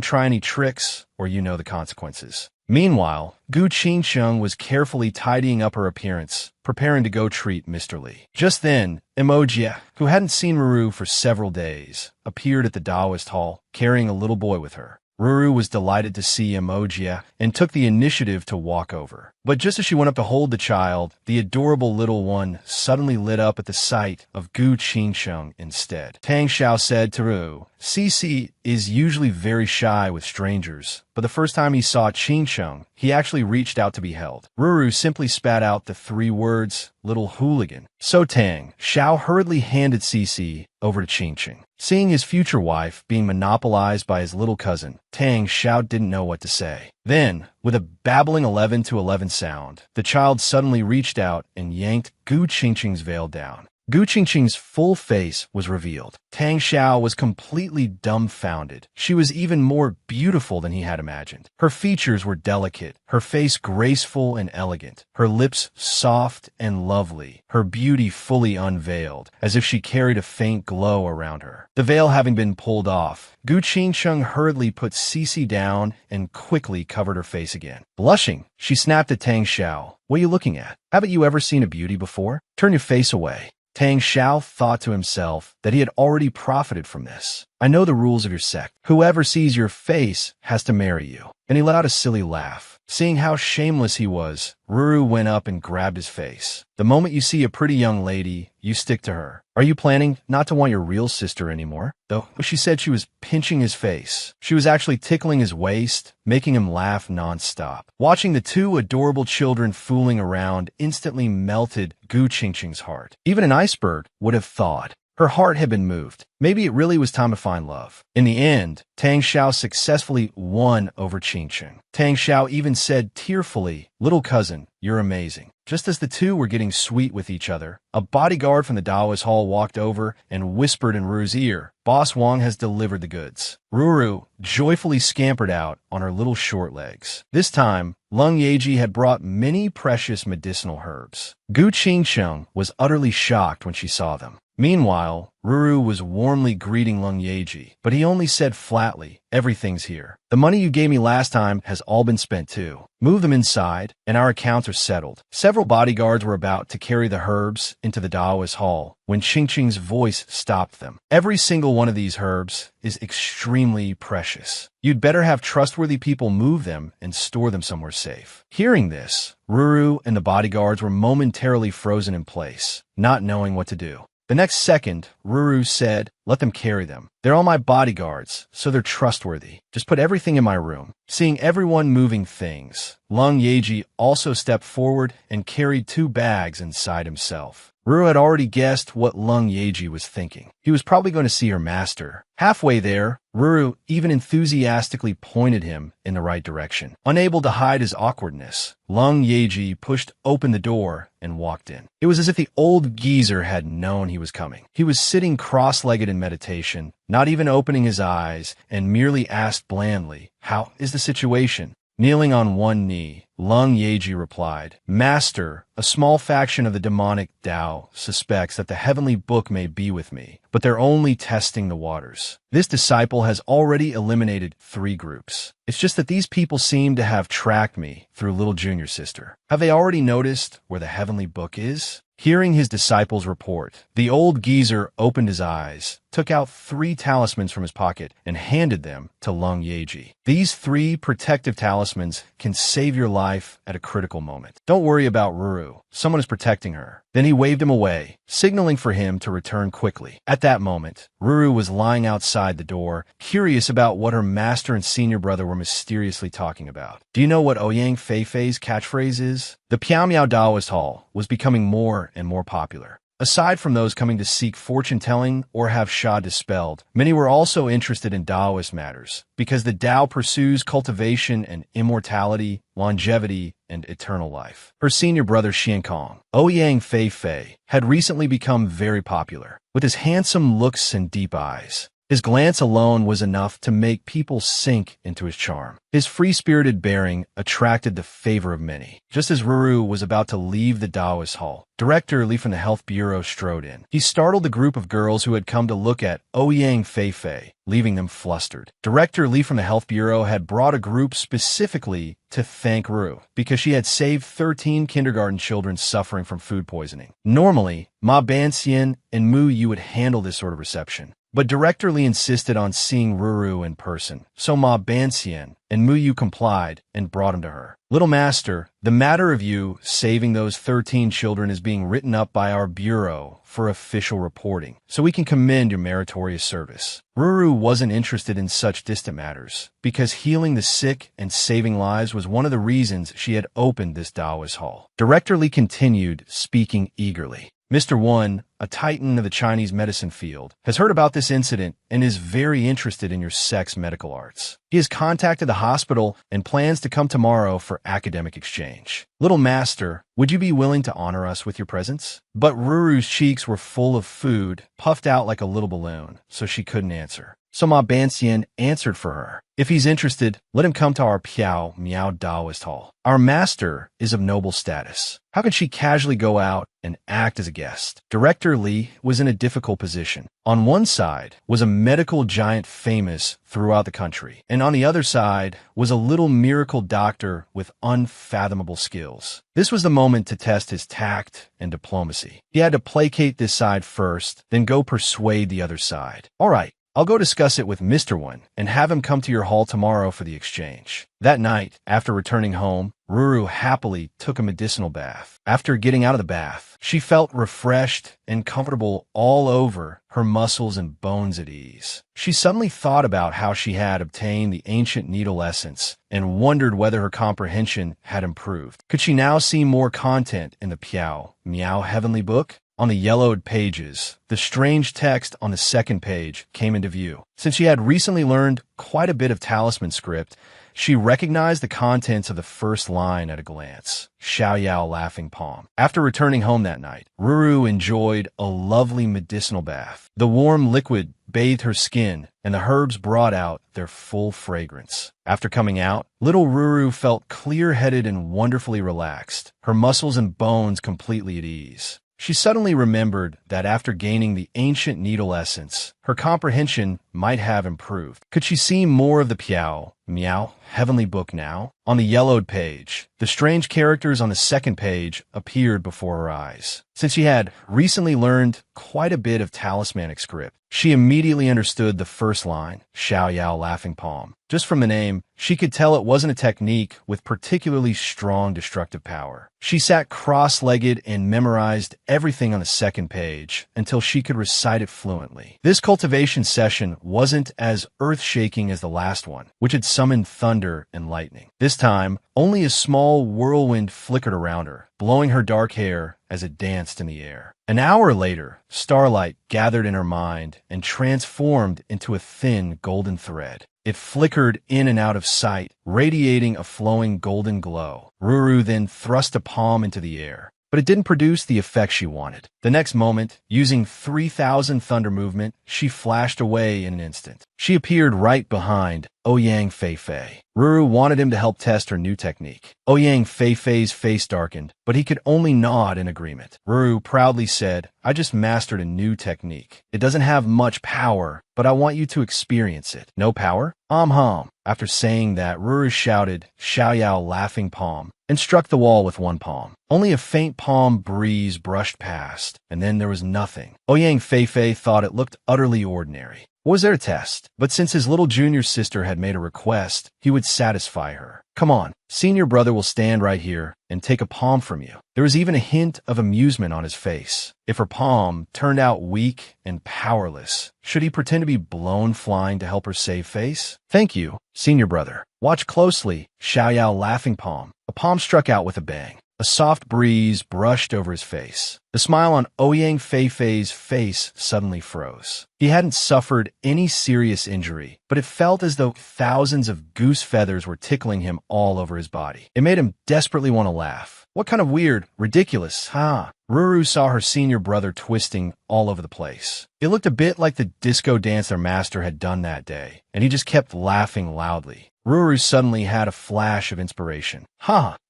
try any tricks or you know the consequences. Meanwhile, Gu Qingsheng was carefully tidying up her appearance, preparing to go treat Mr. Li. Just then, Emoji, who hadn't seen Ruru for several days, appeared at the Taoist hall, carrying a little boy with her. Ruru was delighted to see Emoji and took the initiative to walk over. But just as she went up to hold the child, the adorable little one suddenly lit up at the sight of Gu Qingsheng instead. Tang Xiao said to Ruru, Cici is usually very shy with strangers, but the first time he saw Qingsheng, he actually reached out to be held. Ruru simply spat out the 3 words, little hooligan. So Tang Xiao hurriedly handed Cici over to Qingsheng. Seeing his future wife being monopolized by his little cousin, Tang Xiao didn't know what to say. Then, with a babbling 11 to 11 sound, the child suddenly reached out and yanked Gu Qingsheng's veil down. Gu Qingsheng's full face was revealed. Tang Xiao was completely dumbfounded. She was even more beautiful than he had imagined. Her features were delicate, her face graceful and elegant, her lips soft and lovely, her beauty fully unveiled, as if she carried a faint glow around her. The veil having been pulled off, Gu Qingsheng hurriedly put Cici down and quickly covered her face again. Blushing, she snapped at Tang Xiao. What are you looking at? Haven't you ever seen a beauty before? Turn your face away. Tang Xiao thought to himself that he had already profited from this. I know the rules of your sect. Whoever sees your face has to marry you. And he let out a silly laugh. Seeing how shameless he was, Ruru went up and grabbed his face. The moment you see a pretty young lady, you stick to her. Are you planning not to want your real sister anymore? Though she said she was pinching his face. She was actually tickling his waist, making him laugh nonstop. Watching the 2 adorable children fooling around instantly melted Gu Qingsheng's heart. Even an iceberg would have thawed. Her heart had been moved. Maybe it really was time to find love. In the end, Tang Xiao successfully won over Qingsheng. Tang Xiao even said tearfully, little cousin, you're amazing. Just as the 2 were getting sweet with each other, a bodyguard from the Taoist hall walked over and whispered in Ruru's ear, Boss Wang has delivered the goods. Ruru joyfully scampered out on her little short legs. This time, Lung Yeji had brought many precious medicinal herbs. Gu Qingsheng was utterly shocked when she saw them. Meanwhile, Ruru was warmly greeting Lung Yeji, but he only said flatly, everything's here. The money you gave me last time has all been spent too. Move them inside, and our accounts are settled. Several bodyguards were about to carry the herbs into the Taoist hall when Qingsheng's voice stopped them. Every single one of these herbs is extremely precious. You'd better have trustworthy people move them and store them somewhere safe. Hearing this, Ruru and the bodyguards were momentarily frozen in place, not knowing what to do. The next second, Ruru said, let them carry them. They're all my bodyguards, so they're trustworthy. Just put everything in my room. Seeing everyone moving things, Lung Yeji also stepped forward and carried 2 bags inside himself. Ruru had already guessed what Lung Yeji was thinking. He was probably going to see her master. Halfway there, Ruru even enthusiastically pointed him in the right direction. Unable to hide his awkwardness, Lung Yeji pushed open the door and walked in. It was as if the old geezer had known he was coming. He was sitting cross-legged in meditation, not even opening his eyes, and merely asked blandly, "How is the situation?" Kneeling on one knee, Lung Yeji replied, "Master, a small faction of the demonic Tao suspects that the heavenly book may be with me, but they're only testing the waters. This disciple has already eliminated 3 groups. It's just that these people seem to have tracked me through little junior sister. Have they already noticed where the heavenly book is?" Hearing his disciple's report, the old geezer opened his eyes, took out 3 talismans from his pocket, and handed them to Lung Yeji. "These 3 protective talismans can save your life at a critical moment. Don't worry about Ruru. Someone is protecting her." Then he waved him away, signaling for him to return quickly. At that moment, Ruru was lying outside the door, curious about what her master and senior brother were mysteriously talking about. Do you know what Ouyang Feifei's catchphrase is? The Piao Miao Daoist Hall was becoming more and more popular. Aside from those coming to seek fortune-telling or have Sha dispelled, many were also interested in Taoist matters, because the Tao pursues cultivation and immortality, longevity, and eternal life. Her senior brother Xiankong, Ouyang Feifei, had recently become very popular. With his handsome looks and deep eyes, his glance alone was enough to make people sink into his charm. His free-spirited bearing attracted the favor of many. Just as Ruru was about to leave the Taoist hall, Director Li from the Health Bureau strode in. He startled the group of girls who had come to look at Ouyang Feifei, leaving them flustered. Director Li from the Health Bureau had brought a group specifically to thank Ruru because she had saved 13 kindergarten children suffering from food poisoning. Normally, Ma Banxian and Mu Yu would handle this sort of reception, but Director Li insisted on seeing Ruru in person, so Ma Banxian and Mu Yu complied and brought him to her. "Little master, the matter of you saving those 13 children is being written up by our bureau for official reporting, so we can commend your meritorious service." Ruru wasn't interested in such distant matters, because healing the sick and saving lives was one of the reasons she had opened this Taoist hall. Director Li continued, speaking eagerly. "Mr. Wan, a titan of the Chinese medicine field, has heard about this incident and is very interested in your sex medical arts. He has contacted the hospital and plans to come tomorrow for academic exchange. Little master, would you be willing to honor us with your presence?" But Ruru's cheeks were full of food, puffed out like a little balloon, so she couldn't answer. So Ma Banxian answered for her. "If he's interested, let him come to our Piao Miao Daoist Hall. Our master is of noble status. How could she casually go out and act as a guest?" Director Li was in a difficult position. On one side was a medical giant famous throughout the country, and on the other side was a little miracle doctor with unfathomable skills. This was the moment to test his tact and diplomacy. He had to placate this side first, then go persuade the other side. "All right, I'll go discuss it with Mr. Wan and have him come to your hall tomorrow for the exchange." That night, after returning home, Ruru happily took a medicinal bath. After getting out of the bath, she felt refreshed and comfortable all over, her muscles and bones at ease. She suddenly thought about how she had obtained the ancient needle essence and wondered whether her comprehension had improved. Could she now see more content in the Piao Miao Heavenly Book? On the yellowed pages, the strange text on the second page came into view. Since she had recently learned quite a bit of talisman script, she recognized the contents of the first line at a glance. Xiaoyao laughing palm. After returning home that night, Ruru enjoyed a lovely medicinal bath. The warm liquid bathed her skin, and the herbs brought out their full fragrance. After coming out, little Ruru felt clear-headed and wonderfully relaxed, her muscles and bones completely at ease. She suddenly remembered that after gaining the ancient needle essence, her comprehension might have improved. Could she see more of the Piao Miao Heavenly Book now? On the yellowed page, the strange characters on the second page appeared before her eyes. Since she had recently learned quite a bit of talismanic script, she immediately understood the first line, Xiaoyao laughing palm. Just from the name, she could tell it wasn't a technique with particularly strong destructive power. She sat cross-legged and memorized everything on the second page until she could recite it fluently. This cultivation session wasn't as earth-shaking as the last one, which had summoned thunder and lightning. This time, Only a small whirlwind flickered around her, blowing her dark hair as it danced in the air. An hour later, starlight gathered in her mind and transformed into a thin golden thread. It flickered in and out of sight, radiating a flowing golden glow. Ruru then thrust a palm into the air, but it didn't produce the effect she wanted. The next moment, using 3,000 thunder movement, she flashed away in an instant. She appeared right behind Ouyang Feifei. Ruru wanted him to help test her new technique. Ouyang Feifei's face darkened, but he could only nod in agreement. Ruru proudly said, "I just mastered a new technique. It doesn't have much power, but I want you to experience it." "No power?" "Hum." After saying that, Ruru shouted, "Xiaoyao laughing palm," and struck the wall with one palm. Only a faint palm breeze brushed past, and then there was nothing. Ouyang Feifei thought it looked utterly ordinary. What was there to test? But since his little junior sister had made a request, he would satisfy her. "Come on, senior brother will stand right here and take a palm from you." There was even a hint of amusement on his face. If her palm turned out weak and powerless, should he pretend to be blown flying to help her save face? "Thank you, senior brother." "Watch closely, Xiaoyao laughing palm." A palm struck out with a bang. A soft breeze brushed over his face. The smile on Ouyang Feifei's face suddenly froze. He hadn't suffered any serious injury, but it felt as though thousands of goose feathers were tickling him all over his body. It made him desperately want to laugh. What kind of weird, ridiculous, huh? Ruru saw her senior brother twisting all over the place. It looked a bit like the disco dance their master had done that day, and he just kept laughing loudly. Ruru suddenly had a flash of inspiration.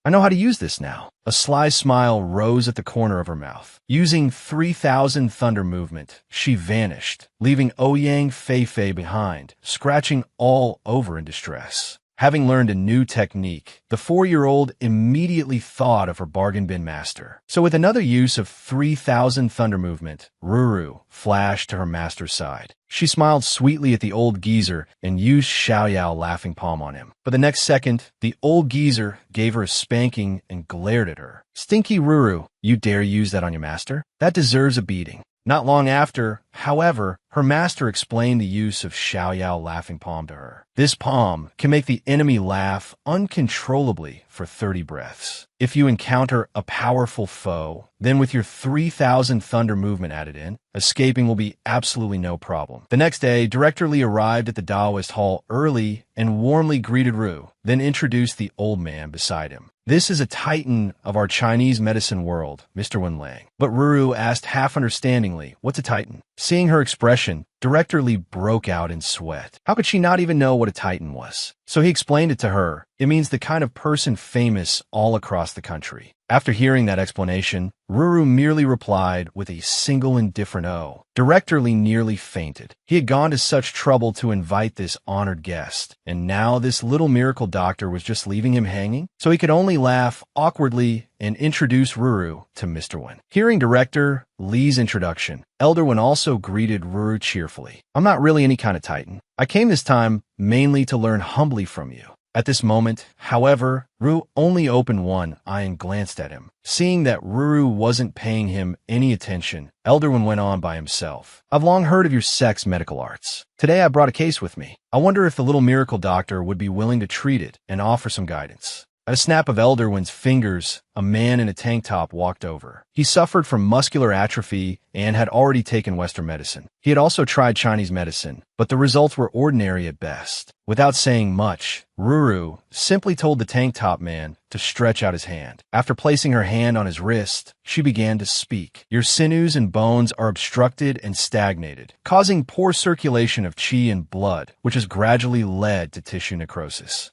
I know how to use this now. A sly smile rose at the corner of her mouth. Using 3,000 thunder movement, she vanished, leaving Ouyang Feifei behind, scratching all over in distress. Having learned a new technique, the 4-year-old immediately thought of her bargain bin master. So with another use of 3,000 thunder movement, Ruru flashed to her master's side. She smiled sweetly at the old geezer and used Xiaoyao laughing palm on him. But the next second, the old geezer gave her a spanking and glared at her. "Stinky Ruru, you dare use that on your master? That deserves a beating." Not long after, however, her master explained the use of Xiaoyao laughing palm to her. This palm can make the enemy laugh uncontrollably for 30 breaths. If you encounter a powerful foe, then with your 3,000 thunder movement added in, escaping will be absolutely no problem. The next day, Director Li arrived at the Taoist hall early and warmly greeted Ru, then introduced the old man beside him. "This is a titan of our Chinese medicine world, Mr. Wenlang." But Ruru asked half understandingly, "What's a titan?" Seeing her expression, Director Li broke out in sweat. How could she not even know what a titan was? So he explained it to her. It means the kind of person famous all across the country. After hearing that explanation, Ruru merely replied with a single indifferent "oh." Director Li nearly fainted. He had gone to such trouble to invite this honored guest, and now this little miracle doctor was just leaving him hanging? So he could only laugh awkwardly and introduce Ruru to Mr. Wen. Hearing Director Li's introduction, Elder Wen also greeted Ruru cheerfully. "I'm not really any kind of titan. I came this time mainly to learn humbly from you." At this moment, however, Ruru only opened one eye and glanced at him. Seeing that Ruru wasn't paying him any attention, Elder Wen went on by himself. "I've long heard of your sex medical arts. Today I brought a case with me. I wonder if the little miracle doctor would be willing to treat it and offer some guidance." At a snap of Elder Wen's fingers, a man in a tank top walked over. He suffered from muscular atrophy and had already taken Western medicine. He had also tried Chinese medicine, but the results were ordinary at best. Without saying much, Ruru simply told the tank top man to stretch out his hand. After placing her hand on his wrist, she began to speak. "Your sinews and bones are obstructed and stagnated, causing poor circulation of qi and blood, which has gradually led to tissue necrosis.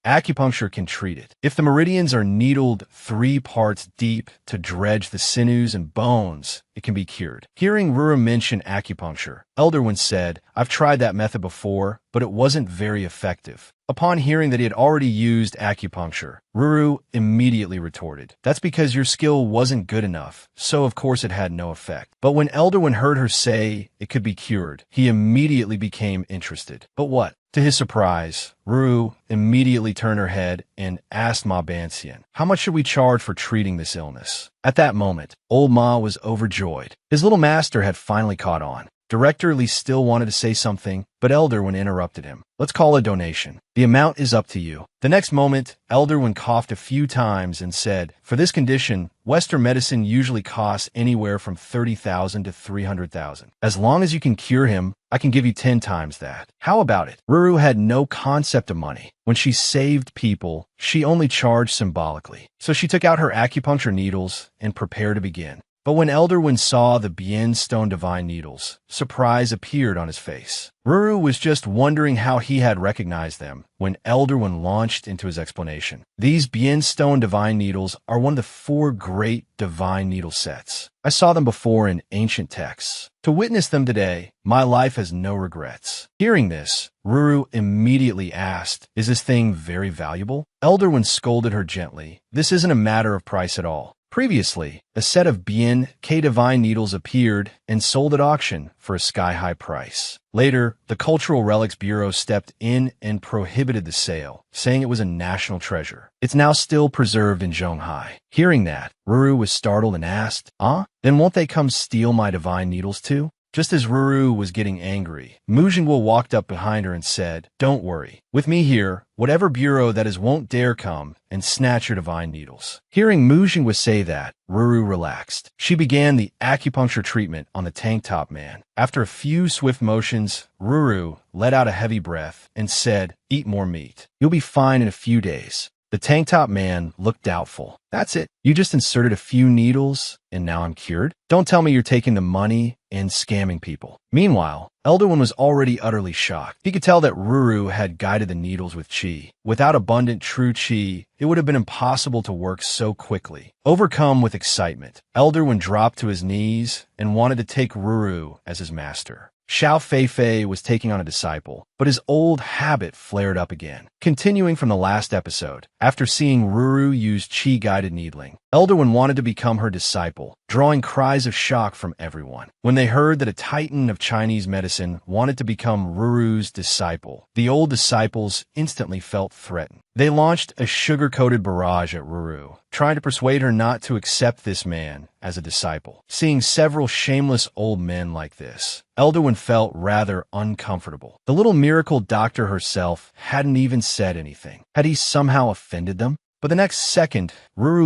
Acupuncture can treat it. If the meridians are needled 3 parts deep to dredge the sinews and bones, it can be cured." Hearing Ruru mention acupuncture, Elder Wen said, "I've tried that method before, but it wasn't very effective." Upon hearing that he had already used acupuncture, Ruru immediately retorted, "That's because your skill wasn't good enough, so of course it had no effect." But when Elder Wen heard her say it could be cured, he immediately became interested. "But what?" To his surprise, Ruru immediately turned her head and asked Ma Banxian, "How much should we charge for treating this illness?" At that moment, old Ma was overjoyed. His little master had finally caught on. Director Lee still wanted to say something, but Elderwin interrupted him. Let's call a donation. The amount is up to you. The next moment, Elderwin coughed a few times and said, for this condition, Western medicine usually costs anywhere from $30,000 to $300,000. As long as you can cure him, I can give you 10 times that. How about it? Ruru had no concept of money. When she saved people, she only charged symbolically. So she took out her acupuncture needles and prepared to begin. But when Elderwin saw the Bien Stone Divine Needles, surprise appeared on his face. Ruru was just wondering how he had recognized them when Elderwin launched into his explanation. These Bien Stone Divine Needles are one of the 4 great Divine Needle sets. I saw them before in ancient texts. To witness them today, my life has no regrets. Hearing this, Ruru immediately asked, is this thing very valuable? Elderwin scolded her gently. This isn't a matter of price at all. Previously, a set of Bien K Divine Needles appeared and sold at auction for a sky-high price. Later, the Cultural Relics Bureau stepped in and prohibited the sale, saying it was a national treasure. It's now still preserved in Zhonghai. Hearing that, Ruru was startled and asked, Then won't they come steal my divine needles too? Just as Ruru was getting angry, Mu Jingguo walked up behind her and said, don't worry. With me here, whatever bureau that is won't dare come and snatch your divine needles. Hearing Mu Jingguo say that, Ruru relaxed. She began the acupuncture treatment on the tank top man. After a few swift motions, Ruru let out a heavy breath and said, eat more meat. You'll be fine in a few days. The tank top man looked doubtful. That's it? You just inserted a few needles and now I'm cured? Don't tell me you're taking the money and scamming people. Meanwhile, Elderwin was already utterly shocked. He could tell that Ruru had guided the needles with chi. Without abundant true chi, it would have been impossible to work so quickly. Overcome with excitement, Elderwin dropped to his knees and wanted to take Ruru as his master. Xiao Feifei was taking on a disciple, but his old habit flared up again. Continuing from the last episode, after seeing Ruru use chi-guided needling, Elderwin wanted to become her disciple, drawing cries of shock from everyone. When they heard that a titan of Chinese medicine wanted to become Ruru's disciple, the old disciples instantly felt threatened. They launched a sugar-coated barrage at Ruru, trying to persuade her not to accept this man as a disciple. Seeing several shameless old men like this, Elderwin felt rather uncomfortable. The little miracle doctor herself hadn't even said anything. Had he somehow offended them? But the next second, Ruru